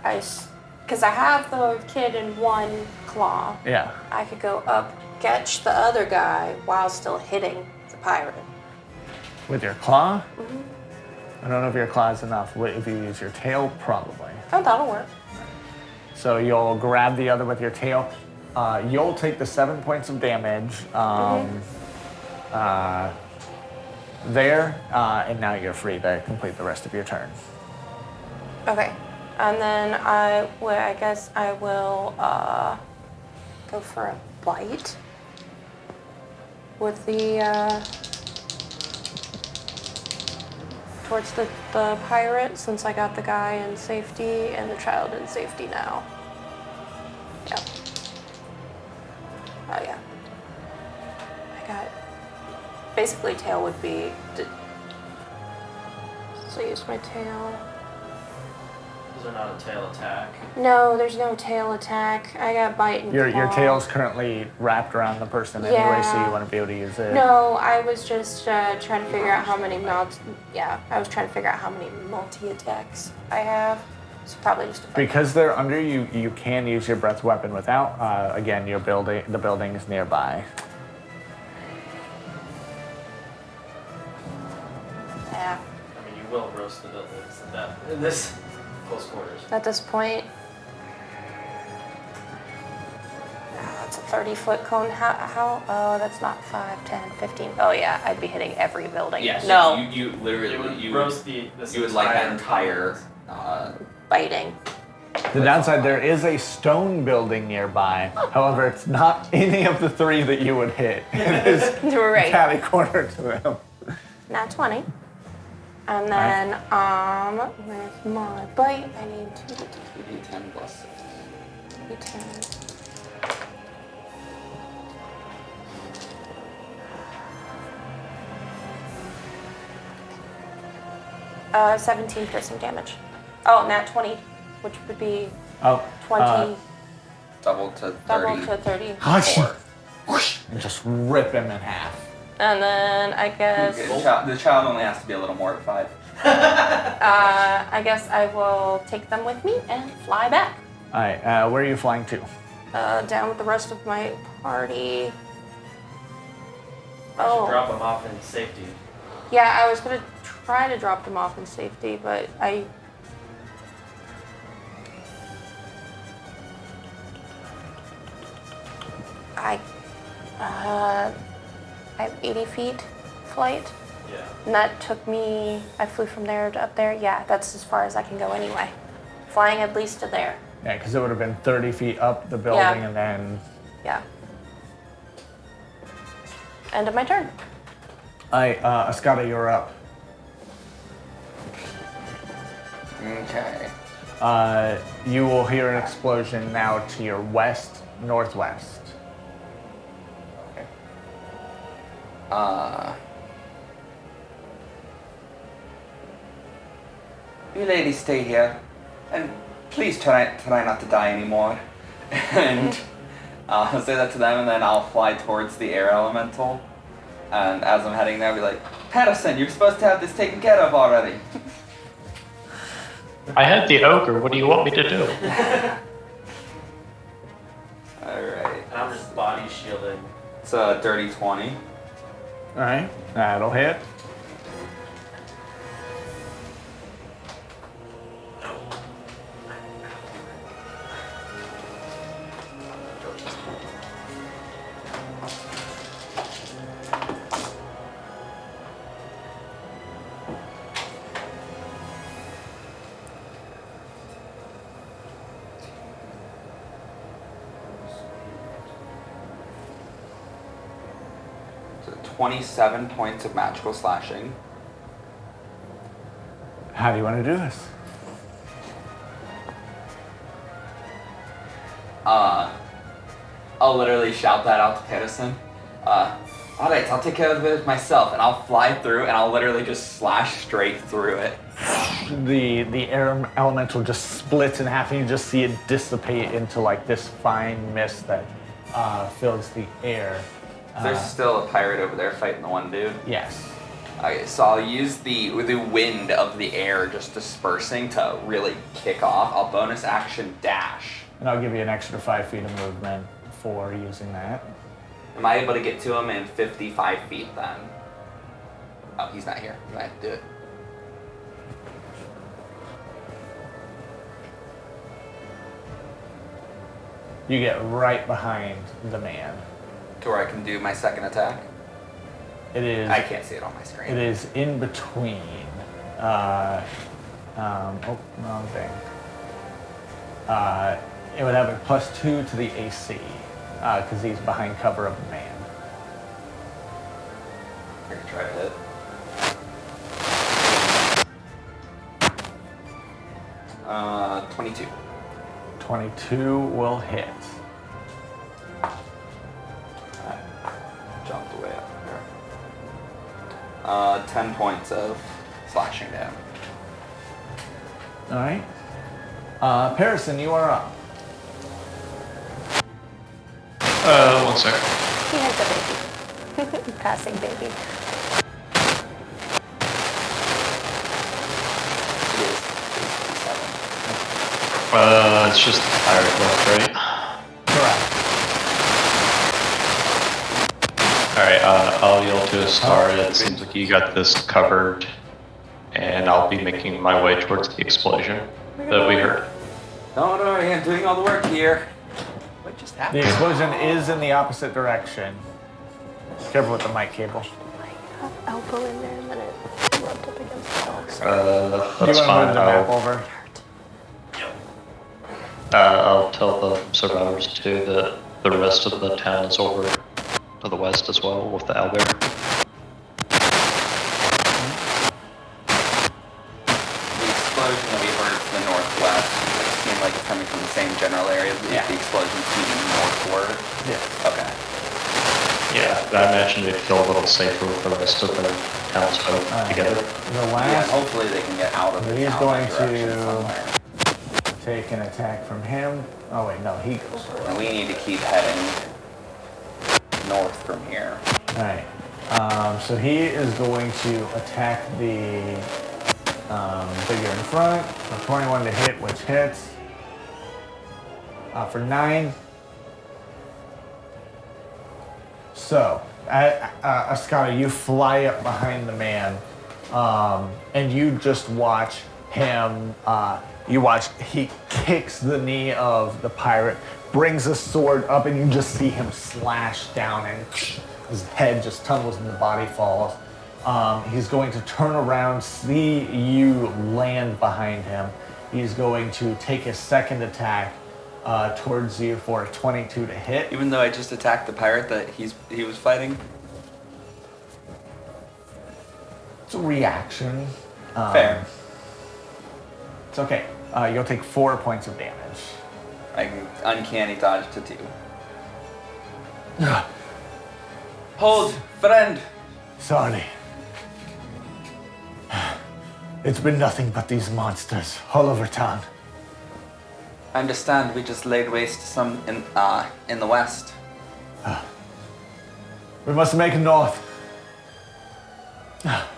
Because I have the kid in one claw. Yeah. I could go up, catch the other guy while still hitting the pirate. With your claw? I don't know if your claw is enough. If you use your tail, probably. Oh, that'll work. So you'll grab the other with your tail. You'll take the 7 points of damage there, and now you're free to complete the rest of your turn. Okay. And then I guess I will go for a bite with the towards the pirate, since I got the guy in safety and the child in safety now. Yep. Oh yeah. I got basically tail would be. So use my tail. Is there not a tail attack? No, there's no tail attack. I got bite and Your claw. tail's currently wrapped around the person anyway, so you want to be able to use it. No, I was just trying to figure out how many I was trying to figure out how many multi-attacks I have. It's probably just a bite. Because they're under you, you can use your breath weapon without. Again, the building is nearby. Yeah. I mean, you will roast the buildings in this close quarters. At this point, that's a 30-foot cone. How? Oh, that's not 5, 10, 15. Oh yeah, I'd be hitting every building. Yes. No. You literally You would roast you would like that entire. Biting. The downside, there is a stone building nearby. However, it's not any of the three that you would hit. It is Right. catty corner to them. Not 20. And then, with my bite, I need 2d10 plus 6. 2d10. Uh, 17 piercing damage. Oh, nat 20, which would be 20, Double to 30. double to 30. And just rip him in half. And then I guess, The child only has to be a little mortified. I guess I will take them with me and fly back. All right, where are you flying to? Down with the rest of my party. I should Oh. drop them off in safety. Yeah, I was gonna try to drop them off in safety, but I have 80 feet flight, Yeah. and that took me. I flew from there to up there. Yeah, that's as far as I can go anyway. Flying at least to there. Yeah, because it would have been 30 feet up the building Yeah. and then. Yeah. End of my turn. Ascata, you're up. Okay. You will hear an explosion now to your west, northwest. You ladies stay here, and please try not to die anymore. And I'll say that to them, and then I'll fly towards the air elemental. And as I'm heading there, I'll be like, Patterson, you're supposed to have this taken care of already. I had the ogre. What do you want me to do? Alright. And I'm just body shielding. It's a dirty 20. Alright, that'll hit. So 27 points of magical slashing. How do you want to do this? I'll literally shout that out to Patterson. Alright, I'll take care of it myself, and I'll fly through, and I'll literally just slash straight through it. The air elemental just splits in half, and you just see it dissipate into like this fine mist that fills the air. There's still a pirate over there fighting the one dude. Yes. Okay, so I'll use the wind of the air just dispersing to really kick off. I'll bonus action dash. And I'll give you an extra 5 feet of movement for using that. Am I able to get to him in 55 feet then? Oh, he's not here. You might have to do it. You get right behind the man. To where I can do my second attack? It is. I can't see it on my screen. It is in between. Oh, wrong thing. It would have a +2 to the AC because he's behind cover of the man. I can try to hit. Uh, 22. 22 will hit. Jumped way up there. 10 points of slashing down. All right. Parison, you are up. 1 second. He has a baby. Passing baby. It is 57. It's just the pirate left, right? Correct. Alright, I'll yell to a star. It seems like you got this covered, and I'll be making my way towards the explosion that we heard. Don't worry, I'm doing all the work here. What just The happened? explosion is in the opposite direction. Careful with the mic cable. Elbow in there and then it rubbed up against the dogs. You That's want to fine. move the map over? I'll tell the survivors too that the rest of the town is over to the west as well with the owlbear. The explosion that we heard to the northwest, it seemed like it's coming from the same general area. Yeah. The explosion seemed northward. Yeah. Okay. Yeah, but I imagine they'd feel a little safer with the rest of the townsfolk together. The Yeah, last hopefully they can get out of the He's town going that direction to- somewhere. take an attack from him. Oh wait, no, he goes first. And we need to keep heading north from here. Alright. So he is going to attack the figure in front. For 21 to hit, which hits. For 9. So, Ascata, you fly up behind the man, and you just watch him. He kicks the knee of the pirate, brings a sword up, and you just see him slash down, and his head just tumbles and the body falls. He's going to turn around, see you land behind him. He's going to take his second attack towards you for a 22 to hit. Even though I just attacked the pirate that he was fighting. It's a reaction. Fair. It's okay. You'll take 4 points of damage. I can uncanny dodge to 2. Hold, friend. Sorry. It's been nothing but these monsters all over town. I understand we just laid waste to some in the west. We must make north.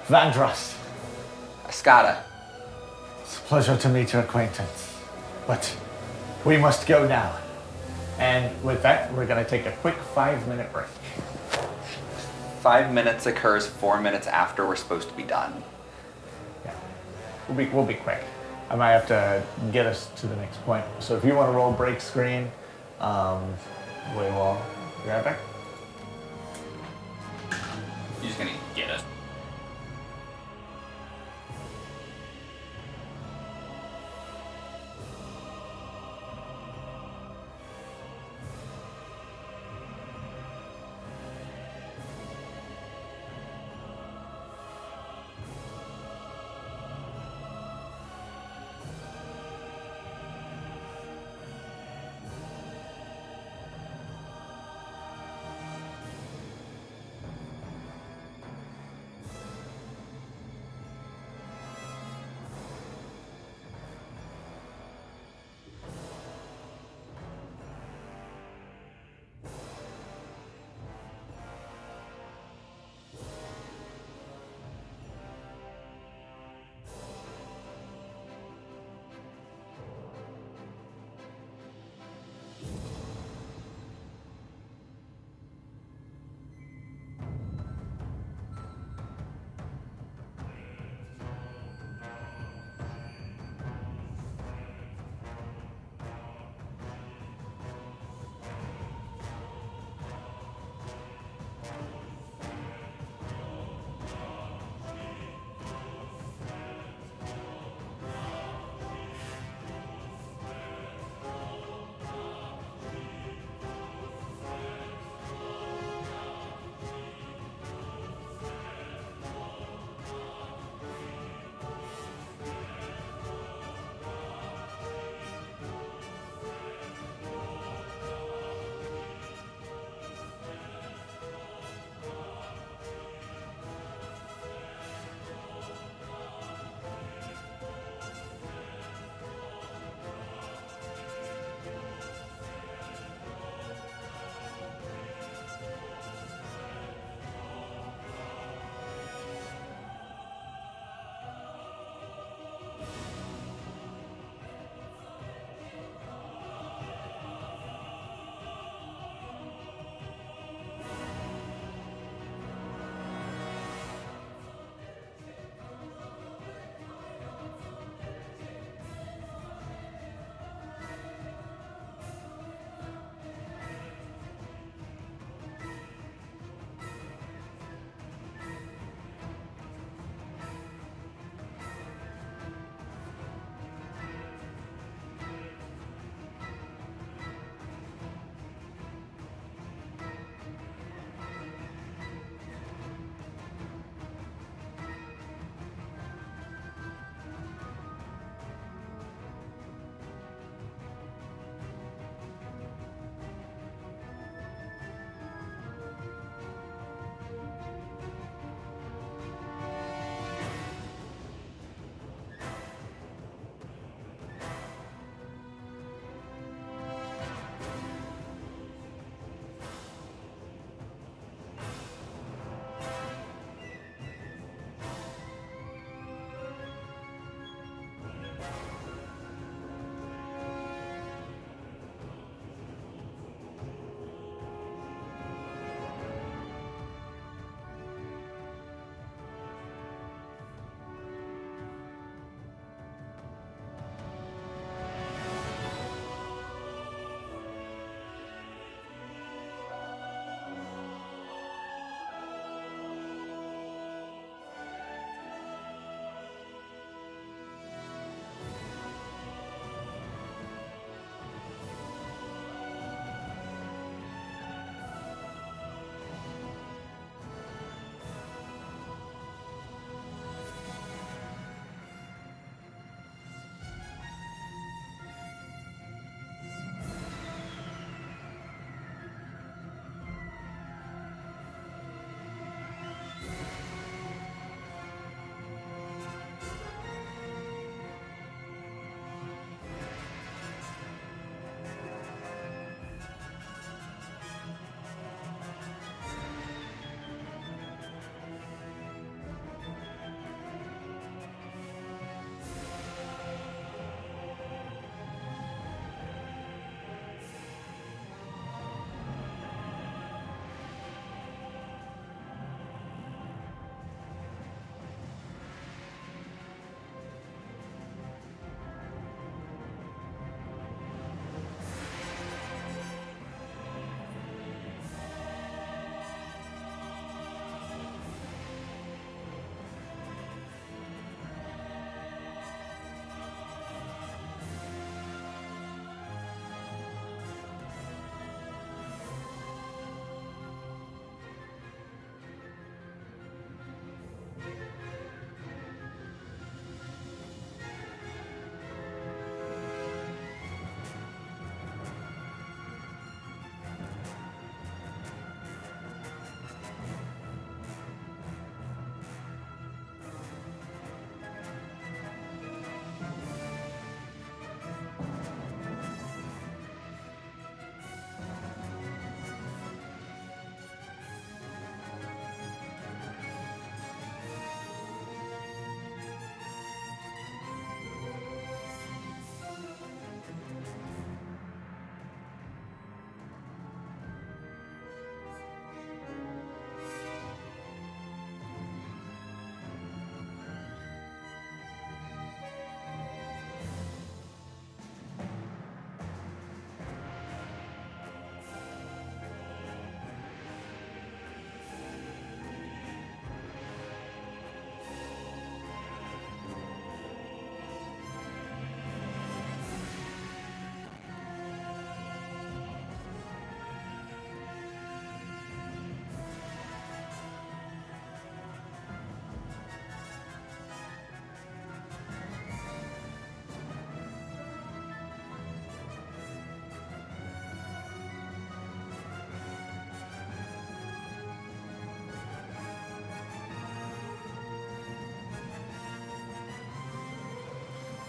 Vandross, Escada. it's a pleasure to meet your acquaintance. But we must go now. And with that, we're gonna take a quick 5-minute break. 5 minutes occurs 4 minutes after we're supposed to be done. Yeah, we'll be quick. I might have to get us to the next point. So if you want to roll break screen, we will be right back. You're just gonna get us.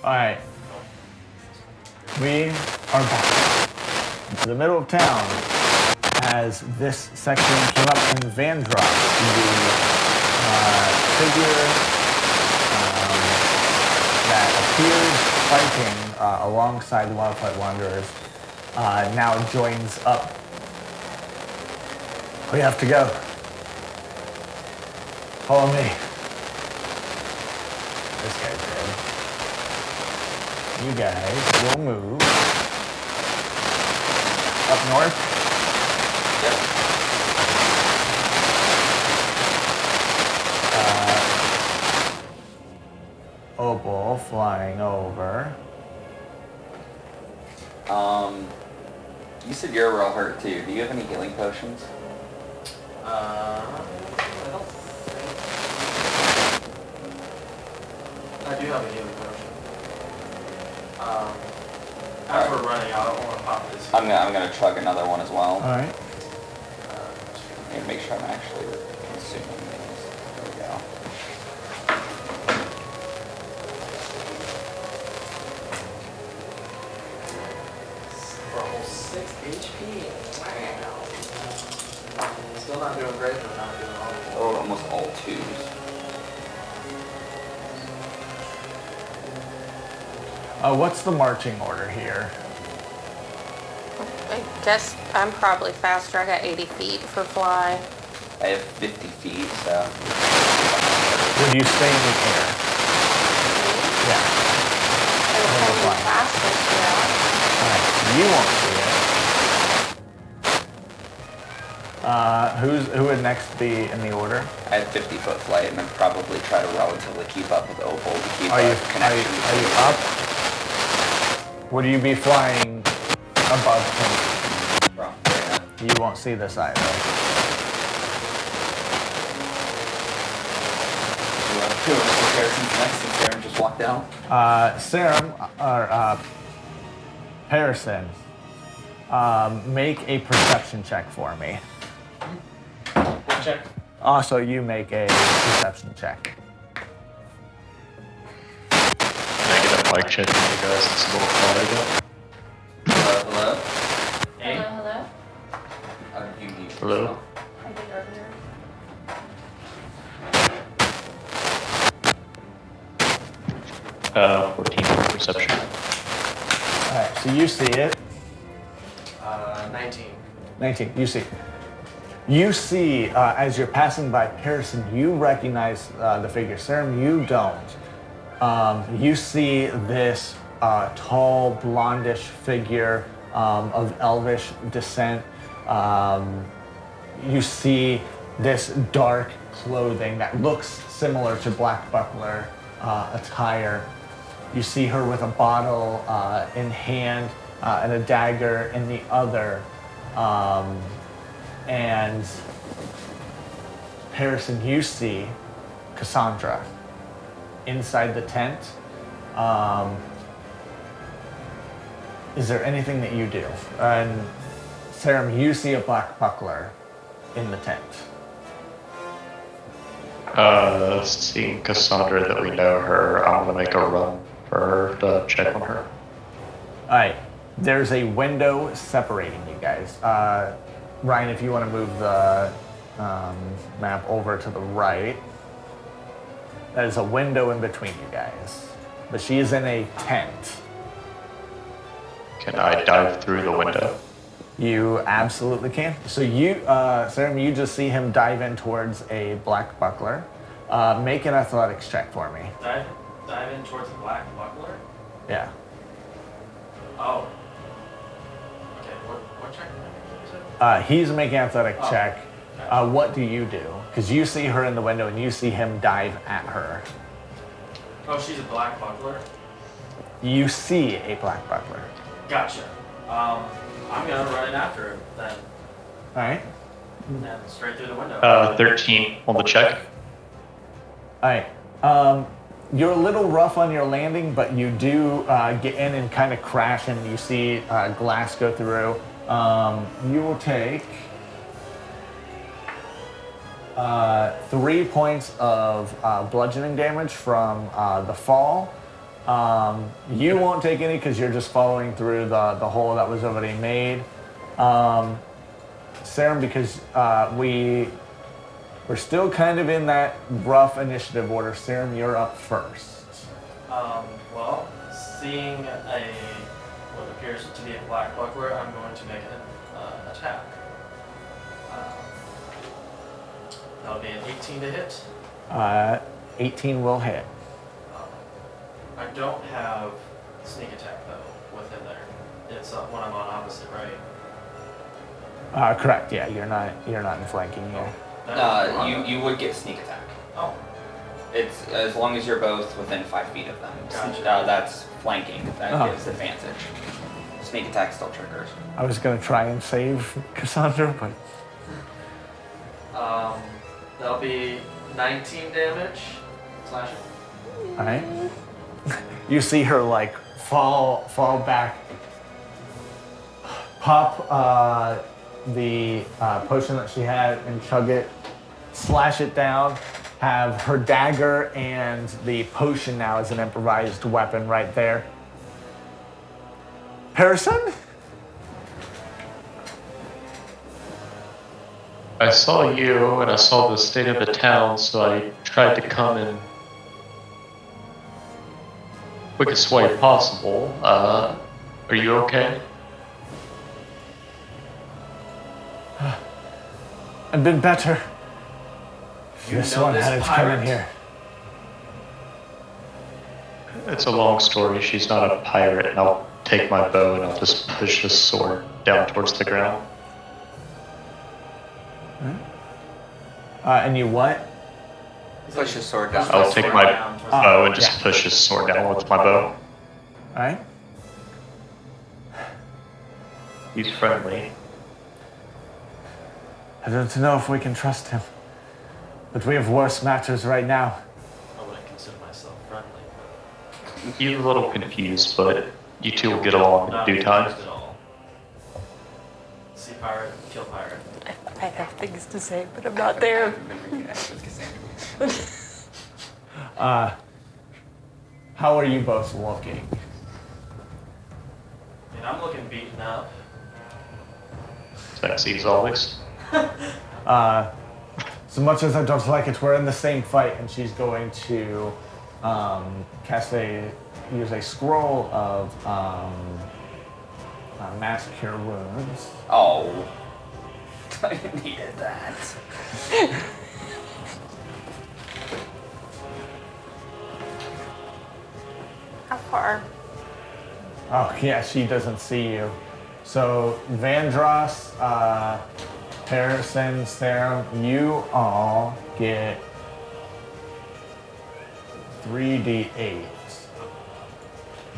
Alright. We are back. Into the middle of town as this section came up and Van dropped the figure that appears fighting alongside the Wildflight Wanderers now joins up. We have to go. Follow me. This guy's dead. You guys will move up north. Opal flying over. You said you're real hurt too. Do you have any healing potions? I don't think... I do have a healing potion. As we're running, I don't want to pop this. I'm gonna chug another one as well. Alright. And make sure I'm actually consuming these. There we go. For a whole 6 HP. Wow. Still not doing great, but not doing awful. Oh, almost all twos. What's the marching order here? I guess I'm probably faster. I got 80 feet for fly. I have 50 feet, so. Would you stay in the air? Yeah. I would we're probably flying. fastest, yeah. Alright, you won't see it. Who would next be in the order? I have 50-foot flight, and I'd probably try to relatively keep up with Opal to keep Are a you connection. are you up? Would you be flying above 20? Yeah. You won't see this either. You want to do a comparison next since Aaron just walked down? Serum, or Harrison, make a perception check for me. What check? Also, you make a perception check. Negative mic check from you guys. It's a little quiet again. Hello? Hey? Hello? You mute Hello? yourself. I did earlier. 14 for perception. Alright, so you see it. 19. 19, you see. You see, as you're passing by Pearson, you recognize the figure. Serum, you don't. You see this tall, blondish figure of elvish descent. You see this dark clothing that looks similar to Black Buckler attire. You see her with a bottle in hand and a dagger in the other. And Harrison, you see Cassandra inside the tent. Is there anything that you do? And Serum, you see a Black Buckler in the tent. Seeing Cassandra that we know her, I'm gonna make a run for her to check on her. All right, there's a window separating you guys. Ryan, if you want to move the map over to the right, there's a window in between you guys, but she is in a tent. Can I dive through the window? You absolutely can. So you, Serum, you just see him dive in towards a Black Buckler. Make an athletics check for me. Dive in towards the Black Buckler? Yeah. Oh. Okay, what check did I make? He's making an athletic check. Okay. What do you do? Because you see her in the window and you see him dive at her. Oh, she's a Black Buckler? You see a Black Buckler. Gotcha. I'm gonna run in after him then. All right. And straight through the window. 13 on the check. All right. You're a little rough on your landing, but you do get in and kind of crash, and you see glass go through. You will take 3 points of bludgeoning damage from the fall, You won't take any because you're just following through the hole that was already made. Sarah, because we're still kind of in that rough initiative order. Sarah, you're up first. Well, seeing what appears to be a black buckler, I'm going to make an attack. That'll be an 18 to hit. 18 will hit. I don't have sneak attack though within there. It's when I'm on opposite, right? Correct. Yeah, you're not in flanking here. You would get sneak attack. Oh. It's as long as you're both within 5 feet of them. Gotcha. That's flanking. That gives advantage. Sneak attack still triggers. I was gonna try and save Cassandra, but That'll be 19 damage. Slashing. all right. You see her like fall back, pop the potion that she had and chug it, slash it down, have her dagger and the potion now as an improvised weapon right there. Harrison? I saw you and I saw the state of the town, so I tried to come in quickest way possible. Are you okay? I've been better. This one this had to come in pirate? here. It's a long story. She's not a pirate, and I'll take my bow and I'll just push the sword down towards the ground. And you what? Push his sword down. I'll take my bow and just yeah. push his sword down with my bow. Alright. He's friendly. I don't know if we can trust him. But we have worse matters right now. I wouldn't consider myself friendly. He's a little confused, but you two will get along in Not due time. confused at all. See pirate, kill pirate. I have things to say, but I'm not there. How are you both looking? I mean, I'm looking beaten up. Sexy as always. So much as I don't like it, we're in the same fight, and she's going to use a scroll of mass cure wounds. Oh. I needed that. How far? Oh yeah, she doesn't see you. So Vandross, Harrison, Sarah, you all get 3d8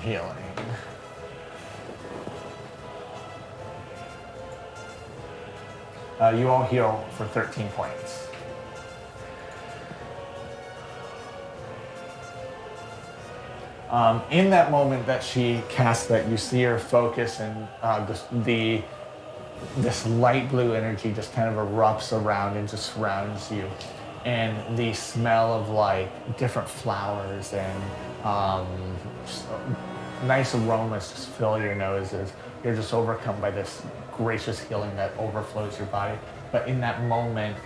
healing. You all heal for 13 points. In that moment that she casts that, you see her focus, and this light blue energy just kind of erupts around and just surrounds you. And the smell of like different flowers and nice aromas just fill your noses. You're just overcome by this gracious healing that overflows your body. But in that moment,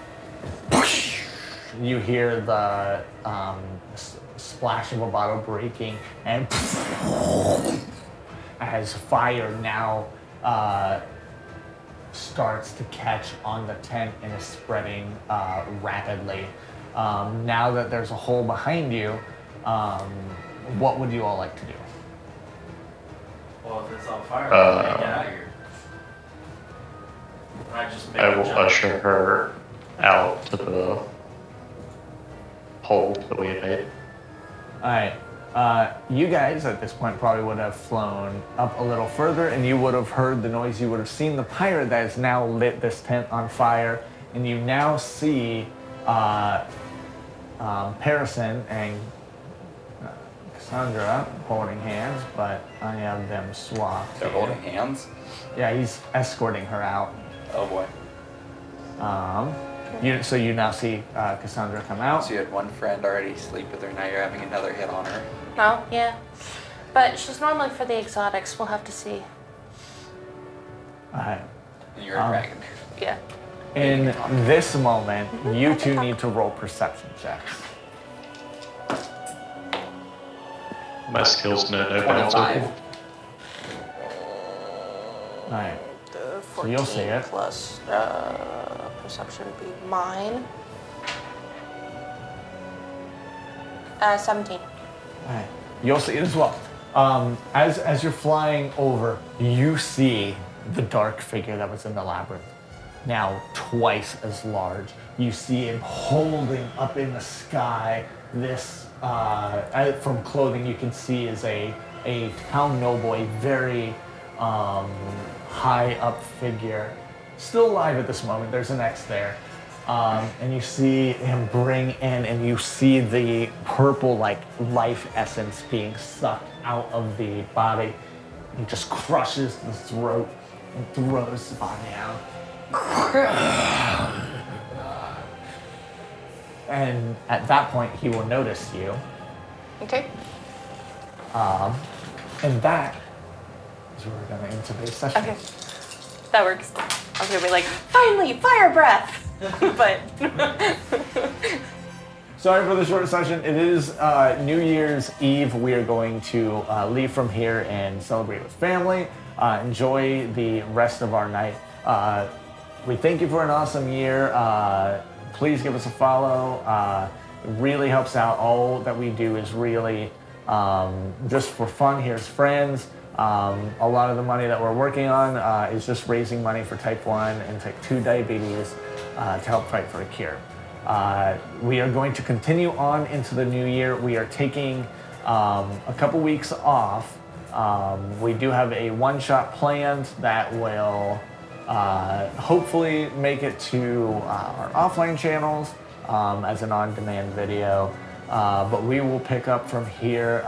you hear the splash of a bottle breaking, and as fire now starts to catch on the tent and is spreading rapidly. Now that there's a hole behind you, what would you all like to do? Well, if it's on fire, I can't get out of here. I will usher her out to the hole that we had made. Alright, you guys at this point probably would have flown up a little further, and you would have heard the noise. You would have seen the pirate that has now lit this tent on fire, and you now see Harrison and Cassandra holding hands, but I have them swapped. They're holding hands? Yeah, he's escorting her out. Oh boy. So you now see Cassandra come out. So you had one friend already sleep with her, now you're having another hit on her. No, yeah. But she's normally for the exotics. We'll have to see. Alright. And you're a dragon. Yeah. In this moment, you two need to roll perception checks. My skills know no bounds. 25. Alright. The So you'll see 14 it. plus perception would be mine. 17. Alright. You'll see it as well. As you're flying over, you see the dark figure that was in the labyrinth. Now twice as large. You see him holding up in the sky this, from clothing you can see is a town noble, a very high up figure. Still alive at this moment, there's an X there. And you see him bring in, and you see the purple like life essence being sucked out of the body. He just crushes the throat and throws the body out. And at that point, he will notice you. Okay. And that is where we're gonna end today's session. Okay. That works. I was gonna be like, finally, fire breath! But. Sorry for the short session. It is New Year's Eve. We are going to leave from here and celebrate with family. Enjoy the rest of our night. We thank you for an awesome year. Please give us a follow. It really helps out. All that we do is really just for fun. Here's friends. A lot of the money that we're working on is just raising money for type 1 and type 2 diabetes to help fight for a cure. We are going to continue on into the new year. We are taking a couple weeks off. We do have a one-shot planned that will hopefully make it to our offline channels as an on-demand video. But we will pick up from here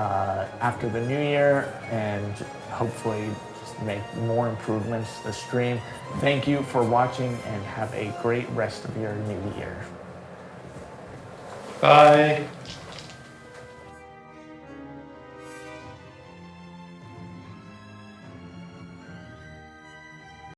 after the new year and hopefully just make more improvements to the stream. Thank you for watching and have a great rest of your new year. Bye.